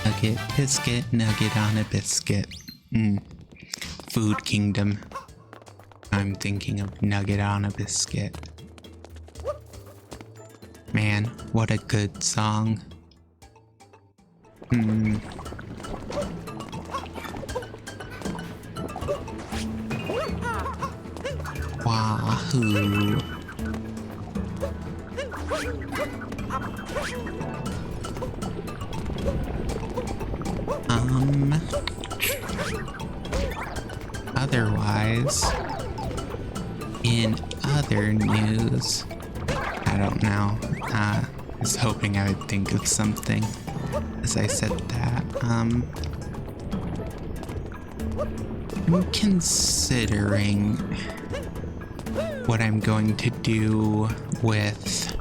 Nugget, biscuit, nugget on a biscuit. Food Kingdom. I'm thinking of nugget on a biscuit. Man, what a good song. Wahoo. Otherwise, in other news, I don't know. I was hoping I would think of something as I said that. I'm considering what I'm going to do with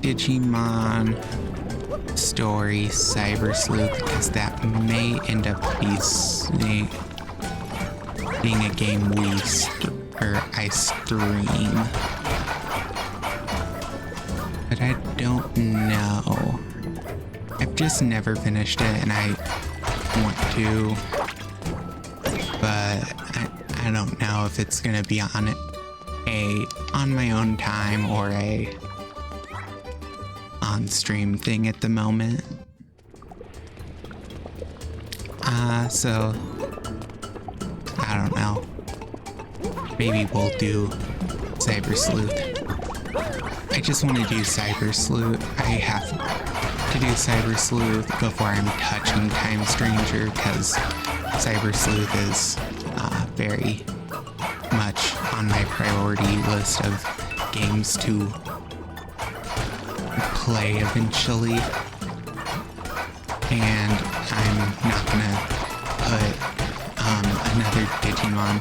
Digimon Story Cyber Sleuth, because that may end up being a game I stream. But I don't know. I've just never finished it and I want to, but I don't know if it's gonna be on my own time or a on stream thing at the moment. So I don't know. Maybe we'll do Cyber Sleuth. I just want to do Cyber Sleuth. I have to do Cyber Sleuth before I'm touching Time Stranger, because Cyber Sleuth is very much on my priority list of games to play eventually. And I'm not gonna put another Digimon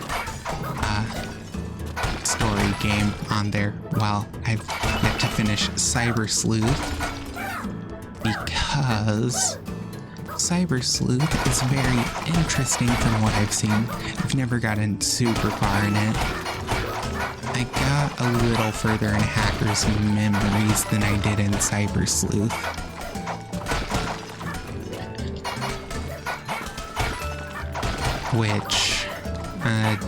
story game on there while I've yet to finish Cyber Sleuth, because Cyber Sleuth is very interesting from what I've seen. I've never gotten super far in it. I got a little further in Hacker's Memories than I did in Cyber Sleuth. Which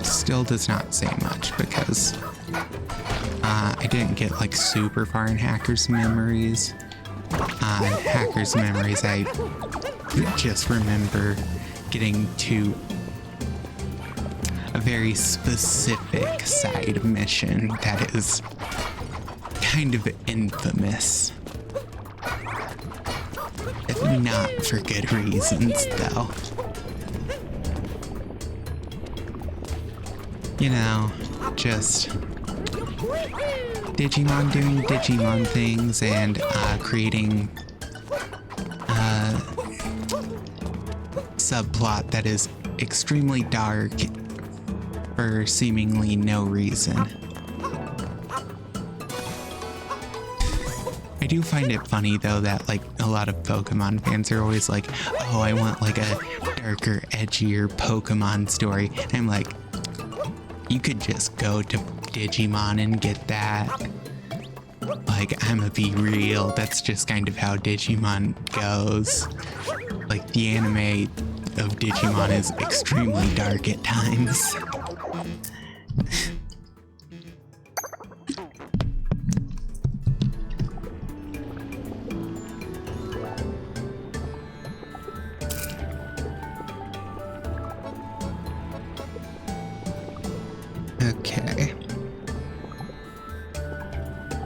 still does not say much, because I didn't get like super far in Hacker's Memories. Hacker's Memories, I just remember getting to a very specific side mission that is kind of infamous. If not for good reasons, though. You know, just Digimon doing Digimon things and creating a subplot that is extremely dark for seemingly no reason. I do find it funny though that like a lot of Pokemon fans are always like, oh, I want like a darker, edgier Pokemon story. And I'm like, you could just go to Digimon and get that. Like, I'ma be real, that's just kind of how Digimon goes. Like, the anime of Digimon is extremely dark at times. Okay.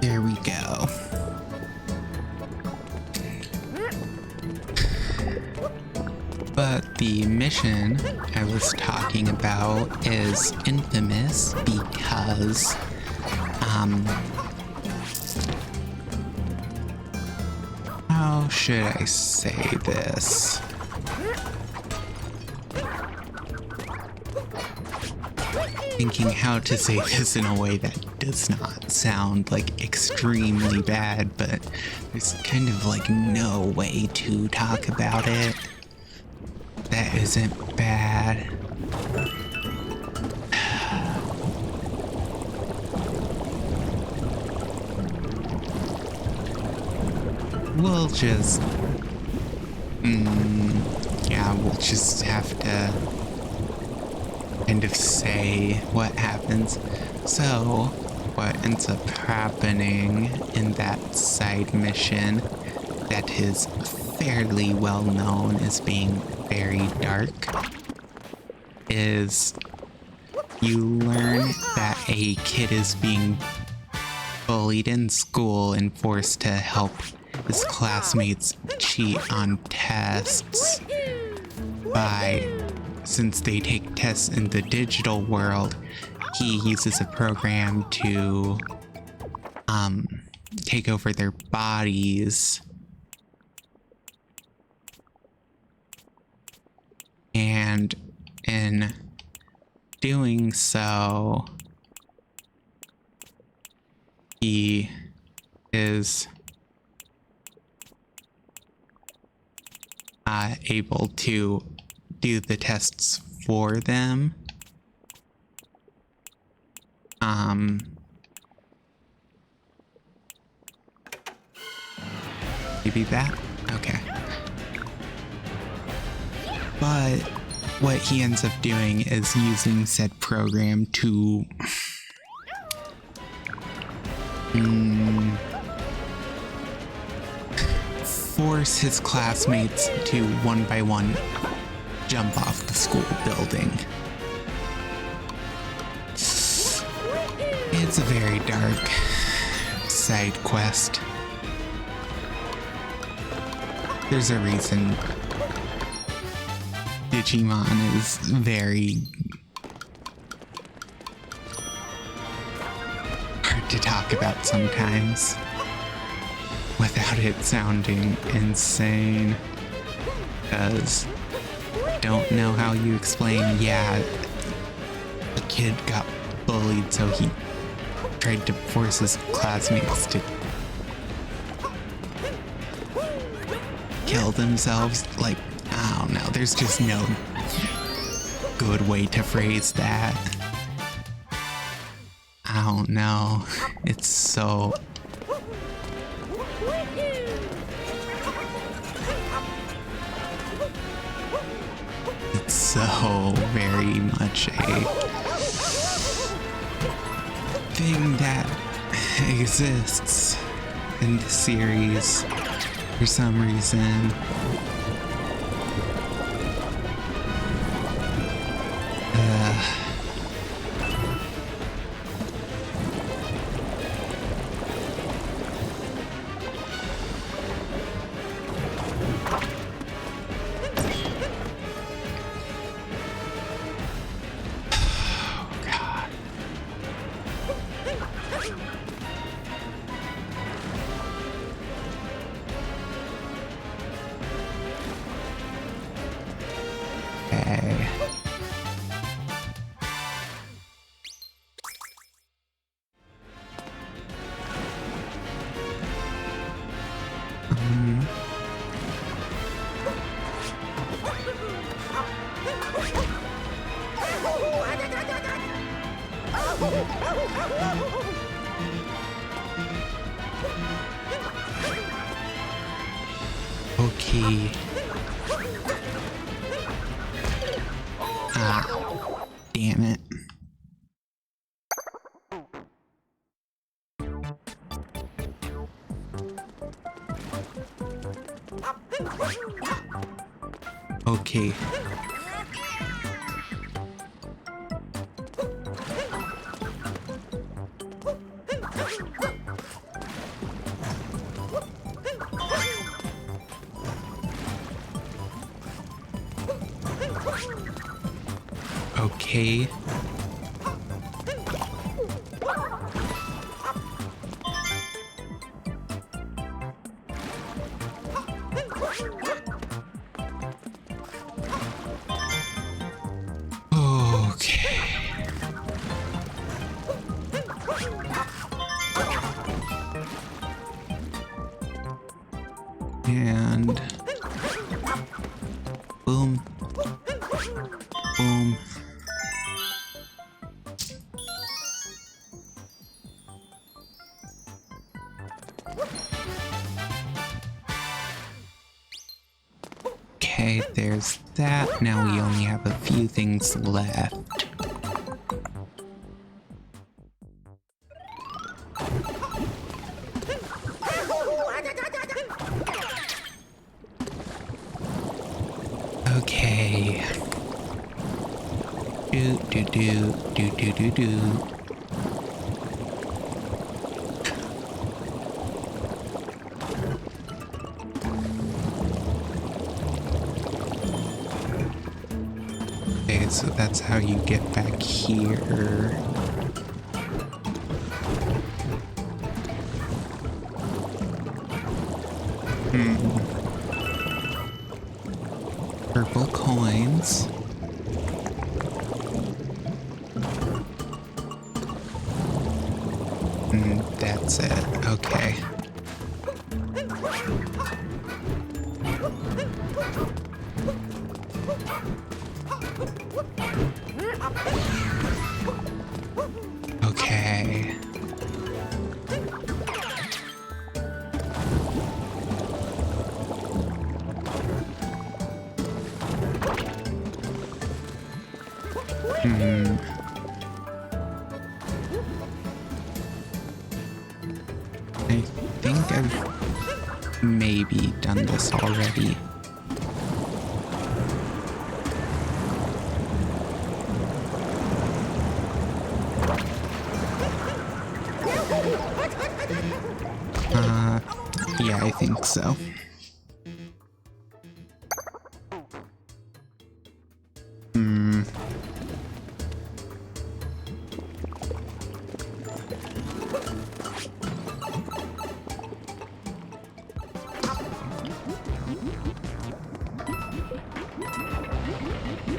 There we go. But the mission I was talking about is infamous because, how should I say this? Thinking how to say this in a way that does not sound like extremely bad, but there's kind of like no way to talk about it that isn't bad. We'll just yeah, we'll just have to kind of say what happens. So, what ends up happening in that side mission that is fairly well known as being very dark is you learn that a kid is being bullied in school and forced to help his classmates cheat on tests since they take tests in the digital world, he uses a program to take over their bodies. And in doing so, he is able to do the tests for them. Maybe that? Okay. But what he ends up doing is using said program to force his classmates to one by one jump off the school building. It's a very dark side quest. There's a reason Digimon is very hard to talk about sometimes without it sounding insane. Because don't know how you explain, yeah, a kid got bullied, so he tried to force his classmates to kill themselves. Like, I don't know, there's just no good way to phrase that. I don't know. It's so... It's so very much a thing that exists in the series for some reason. Okay. Okay. Ah, damn it. Okay. Okay. And boom, boom. Okay, there's that. Now we only have a few things left. Okay. Do. Okay, so that's how you get back here. Purple coins. That's it. Okay. Okay. I think I've maybe done this already. Yeah, I think so.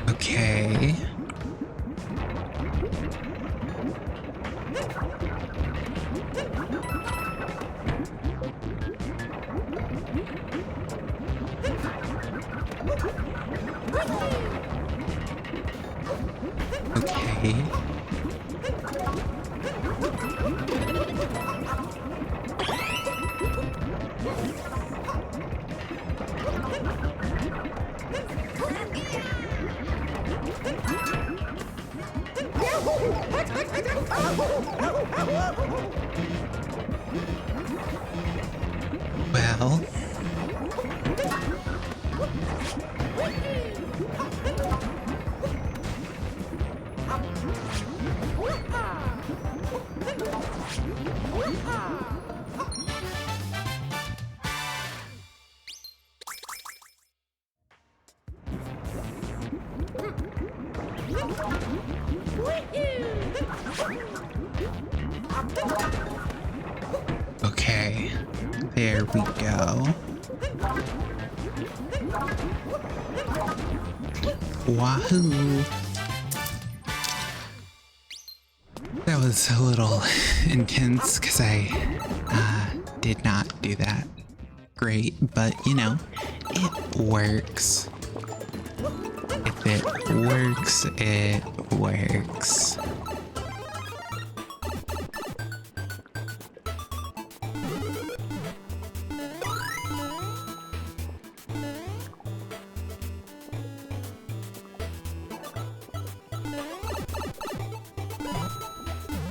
Okay. Okay. Well, okay. There we go. Wahoo! That was a little intense because I did not do that great, but you know, it works. If it works, it works.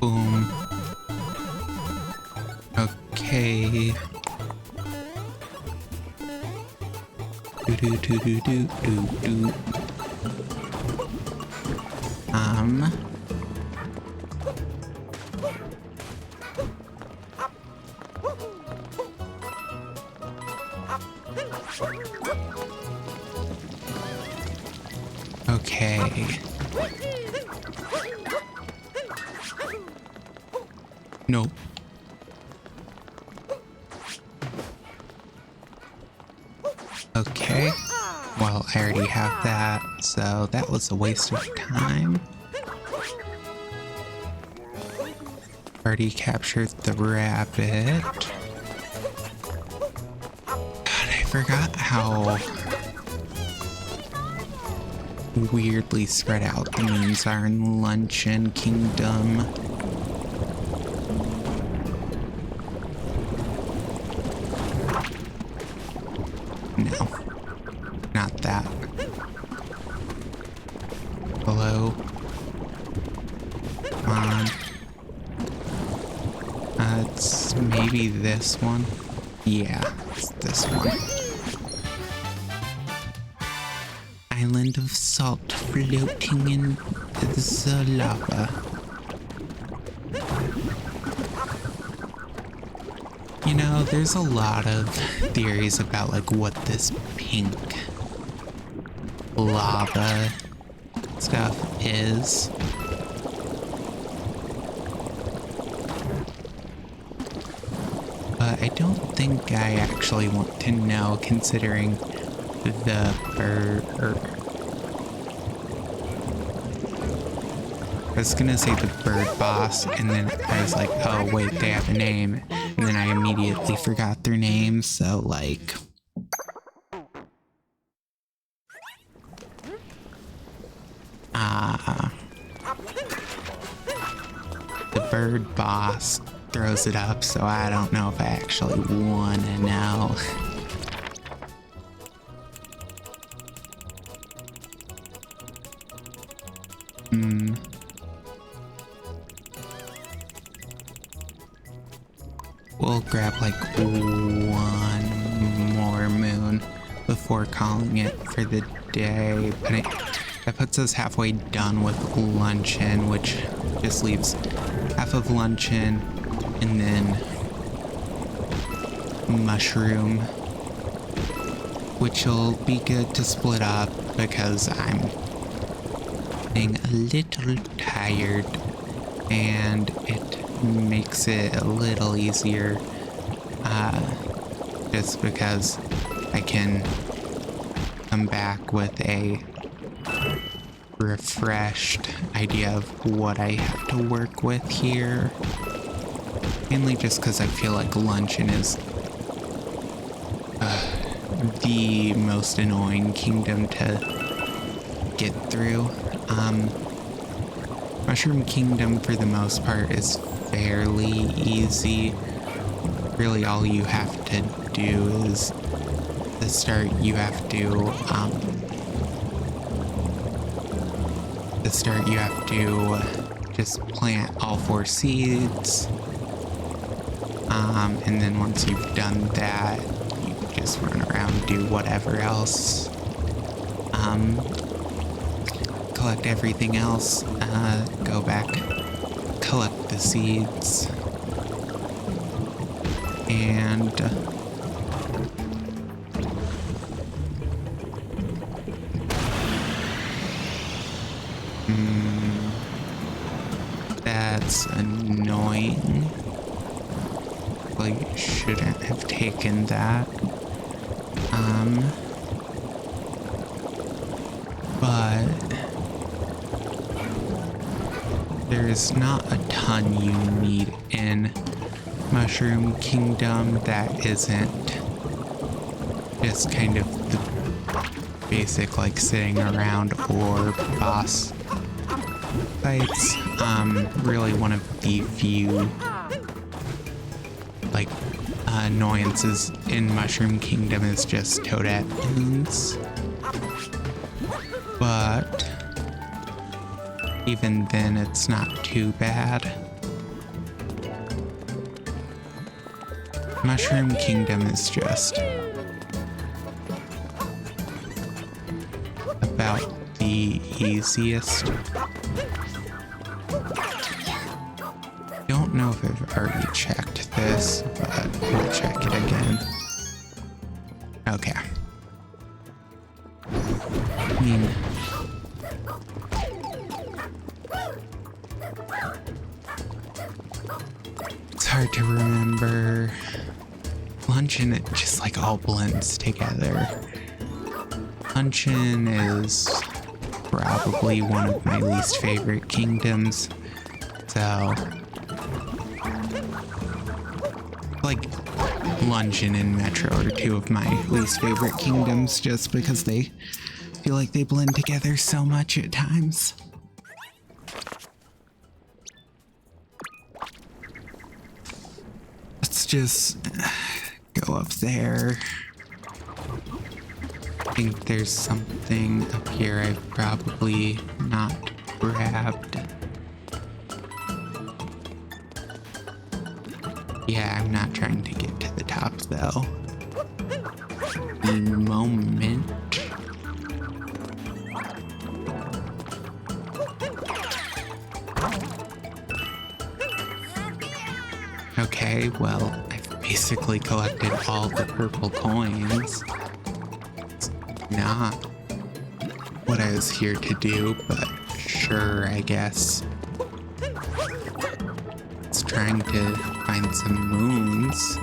Boom. Okay. Do do do do do do do. Okay. Nope. Okay. Well, I already have that, so that was a waste of time. Already captured the rabbit. God, I forgot how weirdly spread out the moons are in Luncheon Kingdom. No, not that. Hello? Come on. It's maybe this one. Yeah, it's this one. Island of salt floating in the lava. You know, there's a lot of theories about like what this pink lava stuff is. But I don't think I actually want to know, considering the bird. I was gonna say the bird boss, and then I was like, oh wait, they have a name. And then I immediately forgot their names, so like... the bird boss throws it up, so I don't know if I actually wanna know. We'll grab like one more moon before calling it for the day, but that puts us halfway done with luncheon, which just leaves half of luncheon and then mushroom, which will be good to split up because I'm getting a little tired and it makes it a little easier just because I can come back with a refreshed idea of what I have to work with here. Mainly just because I feel like luncheon is the most annoying kingdom to get through. Mushroom Kingdom, for the most part, is fairly easy. Really, all you have to do is, to start, you have to, just plant all 4 seeds. And then once you've done that, you just run around, do whatever else. Collect everything else, go back, collect the seeds, and that's annoying. Like, shouldn't have taken that. But there's not a ton you need in Mushroom Kingdom that isn't just kind of the basic, like, sitting around or boss fights. Really one of the few, like, annoyances in Mushroom Kingdom is just Toadette moons. But even then, it's not too bad. Mushroom Kingdom is just about the easiest. Don't know if I've already checked this, but we'll check it again. Okay. I mean, it's hard to remember. Luncheon, it just like all blends together. Luncheon is probably one of my least favorite kingdoms. So, like, Luncheon and Metro are 2 of my least favorite kingdoms just because they feel like they blend together so much at times. Let's just go up there. I think there's something up here I've probably not grabbed. Yeah, I'm not trying to get to the top though. Moment. Okay, well, I've basically collected all the purple coins. It's not what I was here to do, but sure, I guess. It's trying to find some moons.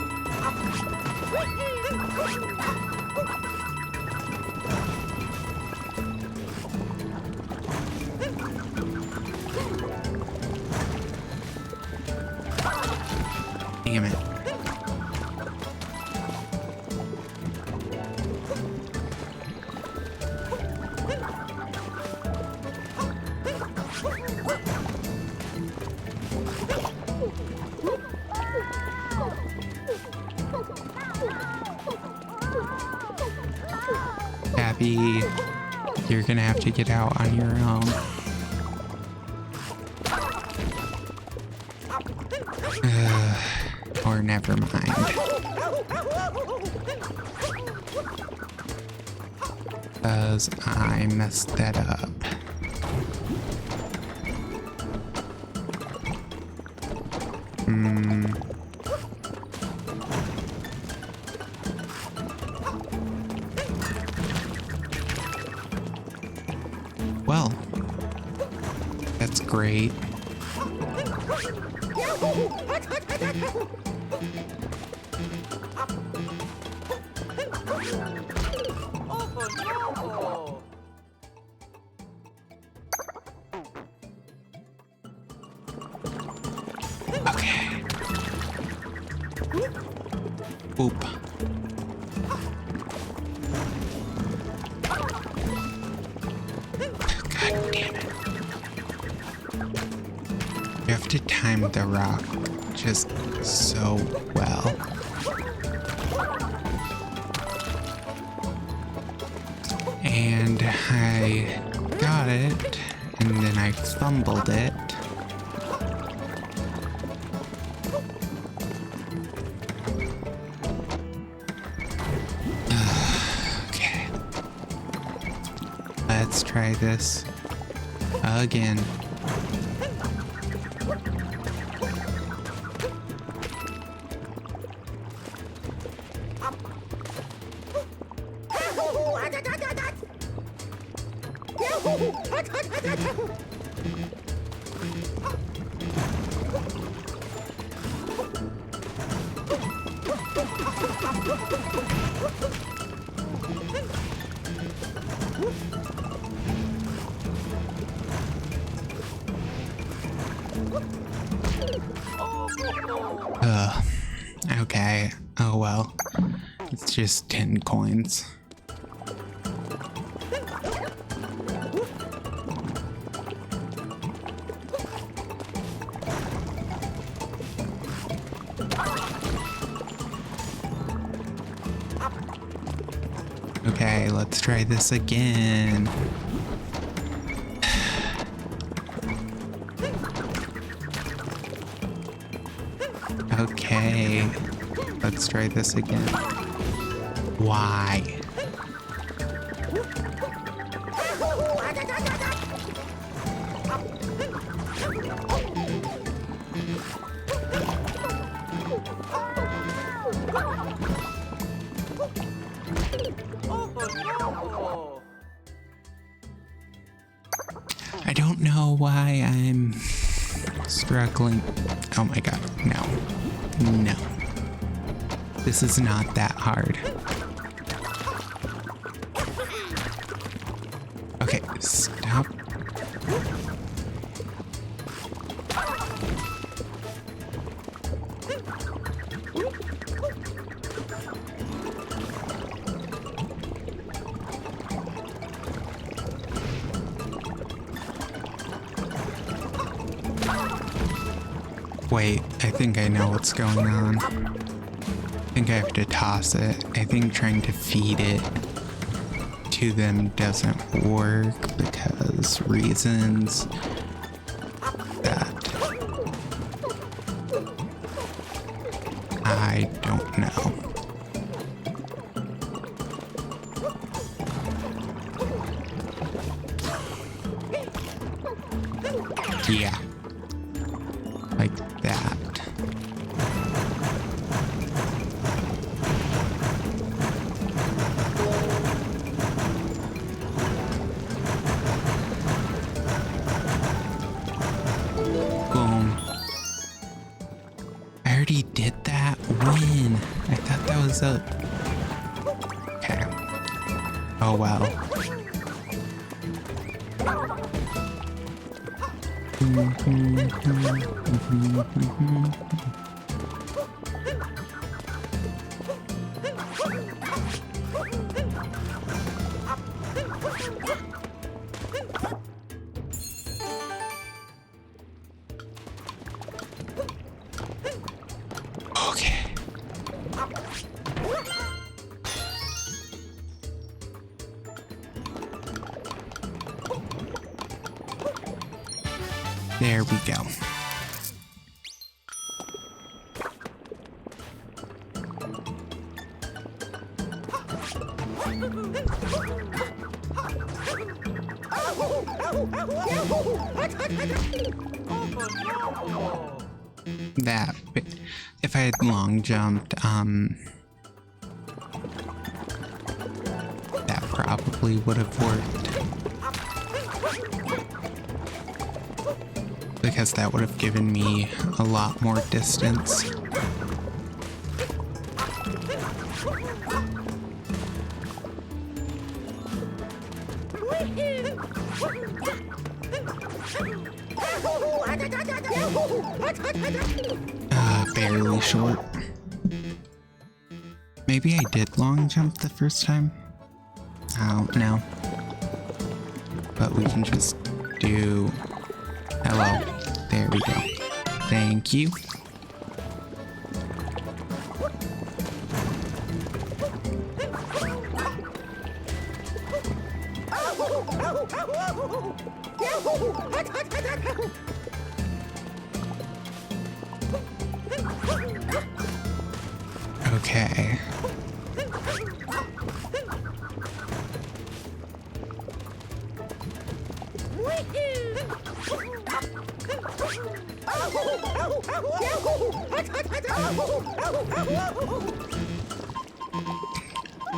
Damn it. Abby, you're gonna have to get out on your own. Or never mind. Because I messed that up. Well, that's great. Okay. Oop. God damn it. You have to time the rock just so well. And I got it, and then I fumbled it. Okay. Let's try this again. Okay. Oh well. It's just 10 coins. Okay, let's try this again. Okay, let's try this again. Why? I don't know why I'm struggling. Oh my god, no. No. This is not that hard. Okay, stop. Wait, I think I know what's going on. I think I have to toss it. I think trying to feed it to them doesn't work because reasons that I don't know. Yeah. Like that. those up. Okay. Oh well. Okay. There we go. That, if I had long jumped, that probably would have worked. Because that would have given me a lot more distance. Barely short. Maybe I did long jump the first time. I don't know. But we can just do... Hello. There we go. Thank you. Okay.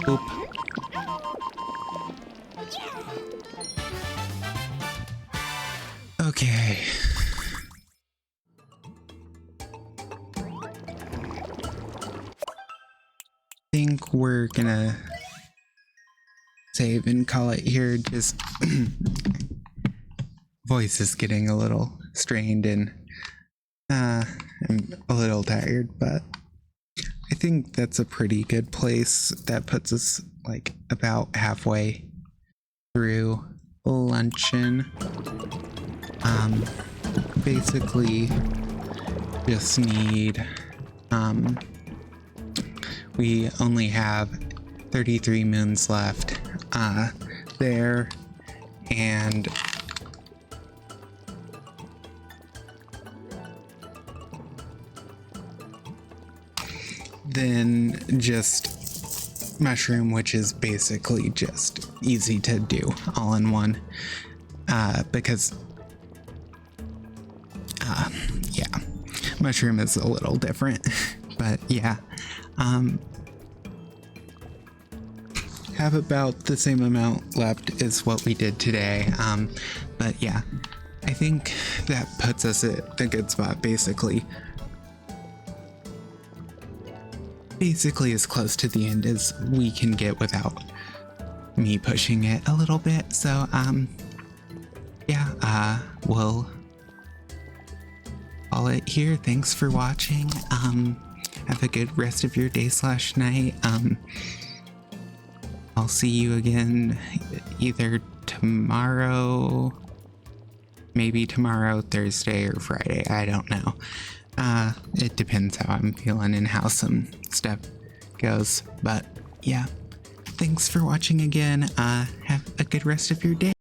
Oop. Okay. Think we're gonna save and call it here. Just voice is getting a little strained and I'm a little tired, but I think that's a pretty good place. That puts us like about halfway through luncheon. Basically just need we only have 33 moons left there, and then just mushroom, which is basically just easy to do all in one, because yeah, mushroom is a little different. But yeah, have about the same amount left as what we did today. But yeah, I think that puts us at a good spot, basically as close to the end as we can get without me pushing it a little bit. So yeah, we'll call it here. Thanks for watching. Have a good rest of your day / night. I'll see you again either tomorrow, maybe tomorrow, Thursday, or Friday. I don't know. It depends how I'm feeling and how some stuff goes. But yeah, thanks for watching again. Have a good rest of your day.